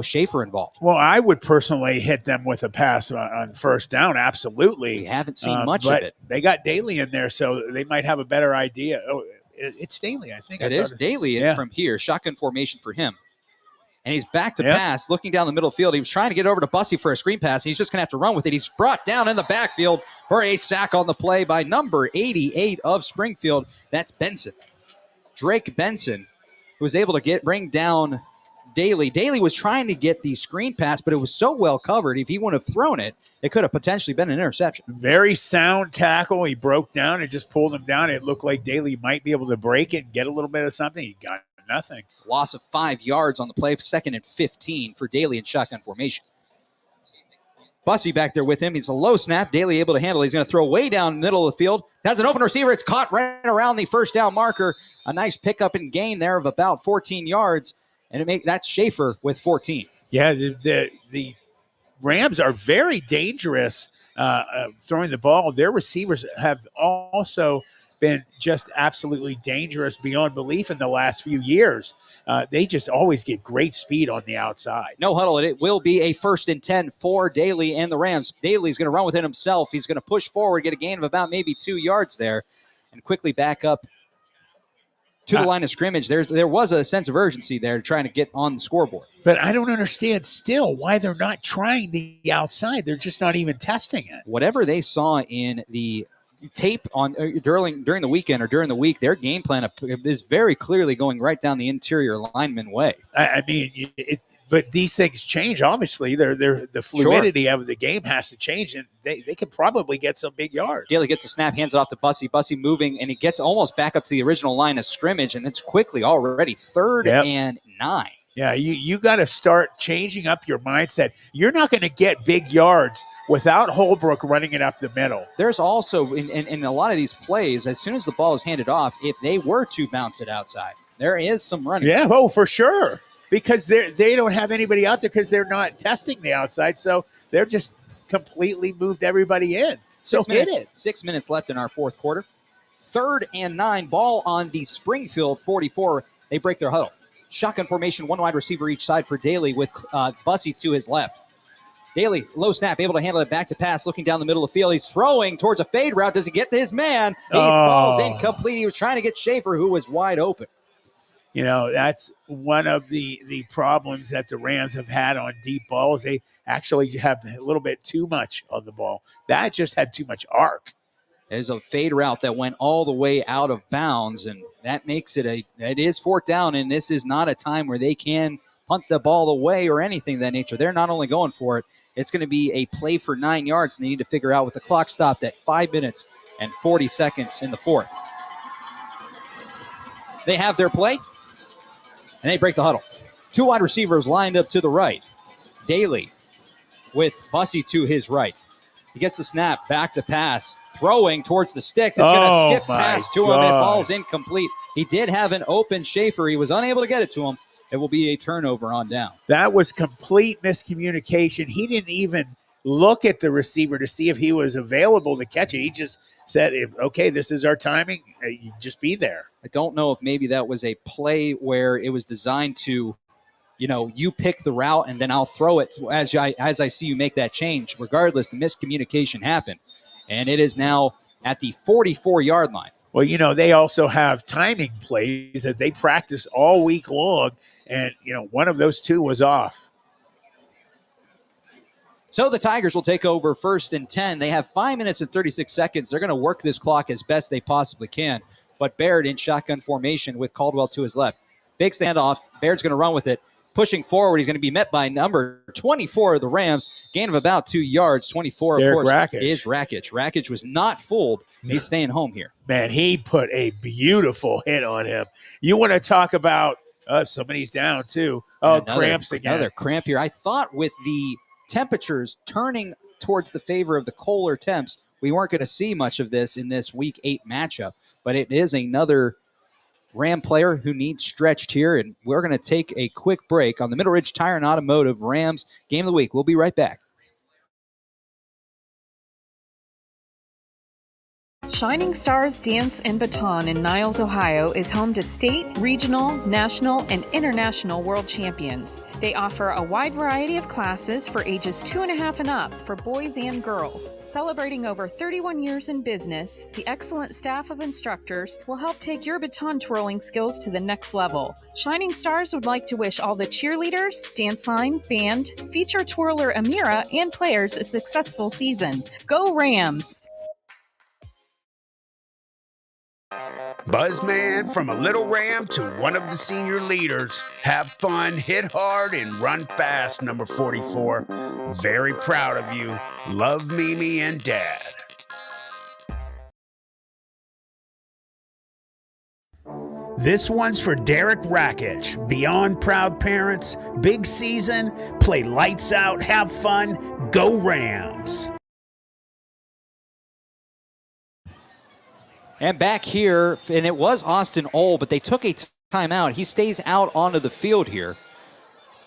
Schaefer involved? Well, I would personally hit them with a pass on 1st down, absolutely. We haven't seen much of it. They got Daly in there, so they might have a better idea. Oh, it's Daly, I think. It is Daly from here. Shotgun formation for him. And he's back to pass, looking down the middle field. He was trying to get over to Bussey for a screen pass, and he's just going to have to run with it. He's brought down in the backfield for a sack on the play by number 88 of Springfield. That's Benson. Drake Benson, who was able to bring down Daly. Daly was trying to get the screen pass, but it was so well covered. If he wouldn't have thrown it, it could have potentially been an interception. Very sound tackle. He broke down and just pulled him down. It looked like Daly might be able to break it and get a little bit of something. He got nothing. Loss of 5 yards on the play, 2nd and 15 for Daly in shotgun formation. Bussey back there with him. He's a low snap. Daly able to handle. He's going to throw way down the middle of the field. Has an open receiver. It's caught right around the 1st down marker. A nice pickup and gain there of about 14 yards. And that's Schaefer with 14. Yeah, the Rams are very dangerous throwing the ball. Their receivers have also been just absolutely dangerous beyond belief in the last few years. They just always get great speed on the outside. No huddle. It will be a 1st and 10 for Daly and the Rams. Daly's going to run with it himself. He's going to push forward, get a gain of about maybe 2 yards there, and quickly back up to the line of scrimmage. There was a sense of urgency there trying to get on the scoreboard. But I don't understand still why they're not trying the outside. They're just not even testing it. Whatever they saw in the tape on during the weekend or during the week, their game plan is very clearly going right down the interior lineman way. I mean, but these things change. Obviously, the fluidity of the game has to change, and they could probably get some big yards. Daly gets a snap, hands it off to Bussey. Bussey moving, and he gets almost back up to the original line of scrimmage, and it's quickly already 3rd and 9. Yeah, you got to start changing up your mindset. You're not going to get big yards without Holbrook running it up the middle. There's also, in a lot of these plays, as soon as the ball is handed off, if they were to bounce it outside, there is some running. Yeah, for sure. Because they don't have anybody out there because they're not testing the outside, so they're just completely moved everybody in. So hit it. 6 minutes left in our 4th quarter. 3rd and 9, ball on the Springfield 44. They break their huddle. Shotgun formation, 1 wide receiver each side for Daly with Bussey to his left. Daly, low snap, able to handle it back to pass, looking down the middle of the field. He's throwing towards a fade route. Does he get to his man? He falls incomplete. He was trying to get Schaefer, who was wide open. That's one of the problems that the Rams have had on deep balls. They actually have a little bit too much on the ball. That just had too much arc. There's a fade route that went all the way out of bounds, and that makes it it is 4th down, and this is not a time where they can punt the ball away or anything of that nature. They're not only going for it, it's going to be a play for 9 yards, and they need to figure out with the clock stopped at 5 minutes and 40 seconds in the 4th. They have their play, and they break the huddle. 2 wide receivers lined up to the right. Daly with Bussey to his right. He gets the snap, back to pass, throwing towards the sticks. It's going to skip past to him. It falls incomplete. He did have an open Schaefer. He was unable to get it to him. It will be a turnover on down. That was complete miscommunication. He didn't even look at the receiver to see if he was available to catch it. He just said, okay, this is our timing. You just be there. I don't know if maybe that was a play where it was designed to, you pick the route and then I'll throw it as I see you make that change. Regardless, the miscommunication happened. And it is now at the 44-yard line. Well, they also have timing plays that they practice all week long. And, one of those two was off. So the Tigers will take over 1st and 10. They have 5 minutes and 36 seconds. They're going to work this clock as best they possibly can. But Baird in shotgun formation with Caldwell to his left. Big standoff. Baird's going to run with it. Pushing forward, he's going to be met by number 24 of the Rams. Gain of about 2 yards. 24, Derek of course, Rakic. is Rakic. Rakic was not fooled. He's staying home here. Man, he put a beautiful hit on him. You want to talk about somebody's down, too. Oh, cramps again. Another cramp here. I thought with the temperatures turning towards the favor of the colder temps, we weren't going to see much of this in this Week 8 matchup. But it is another Ram player who needs stretched here, and we're going to take a quick break on the Middle Ridge Tire and Automotive Rams Game of the Week. We'll be right back. Shining Stars Dance and Baton in Niles, Ohio is home to state, regional, national, and international world champions. They offer a wide variety of classes for ages 2.5 and up for boys and girls. Celebrating over 31 years in business, the excellent staff of instructors will help take your baton twirling skills to the next level. Shining Stars would like to wish all the cheerleaders, dance line, band, feature twirler Amira, and players a successful season. Go Rams! Buzzman, from a little Ram to one of the senior leaders. Have fun, hit hard, and run fast, number 44. Very proud of you. Love Mimi and Dad. This one's for Derek Rakic. Beyond proud parents, big season, play lights out, have fun, go Rams. And back here, and it was Austin Ohl, but they took a timeout. He stays out onto the field here,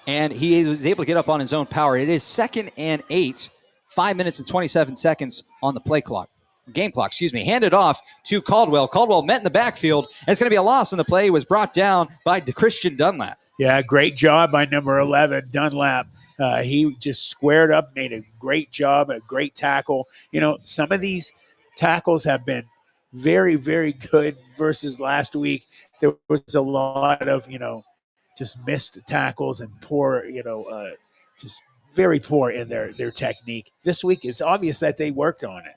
and he was able to get up on his own power. It is 2nd and 8, 5 minutes and 27 seconds on the game clock, handed off to Caldwell. Caldwell met in the backfield, and it's going to be a loss on the play. He was brought down by Christian Dunlap. Yeah, great job by number 11, Dunlap. He just squared up, made a great job, a great tackle. Some of these tackles have been very, very good versus last week. There was a lot of, just missed tackles and poor, just very poor in their technique. This week, it's obvious that they worked on it.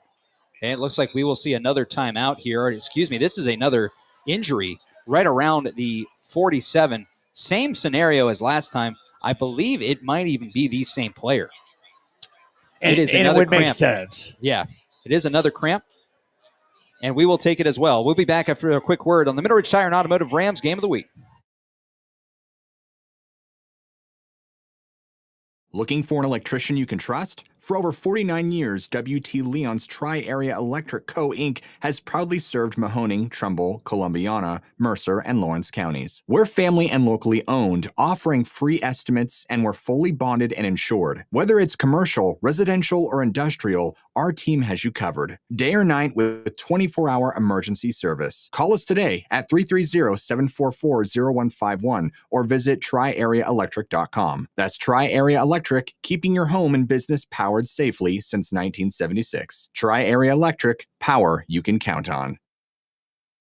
And it looks like we will see another timeout here. This is another injury right around the 47. Same scenario as last time. I believe it might even be the same player. And it would make sense. Yeah, it is another cramp. And we will take it as well. We'll be back after a quick word on the Middle Ridge Tire and Automotive Rams Game of the Week. Looking for an electrician you can trust? For over 49 years, W.T. Leon's Tri-Area Electric Co. Inc. has proudly served Mahoning, Trumbull, Columbiana, Mercer, and Lawrence counties. We're family and locally owned, offering free estimates, and we're fully bonded and insured. Whether it's commercial, residential, or industrial, our team has you covered. Day or night with 24-hour emergency service. Call us today at 330-744-0151 or visit triareaelectric.com. That's Tri-Area Electric, keeping your home and business powered safely since 1976. Tri-Area Electric, power you can count on.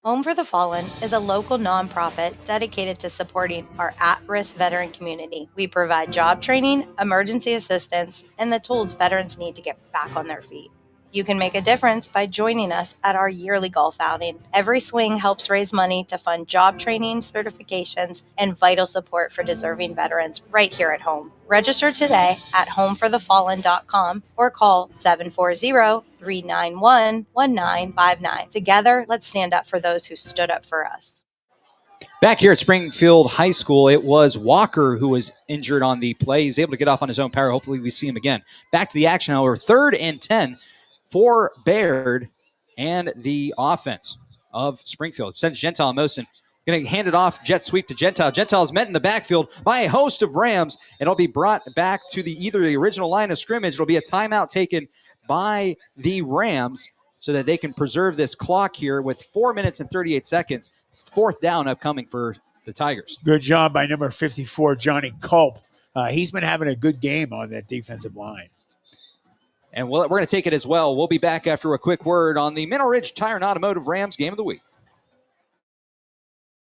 Home for the Fallen is a local nonprofit dedicated to supporting our at-risk veteran community. We provide job training, emergency assistance, and the tools veterans need to get back on their feet. You can make a difference by joining us at our yearly golf outing. Every swing helps raise money to fund job training, certifications, and vital support for deserving veterans right here at home. Register today at homeforthefallen.com or call 740-391-1959. Together, let's stand up for those who stood up for us. Back here at Springfield High School, it was Walker who was injured on the play. He's able to get off on his own power. Hopefully we see him again. Back to the action, however, 3rd and 10 for Baird and the offense of Springfield. Sends Gentile Mosin Going to hand it off, jet sweep to Gentile. Gentile is met in the backfield by a host of Rams, and it'll be brought back to either the original line of scrimmage. It'll be a timeout taken by the Rams so that they can preserve this clock here with 4 minutes and 38 seconds. Fourth down upcoming for the Tigers. Good job by number 54, Johnny Culp. He's been having a good game on that defensive line. And we're going to take it as well. We'll be back after a quick word on the Mineral Ridge Tire and Automotive Rams Game of the Week.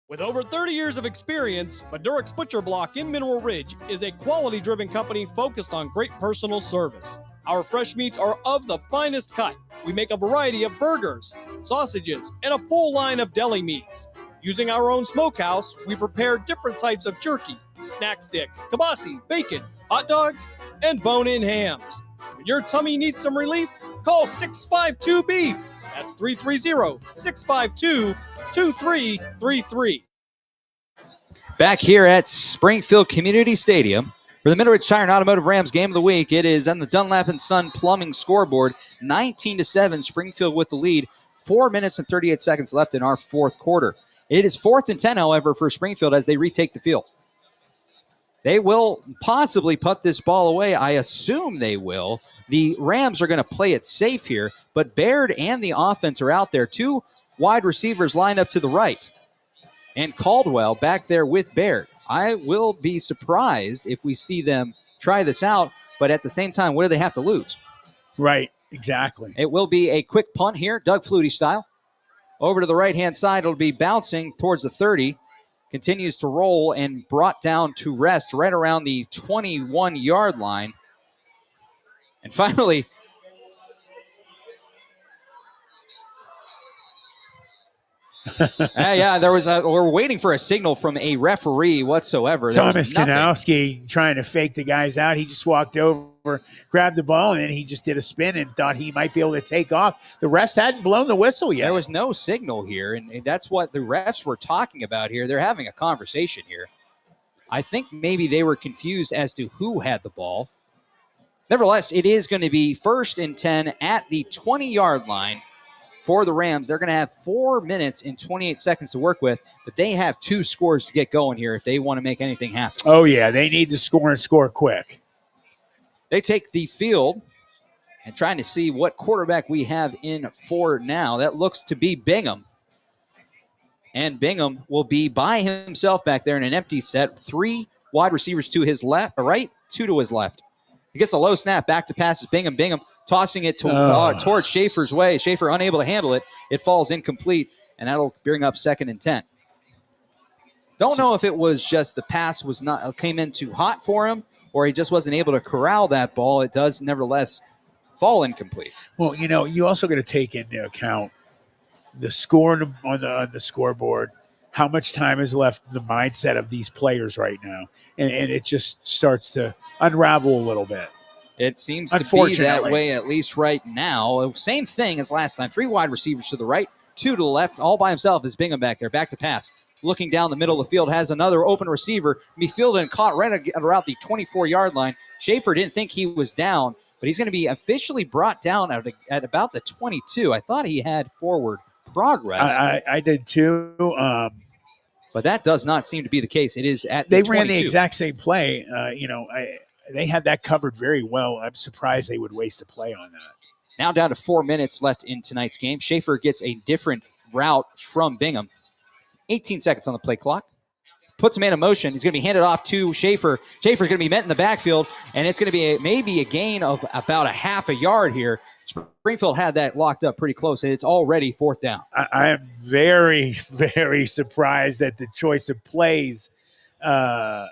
With over 30 years of experience, Madurix Butcher Block in Mineral Ridge is a quality-driven company focused on great personal service. Our fresh meats are of the finest cut. We make a variety of burgers, sausages, and a full line of deli meats. Using our own smokehouse, we prepare different types of jerky, snack sticks, kibasi, bacon, hot dogs, and bone-in hams. When your tummy needs some relief, call 652-BEEF. That's 330-652-2333. Back here at Springfield Community Stadium for the Mineral Ridge Tire and Automotive Rams Game of the Week. It is on the Dunlap & Son Plumbing scoreboard, 19-7, Springfield with the lead. 4 minutes and 38 seconds left in our fourth quarter. It is 4th and 10, however, for Springfield as they retake the field. They will possibly put this ball away. I assume they will. The Rams are going to play it safe here, but Baird and the offense are out there. Two wide receivers line up to the right, and Caldwell back there with Baird. I will be surprised if we see them try this out, but at the same time, what do they have to lose? Right, exactly. It will be a quick punt here, Doug Flutie style. Over to the right-hand side, it'll be bouncing towards the 30. Continues to roll and brought down to rest right around the 21-yard line. And finally, there was we're waiting for a signal from a referee whatsoever. Thomas Kanowski trying to fake the guys out. He just walked over, grabbed the ball, and then he just did a spin and thought he might be able to take off. The refs hadn't blown the whistle yet. There was no signal here, and that's what the refs were talking about here. They're having a conversation here. I think maybe they were confused as to who had the ball. Nevertheless, it is going to be 1st and 10 at the 20-yard line for the Rams. They're going to have 4 minutes and 28 seconds to work with, but they have 2 scores to get going here if they want to make anything happen. Oh, yeah, they need to score and score quick. They take the field and trying to see what quarterback we have in for now. That looks to be Bingham. And Bingham will be by himself back there in an empty set. 3 wide receivers to his left, right, 2 to his left. He gets a low snap, back to passes Bingham. Bingham tossing it towards Schaefer's way. Schaefer unable to handle it. It falls incomplete, and that'll bring up 2nd and 10. Don't know if it was just the pass came in too hot for him, or he just wasn't able to corral that ball. It does nevertheless fall incomplete. Well, you also got to take into account the score on the scoreboard, how much time is left in the mindset of these players right now. And it just starts to unravel a little bit. It seems to be that way, at least right now. Same thing as last time. 3 wide receivers to the right, 2 to the left. All by himself is Bingham back there. Back to pass. Looking down the middle of the field, has another open receiver. Be fielded and caught right around the 24-yard line. Schaefer didn't think he was down, but he's going to be officially brought down at about the 22. I thought he had forward progress. I did too. But that does not seem to be the case. It is at they the 22. Ran the exact same play. They had that covered very well. I'm surprised they would waste a play on that. Now down to 4 minutes left in tonight's game. Schaefer gets a different route from Bingham. 18 seconds on the play clock. Puts him in motion. He's going to be handed off to Schaefer. Schaefer's going to be met in the backfield, and it's going to be maybe a gain of about a half a yard here. Springfield had that locked up pretty close, and it's already 4th down. I am very, very surprised at the choice of plays. I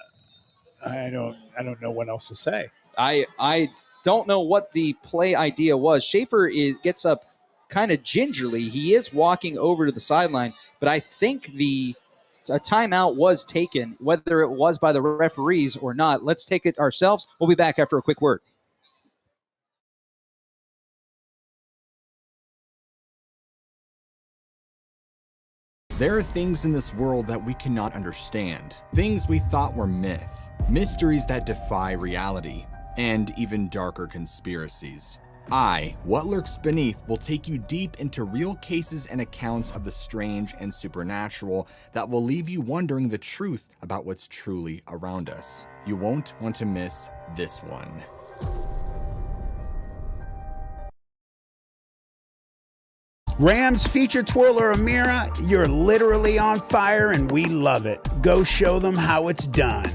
don't know what else to say. I don't know what the play idea was. Schaefer gets up kind of gingerly. He is walking over to the sideline, but I think a timeout was taken, whether it was by the referees or not. Let's take it ourselves. We'll be back after a quick word. There are things in this world that we cannot understand. Things we thought were myth. Mysteries that defy reality. And even darker conspiracies. What Lurks Beneath, will take you deep into real cases and accounts of the strange and supernatural that will leave you wondering the truth about what's truly around us. You won't want to miss this one. Rams feature twirler Amira, you're literally on fire and we love it. Go show them how it's done.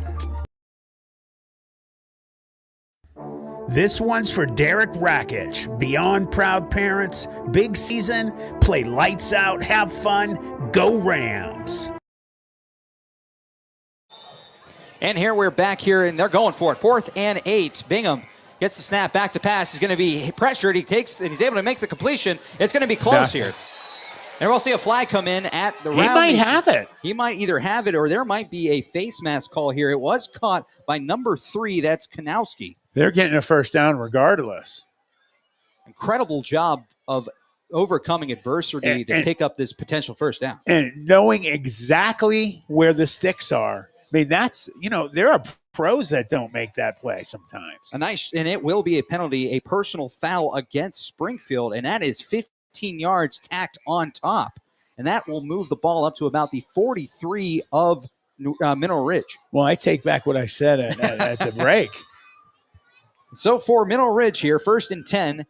This one's for Derek Rakic. Beyond proud parents, big season, play lights out, have fun, go Rams. And here we're back here, and they're going for it. 4th and 8. Bingham gets the snap back to pass. He's going to be pressured. He takes, and he's able to make the completion. It's going to be close here. And we'll see a flag come in at the round. He might have it. He might either have it or there might be a face mask call here. It was caught by number 3. That's Kanowski. They're getting a first down regardless. Incredible job of overcoming adversity to pick up this potential first down. And knowing exactly where the sticks are. I mean, that's, there are pros that don't make that play sometimes. And it will be a penalty, a personal foul against Springfield, and that is 15 yards tacked on top. And that will move the ball up to about the 43 of Mineral Ridge. Well, I take back what I said at the break. So for Mineral Ridge here, 1st and 10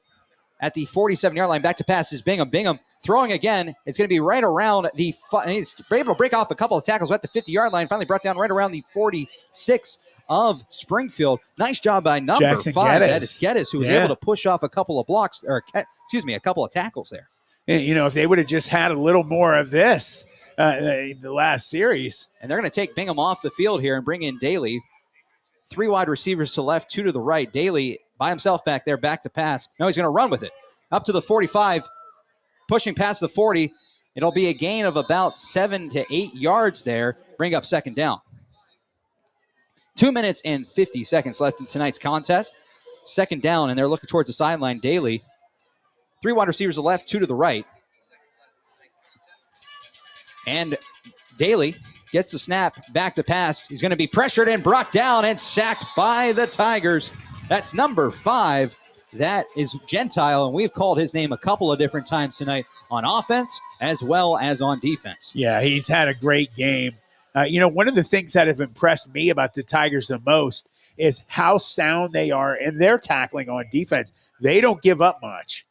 at the 47-yard line. Back to pass is Bingham. Bingham throwing again. It's going to be right around the he's able to break off a couple of tackles at the 50-yard line. Finally brought down right around the 46 of Springfield. Nice job by number Jackson 5. Geddes. That is Geddes, who was able to push off a couple of blocks, a couple of tackles there. And, if they would have just had a little more of this the last series. And they're going to take Bingham off the field here and bring in Daly. 3 wide receivers to left, 2 to the right. Daly by himself back there, back to pass. Now he's going to run with it. Up to the 45, pushing past the 40. It'll be a gain of about 7 to 8 yards there. Bring up 2nd down. 2 minutes and 50 seconds left in tonight's contest. 2nd down, and they're looking towards the sideline. Daly. 3 wide receivers to the left, 2 to the right. And Daly gets the snap, back to pass. He's going to be pressured and brought down and sacked by the Tigers. That's number 5. That is Gentile, and we've called his name a couple of different times tonight on offense as well as on defense. Yeah, he's had a great game. One of the things that have impressed me about the Tigers the most is how sound they are in their tackling on defense. They don't give up much.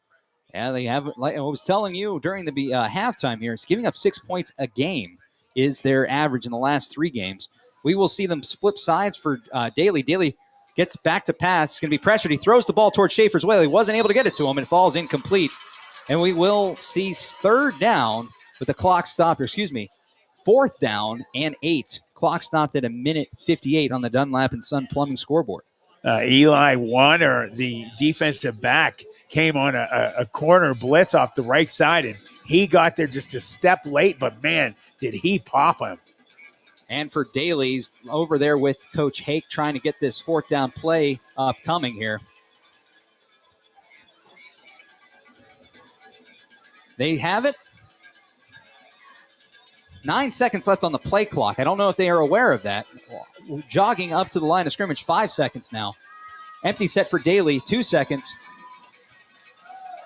Yeah, they haven't. Like I was telling you during the halftime here, it's giving up 6 points a game is their average in the last 3 games. We will see them flip sides for Daly. Daly gets back to pass. He's going to be pressured. He throws the ball towards Schaefer's way. He wasn't able to get it to him. It falls incomplete. And we will see 3rd down with the clock stopped, 4th down and 8. Clock stopped at 1:58 on the Dunlap and Son Plumbing scoreboard. Eli Warner, the defensive back, came on a corner blitz off the right side, and he got there just a step late, but man, did he pop him. And for Daly's over there with Coach Hake trying to get this 4th down play upcoming here. They have it. 9 seconds left on the play clock. I don't know if they are aware of that. Jogging up to the line of scrimmage, 5 seconds now. Empty set for Daly, 2 seconds.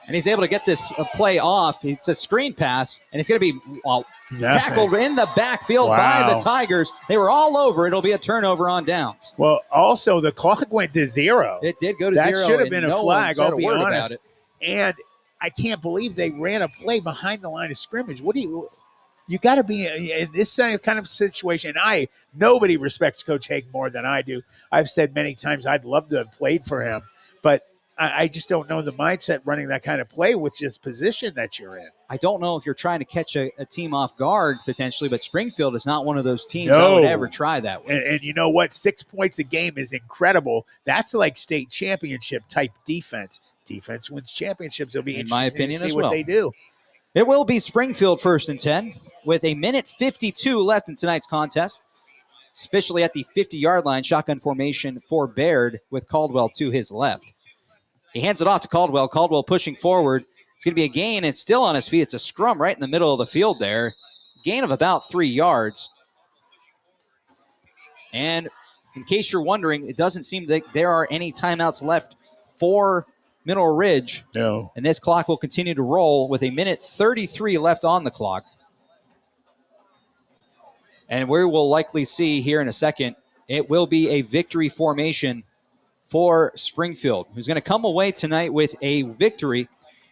And he's able to get this play off. It's a screen pass, and it's going to be tackled in the backfield by the Tigers. They were all over. It'll be a turnover on downs. Well, also, the clock went to 0. It did go to 0. That should have been a flag, I'll be honest. About it. And I can't believe they ran a play behind the line of scrimmage. You got to be in this kind of situation. Nobody respects Coach Hake more than I do. I've said many times I'd love to have played for him, but I just don't know the mindset running that kind of play with just position that you're in. I don't know if you're trying to catch a team off guard potentially, but Springfield is not one of those teams I would ever try that way. And you know what? 6 points a game is incredible. That's like state championship type defense. Defense wins championships. It'll be interesting to see what they do. It will be Springfield 1st and 10 with 1:52 left in tonight's contest. It's officially at the 50-yard line. Shotgun formation for Baird with Caldwell to his left. He hands it off to Caldwell. Caldwell pushing forward. It's going to be a gain. It's still on his feet. It's a scrum right in the middle of the field there. Gain of about 3 yards. And in case you're wondering, it doesn't seem that there are any timeouts left for Mineral Ridge. No. And this clock will continue to roll with 1:33 left on the clock. And we will likely see here in a second, it will be a victory formation for Springfield, who's going to come away tonight with a victory.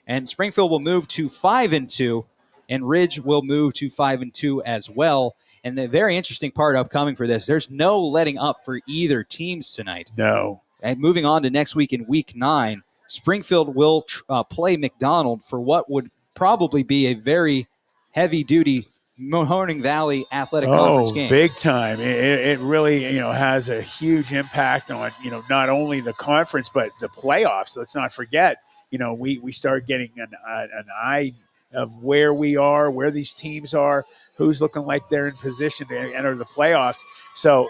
And Springfield will move to 5-2, and Ridge will move to 5-2 as well. And the very interesting part upcoming for this, there's no letting up for either teams tonight. No. And moving on to next week in week 9, Springfield will play McDonald for what would probably be a very heavy-duty Mahoning Valley Athletic Conference game. Big time. It really, has a huge impact on, not only the conference, but the playoffs. Let's not forget, we start getting an eye of where we are, where these teams are, who's looking like they're in position to enter the playoffs. So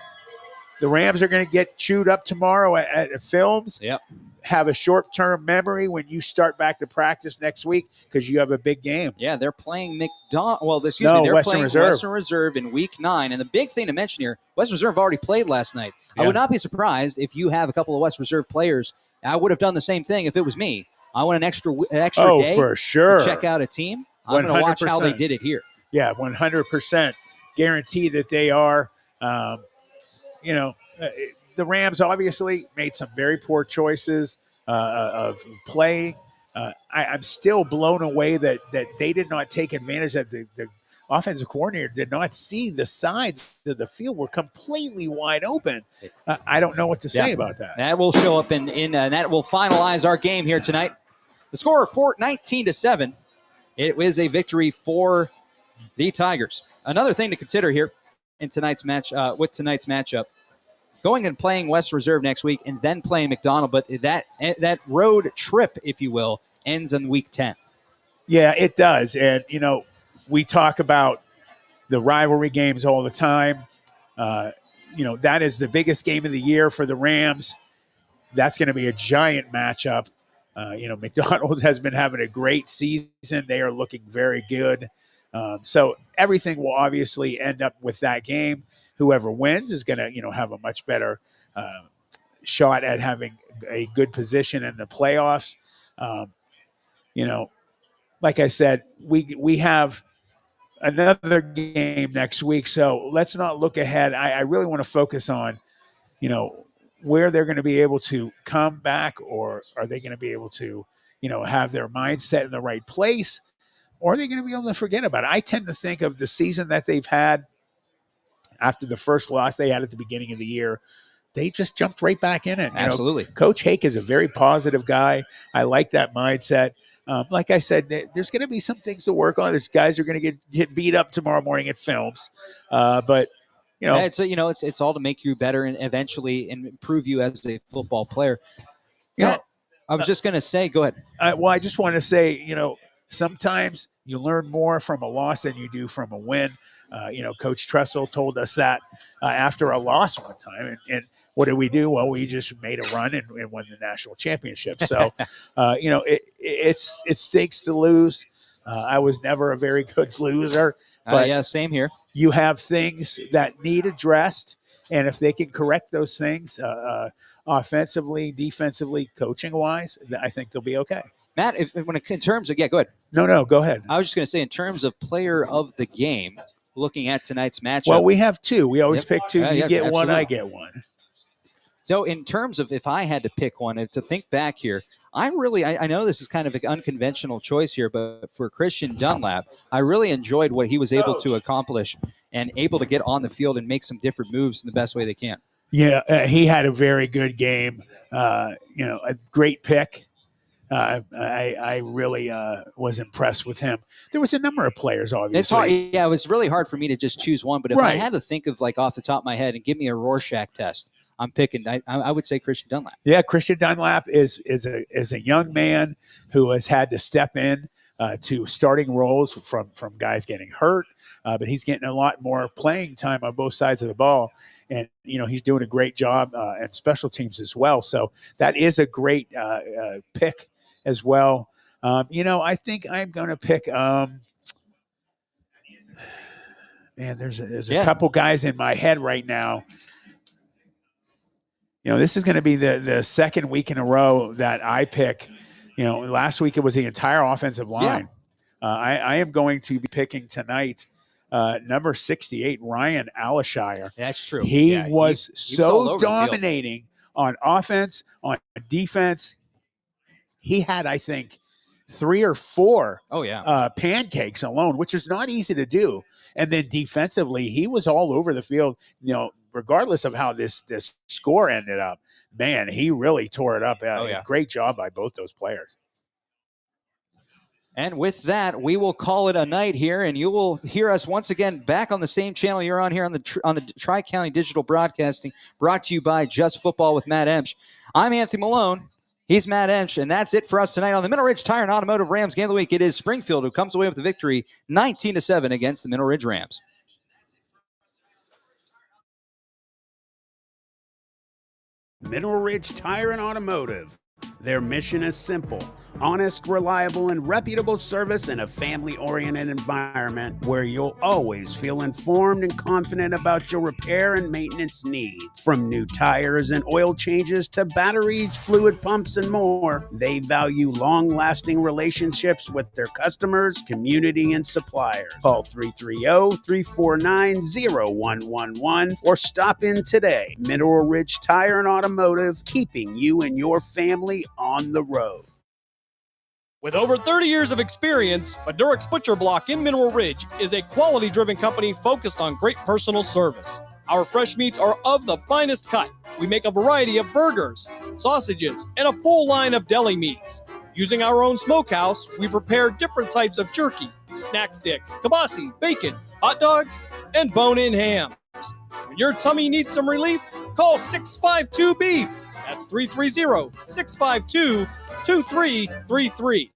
the Rams are going to get chewed up tomorrow at Films. Yep. Have a short-term memory when you start back to practice next week because you have a big game. Yeah, they're playing they're Western playing Reserve. Western Reserve in week 9. And the big thing to mention here, Western Reserve already played last night. Yeah. I would not be surprised if you have a couple of West Reserve players. I would have done the same thing if it was me. I want an extra day for sure. to check out a team. I'm going to watch how they did it here. Yeah, 100% guarantee that they are. The Rams obviously made some very poor choices of playing. I'm still blown away that they did not take advantage, that the offensive coordinator did not see the sides of the field were completely wide open. I don't know what to say about that. That will show up in that will finalize our game here tonight. The score 19-7. It was a victory for the Tigers. Another thing to consider here in tonight's match with tonight's matchup. Going and playing West Reserve next week and then playing McDonald, but that road trip, if you will, ends in week 10. Yeah, it does. And, we talk about the rivalry games all the time. That is the biggest game of the year for the Rams. That's going to be a giant matchup. McDonald has been having a great season. They are looking very good. So everything will obviously end up with that game. Whoever wins is going to, have a much better shot at having a good position in the playoffs. Like I said, we have another game next week, so let's not look ahead. I really want to focus on, where they're going to be able to come back, or are they going to be able to, have their mindset in the right place, or are they going to be able to forget about it? I tend to think of the season that they've had after the first loss they had at the beginning of the year. They just jumped right back in it. Absolutely. Coach Hake is a very positive guy. I like that mindset. Like I said, there's going to be some things to work on. There's guys who are going to get beat up tomorrow morning at Films. But it's all to make you better and eventually improve you as a football player. I was just going to say, go ahead. I just want to say, sometimes you learn more from a loss than you do from a win. Coach Tressel told us that after a loss one time. And what did we do? Well, we just made a run and won the national championship. So, it stinks to lose. I was never a very good loser. But same here. You have things that need addressed. And if they can correct those things offensively, defensively, coaching-wise, I think they'll be okay. Matt, in terms of – go ahead. No, go ahead. I was just going to say, in terms of player of the game, looking at tonight's matchup. Well, we have two. We always pick two. You get absolutely. one, I get one. So in terms of if I had to pick one, to think back here, I know this is kind of an unconventional choice here, but for Christian Dunlap, I really enjoyed what he was able to accomplish and able to get on the field and make some different moves in the best way they can. Yeah, he had a very good game. A great pick. I really was impressed with him. There was a number of players, obviously. It's hard. Yeah, it was really hard for me to just choose one. But if I had to think of off the top of my head and give me a Rorschach test, I'm picking. I would say Christian Dunlap. Yeah, Christian Dunlap is a young man who has had to step in to starting roles from guys getting hurt, but he's getting a lot more playing time on both sides of the ball, and he's doing a great job at special teams as well. So that is a great pick as well. I think I'm going to pick. There's a couple guys in my head right now. This is going to be the second week in a row that I pick last week it was the entire offensive line. I am going to be picking tonight number 68, Ryan Alashire. That's true. He Yeah, was he was all so over the field. dominating on offense, on defense. He had, I think, 3 or 4 pancakes alone, which is not easy to do. And then defensively, he was all over the field, regardless of how this score ended up. Man, he really tore it up. Great job by both those players. And with that, we will call it a night here, and you will hear us once again back on the same channel you're on here on the Tri-County Digital Broadcasting, brought to you by Just Football with Matt Emch. I'm Anthony Melone. He's Matt Emch, and that's it for us tonight on the Mineral Ridge Tire and Automotive Rams Game of the Week. It is Springfield who comes away with the victory 19-7 against the Mineral Ridge Rams. Mineral Ridge Tire and Automotive. Their mission is simple: honest, reliable, and reputable service in a family-oriented environment where you'll always feel informed and confident about your repair and maintenance needs. From new tires and oil changes to batteries, fluid pumps, and more, they value long-lasting relationships with their customers, community, and suppliers. Call 330-349-0111 or stop in today. Mineral Ridge Tire and Automotive, keeping you and your family on the road. With over 30 years of experience, Madurix Butcher Block in Mineral Ridge is a quality-driven company focused on great personal service. Our fresh meats are of the finest cut. We make a variety of burgers, sausages, and a full line of deli meats. Using our own smokehouse, we prepare different types of jerky, snack sticks, kibasi, bacon, hot dogs, and bone-in hams. When your tummy needs some relief, call 652-BEEF. That's 330-652-2333.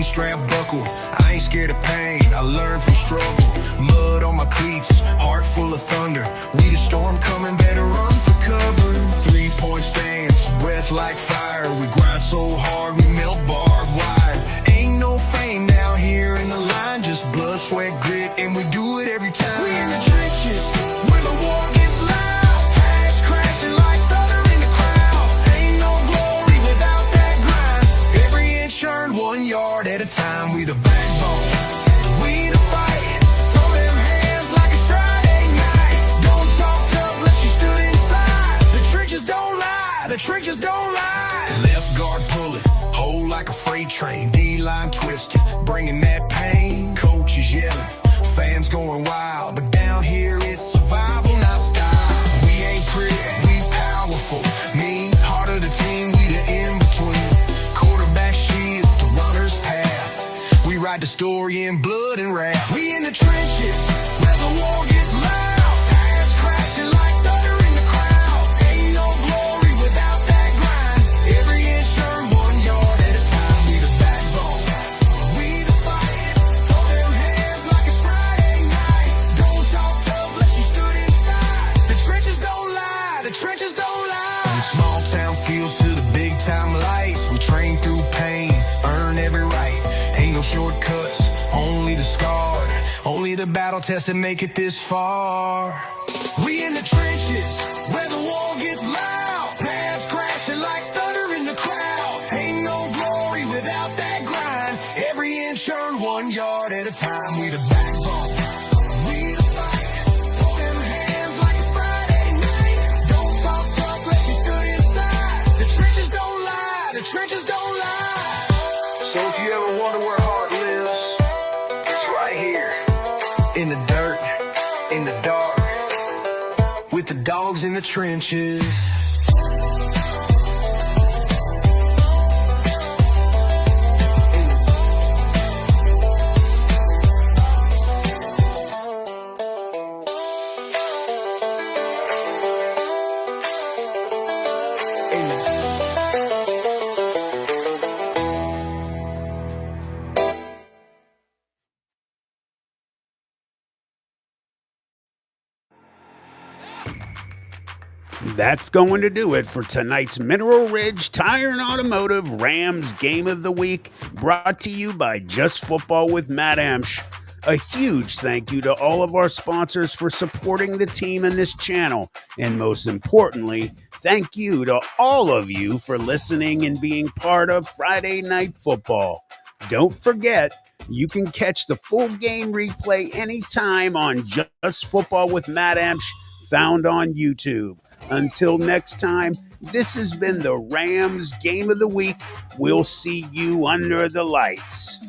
Strap buckled, I ain't scared of pain, I learned from struggle. Mud on my cleats, heart full of thunder. We the storm coming, better run for cover. 3-point stance, breath like fire. We grind so hard, we melt barbed wire. Ain't no fame down here in the line, just blood, sweat, grit, and we do it every time. We in the trenches, where the war gets loud. Pads crashing like thunder in the crowd. Ain't no glory without that grind. Every inch earned 1 yard at a time. We the backbone, we the fight. Throw them hands like it's Friday night. Don't talk tough unless you stood inside. The trenches don't lie, the trenches don't lie. Left guard pulling, hold like a freight train. D-line twisted, bringing that pain. Coaches yelling, fans going wild. But down here it's survival, not style. We ain't pretty, we powerful. Mean, heart of the team, we the in-between. Quarterback shield, the runner's path. We write the story in blood and wrath. We in the trenches, where the war gets loud. Pads crashing like thunder in the crowd. Ain't no glory without that grind. Every inch earned 1 yard at a time. We the backbone, we the fight. Throw them hands like it's Friday night. Don't talk tough unless you stood inside. The trenches don't lie, the trenches don't lie. From small town fields to the big time lights, we train through pain, earn every right. Ain't no shortcuts, only the scarred. Only the battle tested make it this far. We in the trenches, where the war gets loud. Pads crashing like thunder in the crowd. Ain't no glory without that grind. Every inch earned 1 yard at a time. We the backbone, we the fight. Throw them hands like it's Friday night. Don't talk tough unless you stood inside. The trenches don't lie, the trenches don't lie. So if you ever wonder where heart lives, it's right here. In the dirt, in the dark, with the dogs in the trenches. That's going to do it for tonight's Mineral Ridge Tire and Automotive Rams Game of the Week, brought to you by Just Football with Matt Emch. A huge thank you to all of our sponsors for supporting the team and this channel. And most importantly, thank you to all of you for listening and being part of Friday Night Football. Don't forget, you can catch the full game replay anytime on Just Football with Matt Emch, found on YouTube. Until next time, this has been the Rams Game of the Week. We'll see you under the lights.